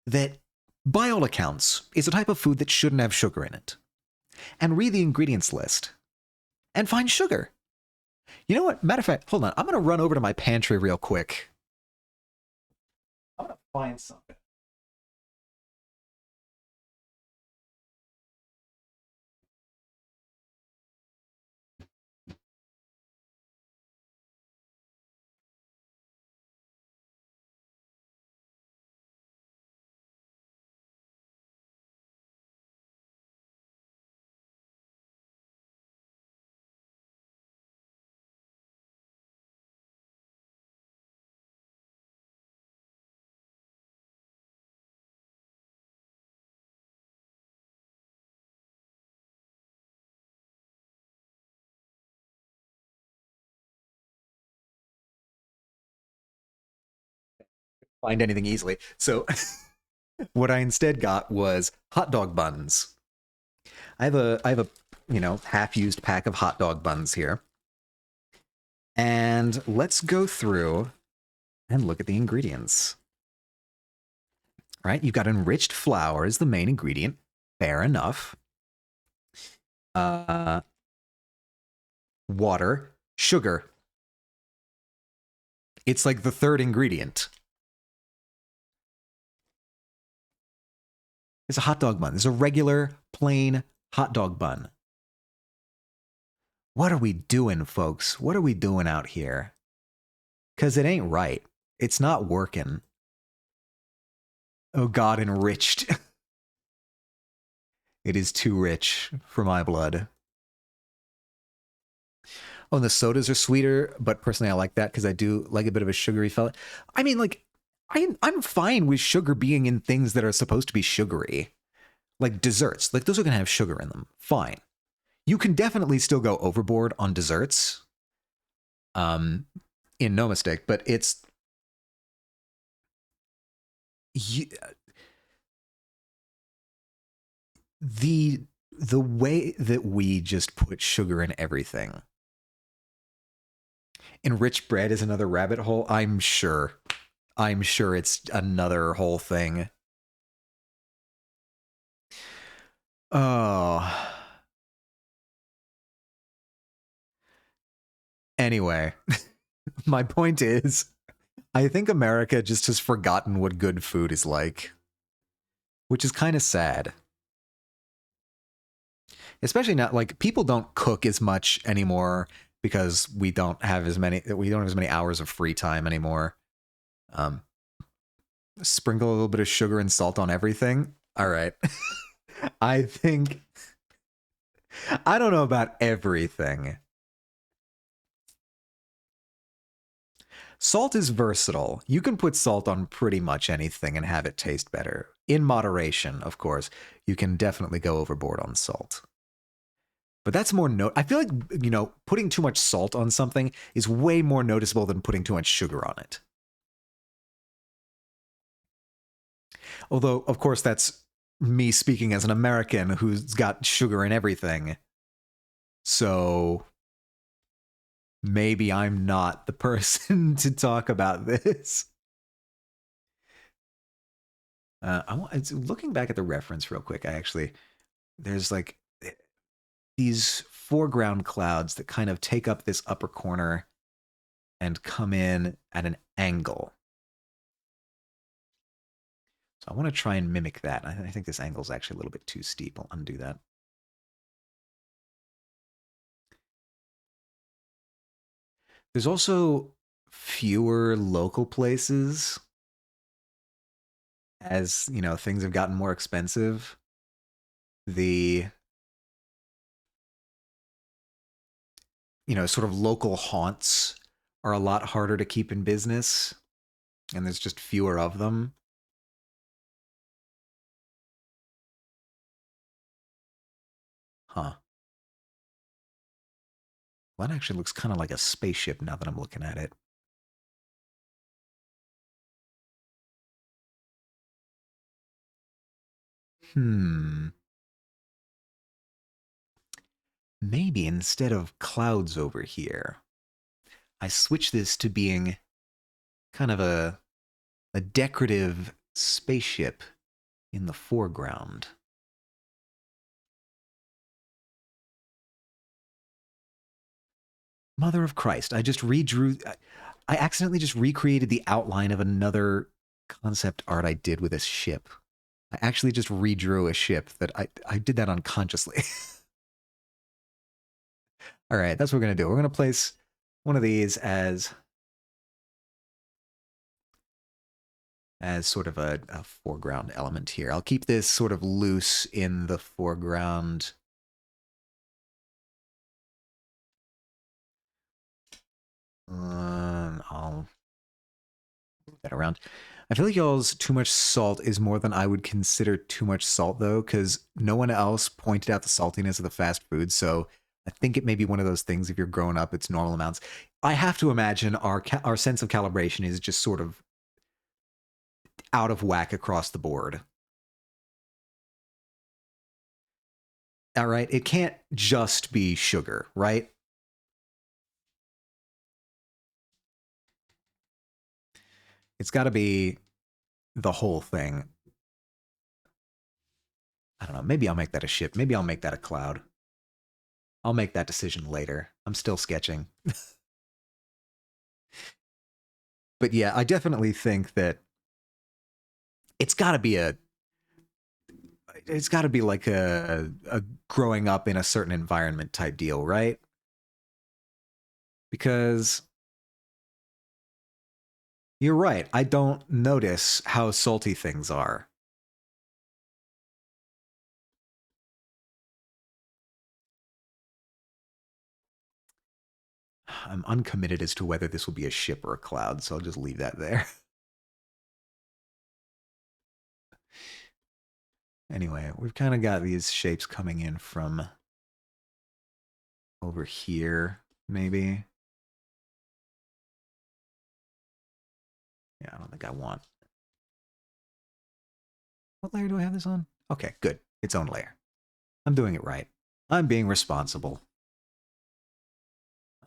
that, by all accounts, is a type of food that shouldn't have sugar in it, and read the ingredients list and find sugar. You know what? Matter of fact, hold on. I'm going to run over to my pantry real quick. I'm going to find something. Find anything easily. So what I instead got was hot dog buns. I have a half used pack of hot dog buns here. And let's go through and look at the ingredients. Right? You've got enriched flour as the main ingredient. Fair enough. Water, sugar. It's like the third ingredient. It's a hot dog bun. It's a regular, plain hot dog bun. What are we doing, folks? What are we doing out here? Because it ain't right. It's not working. Oh God, enriched. It is too rich for my blood. Oh, and the sodas are sweeter, but personally I like that because I do like a bit of a sugary fella. I mean, like, I'm fine with sugar being in things that are supposed to be sugary. Like desserts. Like, those are going to have sugar in them. Fine. You can definitely still go overboard on desserts. In No Mistake, but it's you, the way that we just put sugar in everything. Enriched bread is another rabbit hole. I'm sure it's another whole thing. Oh. Anyway, my point is, I think America just has forgotten what good food is like, which is kind of sad. Especially now, like, people don't cook as much anymore because we don't have as many hours of free time anymore. Um, Sprinkle a little bit of sugar and salt on everything. All right. I think I don't know about everything. Salt is versatile. You can put salt on pretty much anything and have it taste better. In moderation, of course. You can definitely go overboard on salt. But that's more I feel like, putting too much salt on something is way more noticeable than putting too much sugar on it. Although, of course, that's me speaking as an American who's got sugar in everything. So maybe I'm not the person to talk about this. Looking back at the reference real quick. There's like these foreground clouds that kind of take up this upper corner and come in at an angle. So I want to try and mimic that. I think this angle is actually a little bit too steep. I'll undo that. There's also fewer local places as, things have gotten more expensive. The, sort of local haunts are a lot harder to keep in business. and there's just fewer of them. Huh. Well, that actually looks kind of like a spaceship now that I'm looking at it. Hmm. Maybe instead of clouds over here, I switch this to being kind of a decorative spaceship in the foreground. Mother of Christ, I just redrew. I accidentally just recreated the outline of another concept art I did with this ship. I actually just redrew a ship that I did that unconsciously. All right, that's what we're going to do. We're going to place one of these as sort of a foreground element here. I'll keep this sort of loose in the foreground. I'll move that around. I feel like y'all's too much salt is more than I would consider too much salt, though, because no one else pointed out the saltiness of the fast food. So I think it may be one of those things. If you're growing up, it's normal amounts. I have to imagine our sense of calibration is just sort of out of whack across the board. All right, it can't just be sugar, right? It's got to be the whole thing. I don't know. Maybe I'll make that a ship. Maybe I'll make that a cloud. I'll make that decision later. I'm still sketching. But yeah, I definitely think that it's got to be like a growing up in a certain environment type deal, right? Because you're right. I don't notice how salty things are. I'm uncommitted as to whether this will be a ship or a cloud, so I'll just leave that there. Anyway, we've kind of got these shapes coming in from over here, maybe. Yeah, I don't think I want. What layer do I have this on? Okay, good. Its own layer. I'm doing it right. I'm being responsible.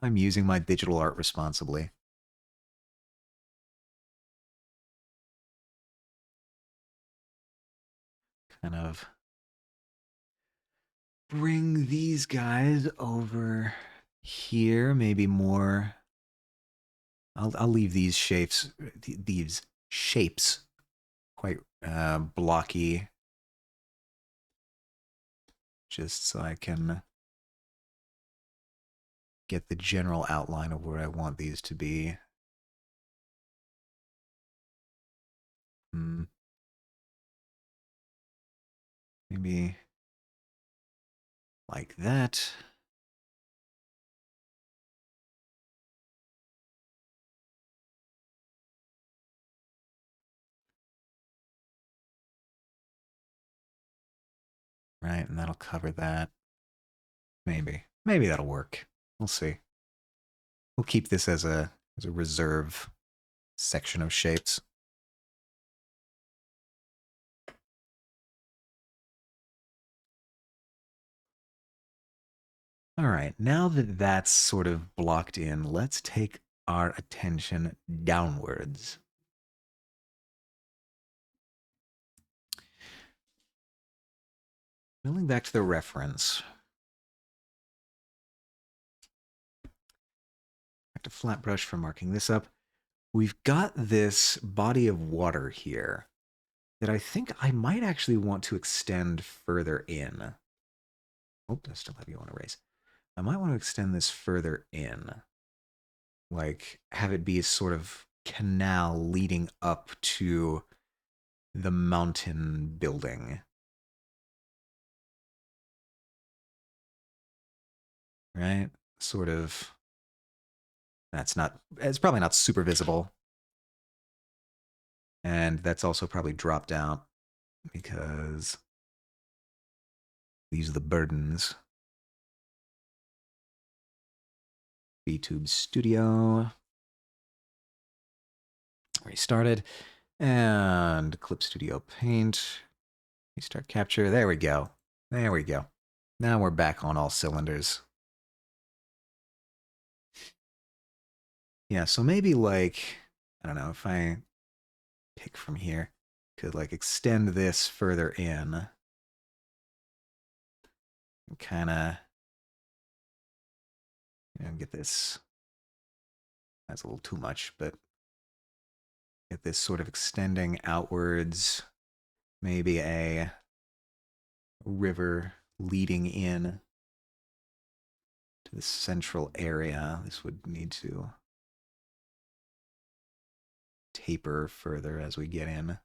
I'm using my digital art responsibly. Kind of bring these guys over here, maybe more. I'll leave these shapes quite blocky, just so I can get the general outline of where I want these to be. Hmm. Maybe like that. Right, and that'll cover that. Maybe. Maybe that'll work. We'll see. We'll keep this as a reserve section of shapes. All right, now that that's sort of blocked in, let's take our attention downwards. Going back to the reference. Back to flat brush for marking this up. We've got this body of water here that I think I might actually want to extend further in. Oh, I still have you on erase. I might want to extend this further in. Like, have it be a sort of canal leading up to the mountain building. Right? Sort of. It's probably not super visible. And that's also probably dropped out because these are the burdens. VTube Studio. Restarted. And Clip Studio Paint. Restart capture. There we go. There we go. Now we're back on all cylinders. Yeah, so maybe like, I don't know, if I pick from here, could like extend this further in. And kind of, get this. That's a little too much, but get this sort of extending outwards. Maybe a river leading in to the central area. This would need to taper further as we get in.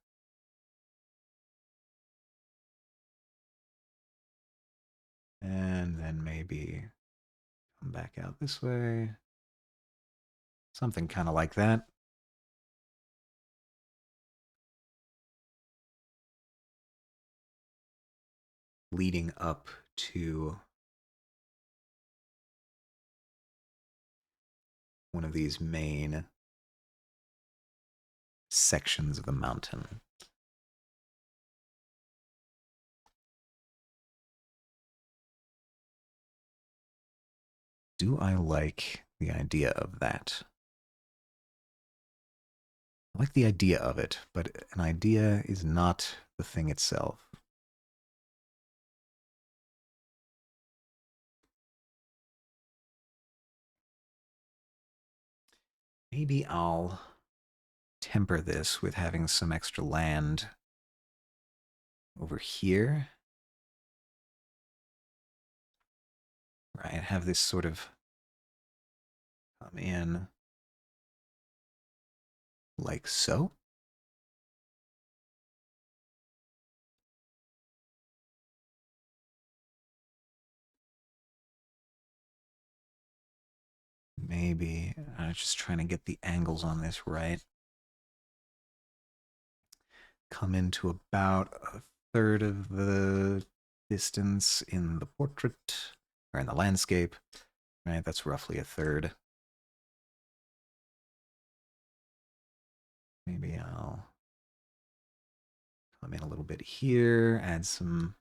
And then maybe come back out this way. Something kind of like that. Leading up to one of these main sections of the mountain. Do I like the idea of that? I like the idea of it, but an idea is not the thing itself. Maybe I'll temper this with having some extra land over here. Right, have this sort of come in like so. Maybe I'm just trying to get the angles on this right. Come into about a third of the distance in the portrait, or in the landscape. Right, that's roughly a third. Maybe I'll come in a little bit here, add some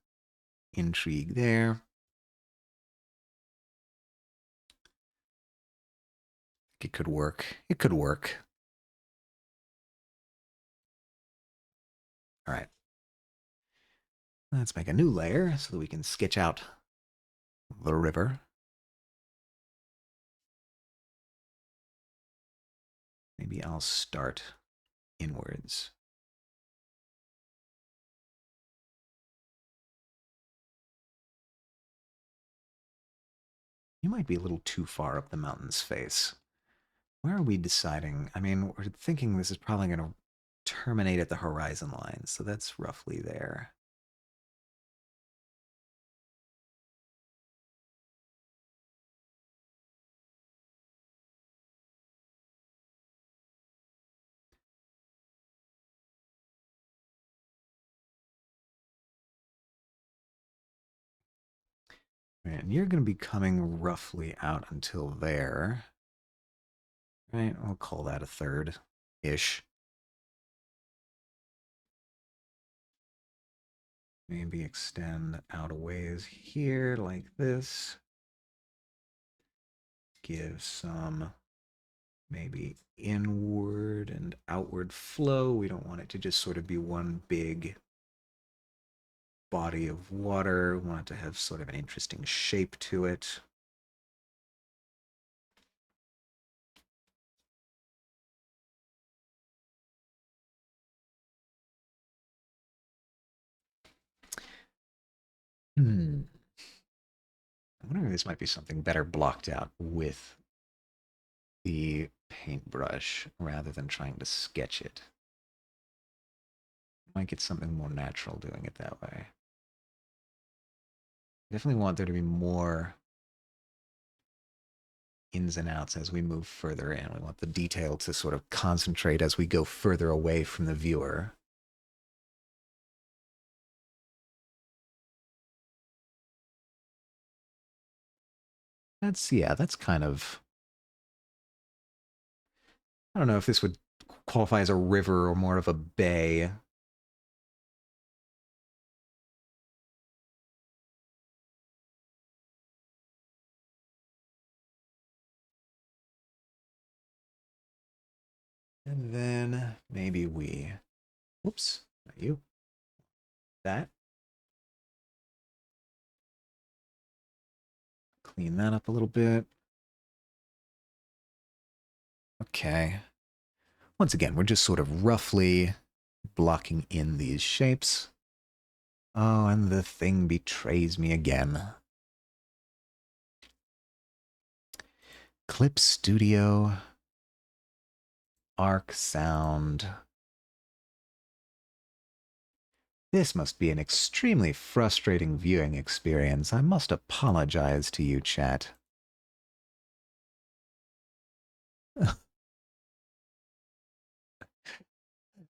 intrigue there. It could work. It could work. All right. Let's make a new layer so that we can sketch out the river. Maybe I'll start inwards. You might be a little too far up the mountain's face. Where are we deciding? I mean, we're thinking this is probably going to terminate at the horizon line, so that's roughly there. And you're going to be coming roughly out until there. Right, I'll call that a third-ish. Maybe extend out a ways here like this. Give some maybe inward and outward flow. We don't want it to just sort of be one big body of water. We want it to have sort of an interesting shape to it. I wonder if this might be something better blocked out with the paintbrush rather than trying to sketch it. Might get something more natural doing it that way. Definitely want there to be more ins and outs as we move further in. We want the detail to sort of concentrate as we go further away from the viewer. That's kind of, I don't know if this would qualify as a river or more of a bay. And then maybe whoops, not you, that. Clean that up a little bit. Okay. Once again, we're just sort of roughly blocking in these shapes. Oh, and the thing betrays me again. Clip Studio, Arc Sound. This must be an extremely frustrating viewing experience. I must apologize to you, chat.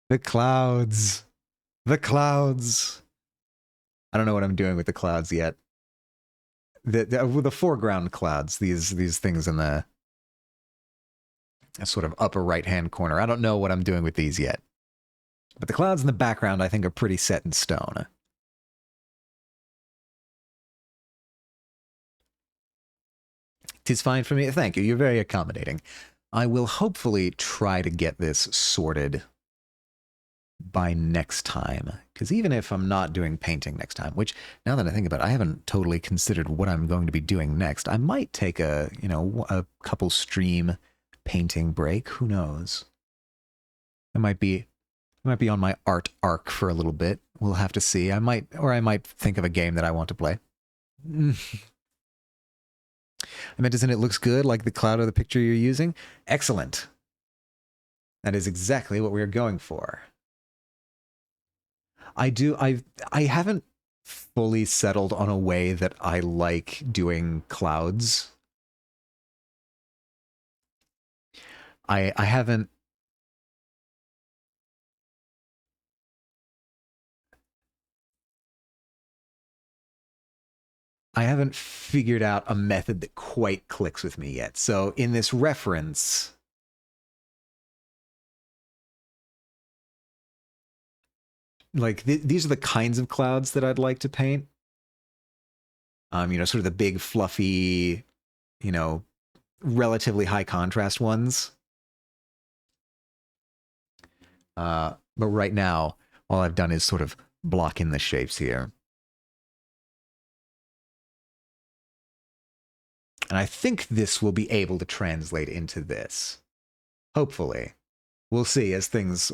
The clouds. The clouds. I don't know what I'm doing with the clouds yet. The foreground clouds, these things in the sort of upper right-hand corner. I don't know what I'm doing with these yet. But the clouds in the background, I think, are pretty set in stone. Tis fine for me. Thank you. You're very accommodating. I will hopefully try to get this sorted by next time. Because even if I'm not doing painting next time, which now that I think about it, I haven't totally considered what I'm going to be doing next. I might take a couple stream painting break. Who knows? I might be on my art arc for a little bit. We'll have to see. I might think of a game that I want to play. I mean, doesn't it look good, like the cloud of the picture you're using? Excellent. That is exactly what we're going for. I haven't fully settled on a way that I like doing clouds. I haven't figured out a method that quite clicks with me yet. So in this reference, like these are the kinds of clouds that I'd like to paint. Sort of the big, fluffy, relatively high contrast ones. But right now, all I've done is sort of block in the shapes here. And I think this will be able to translate into this. Hopefully. We'll see as things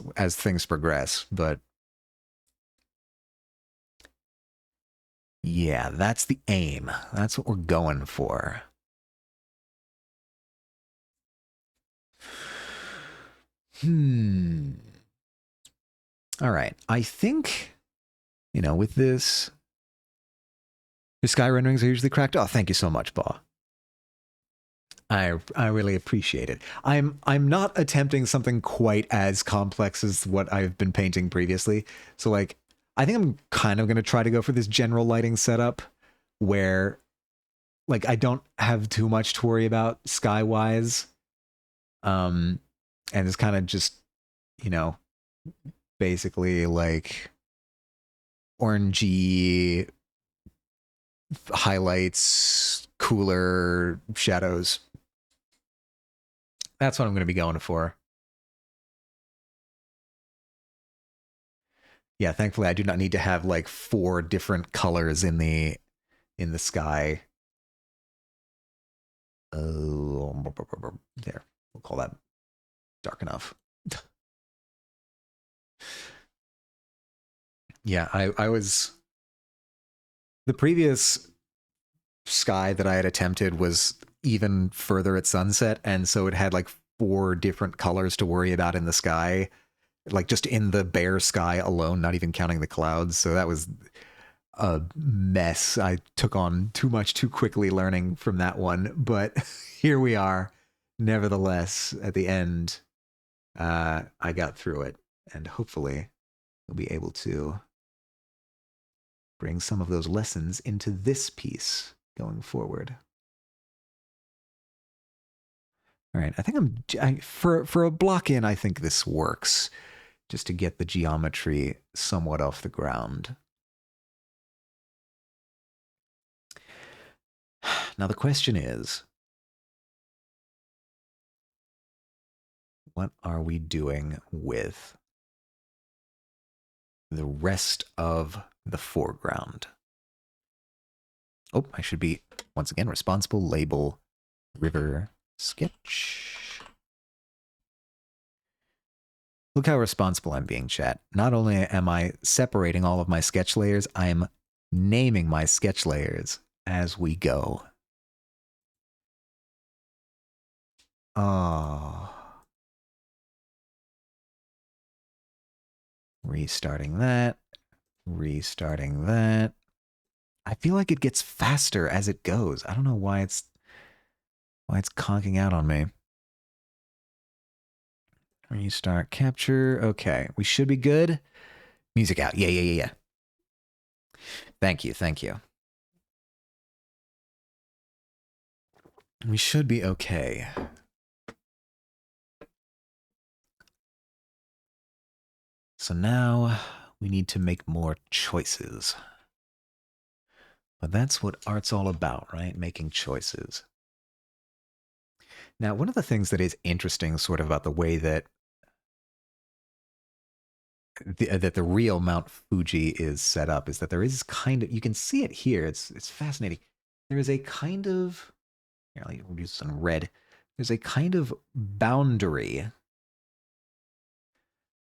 progress, but yeah, that's the aim. That's what we're going for. All right. I think, with this, your sky renderings are usually cracked. Oh, thank you so much, Baw. I really appreciate it. I'm not attempting something quite as complex as what I've been painting previously. So like, I think I'm kind of going to try to go for this general lighting setup where like I don't have too much to worry about sky wise. And it's kind of just, basically like orangey highlights, cooler shadows. That's what I'm going to be going for. Yeah, thankfully I do not need to have like 4 different colors in the sky. There. We'll call that dark enough. Yeah, I was the previous sky that I had attempted was even further at sunset, and so it had like 4 different colors to worry about in the sky, like just in the bare sky alone, not even counting the clouds. So that was a mess. I took on too much too quickly learning from that one, but here we are. Nevertheless, at the end, I got through it, and hopefully, we'll be able to bring some of those lessons into this piece going forward. All right, I think for a block in. I think this works, just to get the geometry somewhat off the ground. Now the question is, what are we doing with the rest of the foreground? Oh, I should be, once again, responsible. Label river sketch. Look how responsible I'm being, chat. Not only am I separating all of my sketch layers, I'm naming my sketch layers as we go. Oh. Restarting that. Restarting that. I feel like it gets faster as it goes. I don't know why it's conking out on me. Restart capture. Okay, we should be good. Music out. Yeah. Thank you. We should be okay. So now we need to make more choices. But that's what art's all about, right? Making choices. Now, one of the things that is interesting sort of about the way that the real Mount Fuji is set up is that there is kind of, you can see it here. It's fascinating. There is a kind of, here, I'll use some red. There's a kind of boundary,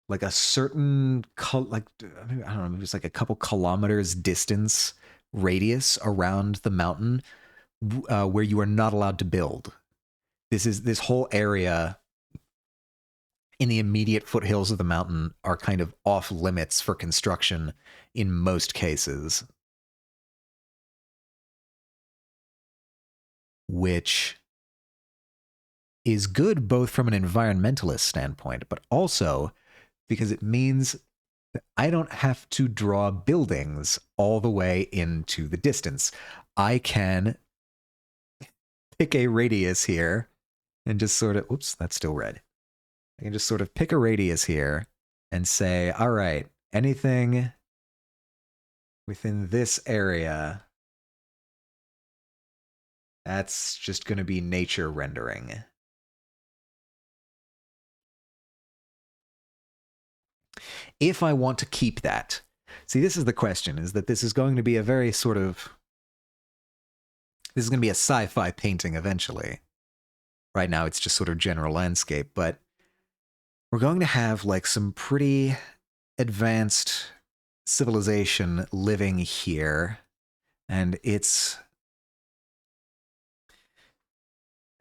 like a certain, like, I don't know, maybe it's like a couple kilometers distance radius around the mountain where you are not allowed to build. This whole area in the immediate foothills of the mountain are kind of off limits for construction in most cases, which is good both from an environmentalist standpoint, but also because it means that I don't have to draw buildings all the way into the distance. I can pick a radius here and just sort of, oops, that's still red. I can just sort of pick a radius here and say, all right, anything within this area, that's just going to be nature rendering. If I want to keep that, see, this is the question, is that this is going to be a very sort of, this is going to be a sci-fi painting eventually. Right now, it's just sort of general landscape, but we're going to have like some pretty advanced civilization living here, and it's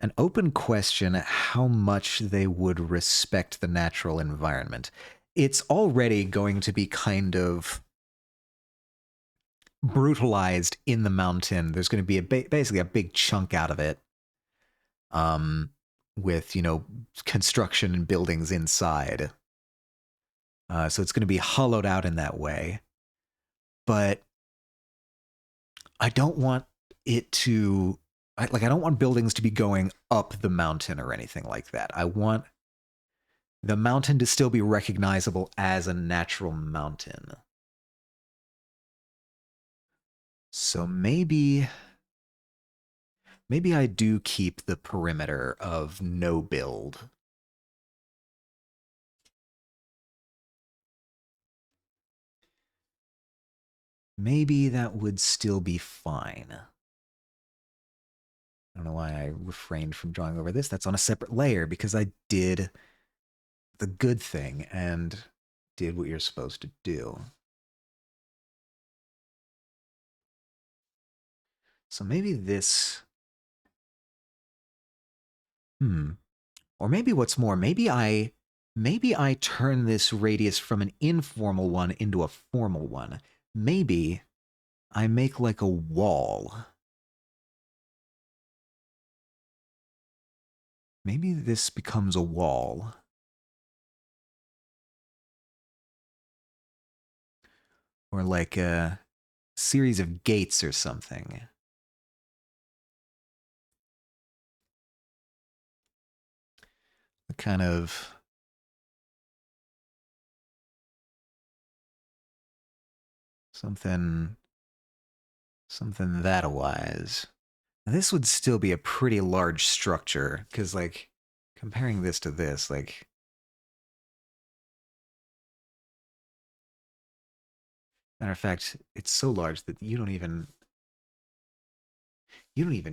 an open question how much they would respect the natural environment. It's already going to be kind of brutalized in the mountain. There's going to be basically a big chunk out of it, with, you know, construction and buildings inside. So it's going to be hollowed out in that way. But I don't want it to, I don't want buildings to be going up the mountain or anything like that. I want the mountain to still be recognizable as a natural mountain. So maybe I do keep the perimeter of no build. Maybe that would still be fine. I don't know why I refrained from drawing over this. That's on a separate layer because I did the good thing and did what you're supposed to do. So maybe this... Or maybe what's more, maybe I turn this radius from an informal one into a formal one. Maybe I make like a wall. Maybe this becomes a wall. Or like a series of gates or something. A kind of something that wise. This would still be a pretty large structure, because, like, comparing this to this, like, matter of fact, it's so large that you don't even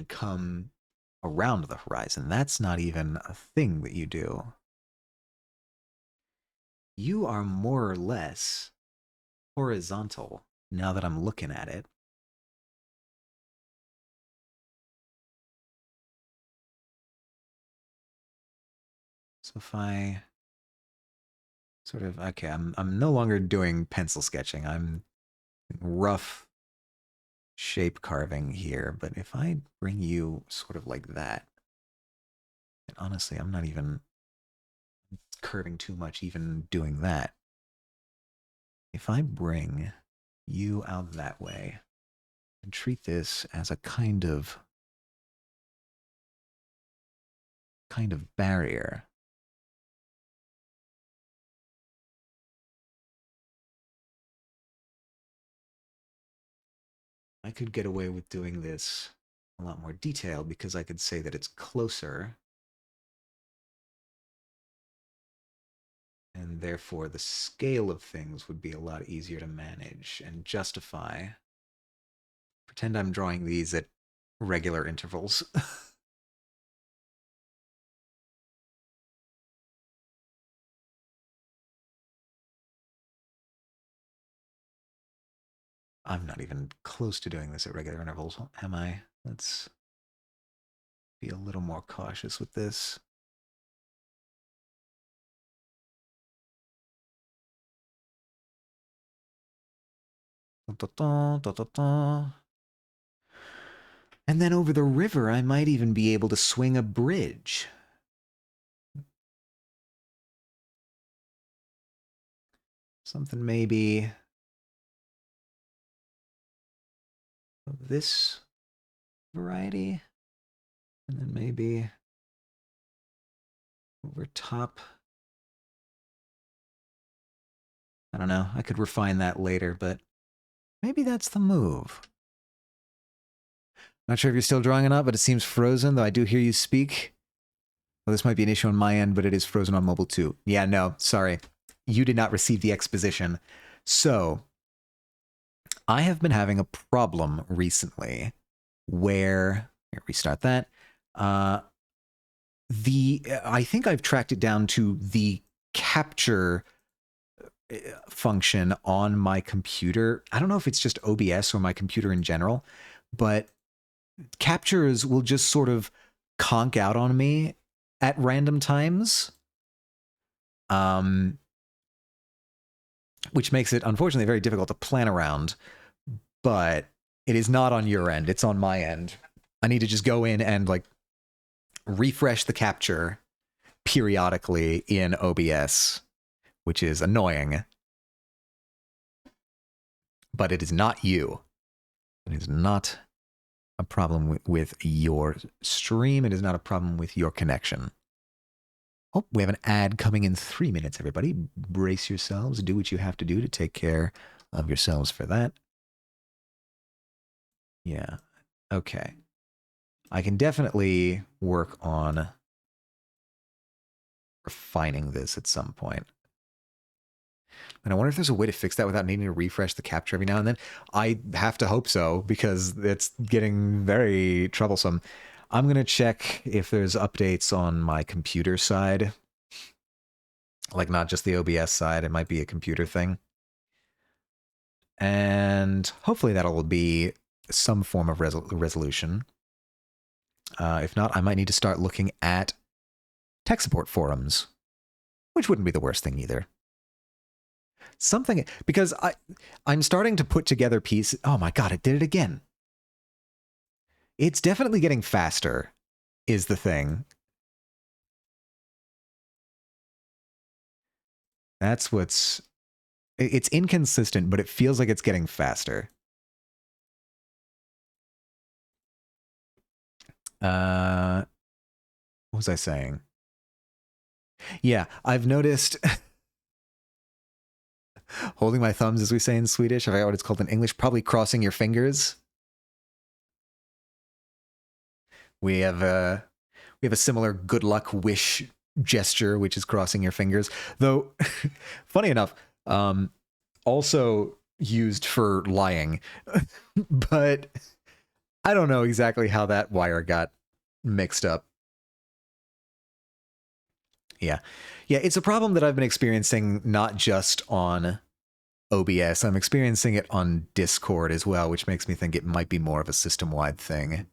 come around the horizon. That's not even a thing that you do. You are more or less horizontal now that I'm looking at it. So if I sort of okay, I'm no longer doing pencil sketching. I'm rough shape carving here, but if I bring you sort of like that, and honestly, I'm not even curving too much even doing that. If I bring you out that way and treat this as a kind of barrier, I could get away with doing this a lot more detailed because I could say that it's closer, and therefore the scale of things would be a lot easier to manage and justify. Pretend I'm drawing these at regular intervals. I'm not even close to doing this at regular intervals, am I? Let's be a little more cautious with this. And then over the river, I might even be able to swing a bridge. Something maybe of this variety. And then maybe over top. I don't know. I could refine that later, but maybe that's the move. Not sure if you're still drawing or not, but it seems frozen, though I do hear you speak. Well, this might be an issue on my end, but it is frozen on mobile too. Yeah, no, sorry. You did not receive the exposition. So, I have been having a problem recently where, here, restart that. I think I've tracked it down to the capture function on my computer. I don't know if it's just OBS or my computer in general, but captures will just sort of conk out on me at random times, which makes it unfortunately very difficult to plan around. But it is not on your end; it's on my end. I need to just go in and like refresh the capture periodically in OBS, which is annoying. But it is not you. It is not a problem with your stream. It is not a problem with your connection. Oh, we have an ad coming in 3 minutes, everybody. Brace yourselves. Do what you have to do to take care of yourselves for that. Yeah. Okay. I can definitely work on refining this at some point. And I wonder if there's a way to fix that without needing to refresh the capture every now and then. I have to hope so, because it's getting very troublesome. I'm going to check if there's updates on my computer side. Like, not just the OBS side. It might be a computer thing. And hopefully that'll be some form of resolution. If not, I might need to start looking at tech support forums, which wouldn't be the worst thing either. Something, because I'm starting to put together pieces. Oh my god, it did it again. It's definitely getting faster, is the thing. That's what's... It's inconsistent, but it feels like it's getting faster. What was I saying? Yeah, I've noticed... holding my thumbs, as we say in Swedish. I forgot what it's called in English. Probably crossing your fingers. We have a similar good luck wish gesture, which is crossing your fingers. Though, funny enough, also used for lying, but I don't know exactly how that wire got mixed up. Yeah. Yeah, it's a problem that I've been experiencing not just on OBS. I'm experiencing it on Discord as well, which makes me think it might be more of a system-wide thing.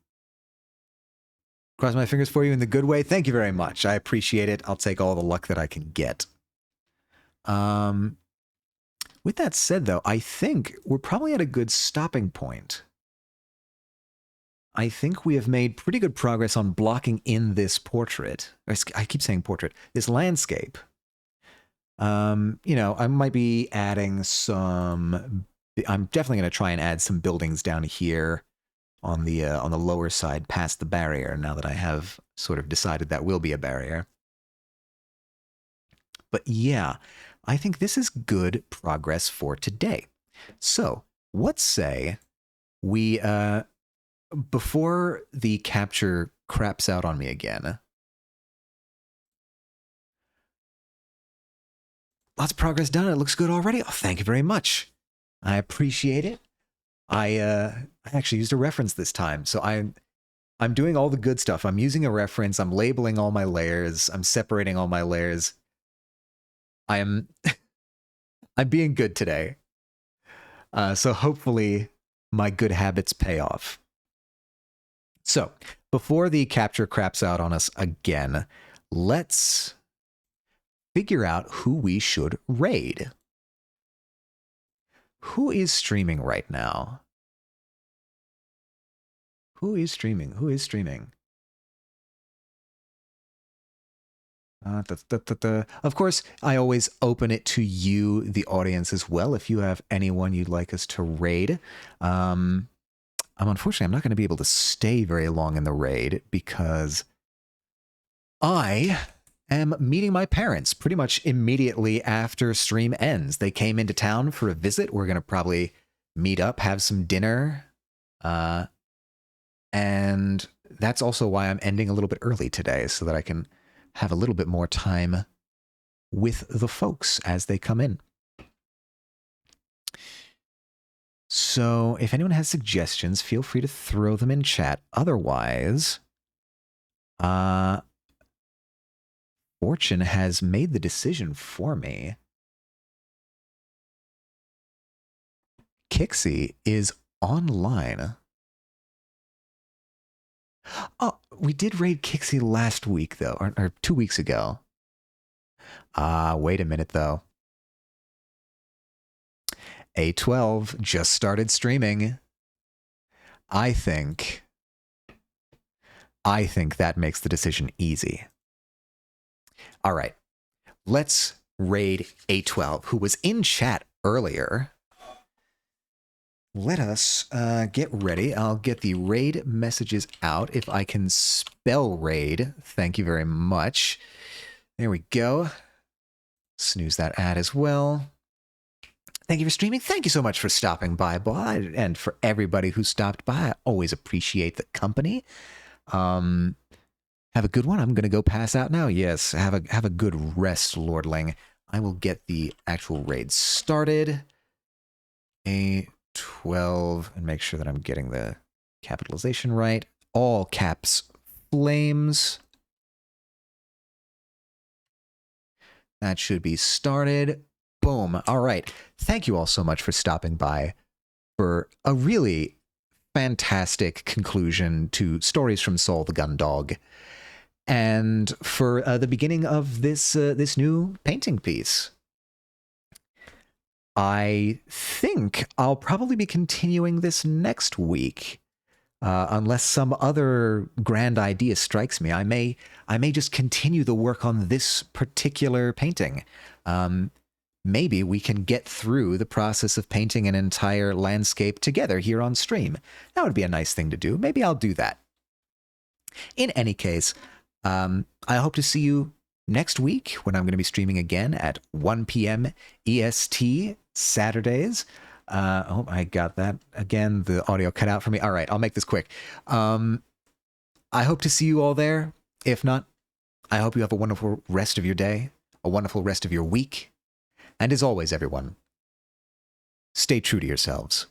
Cross my fingers for you in the good way. Thank you very much. I appreciate it. I'll take all the luck that I can get. With that said, though, I think we're probably at a good stopping point. I think we have made pretty good progress on blocking in this portrait. I keep saying portrait. This landscape. You know, I might be adding some... I'm definitely going to try and add some buildings down here on the lower side past the barrier, now that I have sort of decided that will be a barrier. But yeah, I think this is good progress for today. So, let's say we, before the capture craps out on me again, lots of progress done. It looks good already. Oh, thank you very much. I appreciate it. I actually used a reference this time, so I'm doing all the good stuff. I'm using a reference. I'm labeling all my layers. I'm separating all my layers. I'm being good today. So hopefully my good habits pay off. So before the capture craps out on us again, let's figure out who we should raid. Who is streaming right now? Who is streaming? Who is streaming? Of course, I always open it to you, the audience, as well. If you have anyone you'd like us to raid, unfortunately, I'm not going to be able to stay very long in the raid because I am meeting my parents pretty much immediately after stream ends. They came into town for a visit. We're going to probably meet up, have some dinner, and that's also why I'm ending a little bit early today, so that I can have a little bit more time with the folks as they come in. So if anyone has suggestions, feel free to throw them in chat. Otherwise, Fortune has made the decision for me. Kixie is online. Oh, we did raid Kixie last week, though, or 2 weeks ago. Wait a minute, though. A12 just started streaming. I think that makes the decision easy. All right, let's raid A12, who was in chat earlier. Let us get ready. I'll get the raid messages out. If I can spell raid, thank you very much. There we go. Snooze that ad as well. Thank you for streaming. Thank you so much for stopping by, and for everybody who stopped by. I always appreciate the company. Have a good one. I'm going to go pass out now. Yes, have a good rest, Lordling. I will get the actual raid started. A12, and make sure that I'm getting the capitalization right. All caps flames. That should be started. Boom. All right. Thank you all so much for stopping by for a really fantastic conclusion to Stories from Soul the Gun Dog, and for the beginning of this this new painting piece. I think I'll probably be continuing this next week. Unless some other grand idea strikes me, I may just continue the work on this particular painting. Maybe we can get through the process of painting an entire landscape together here on stream. That would be a nice thing to do. Maybe I'll do that. In any case, I hope to see you next week when I'm going to be streaming again at 1 p.m. EST Saturdays. Oh, I got that again. The audio cut out for me. All right, I'll make this quick. I hope to see you all there. If not, I hope you have a wonderful rest of your day, a wonderful rest of your week. And as always, everyone, stay true to yourselves.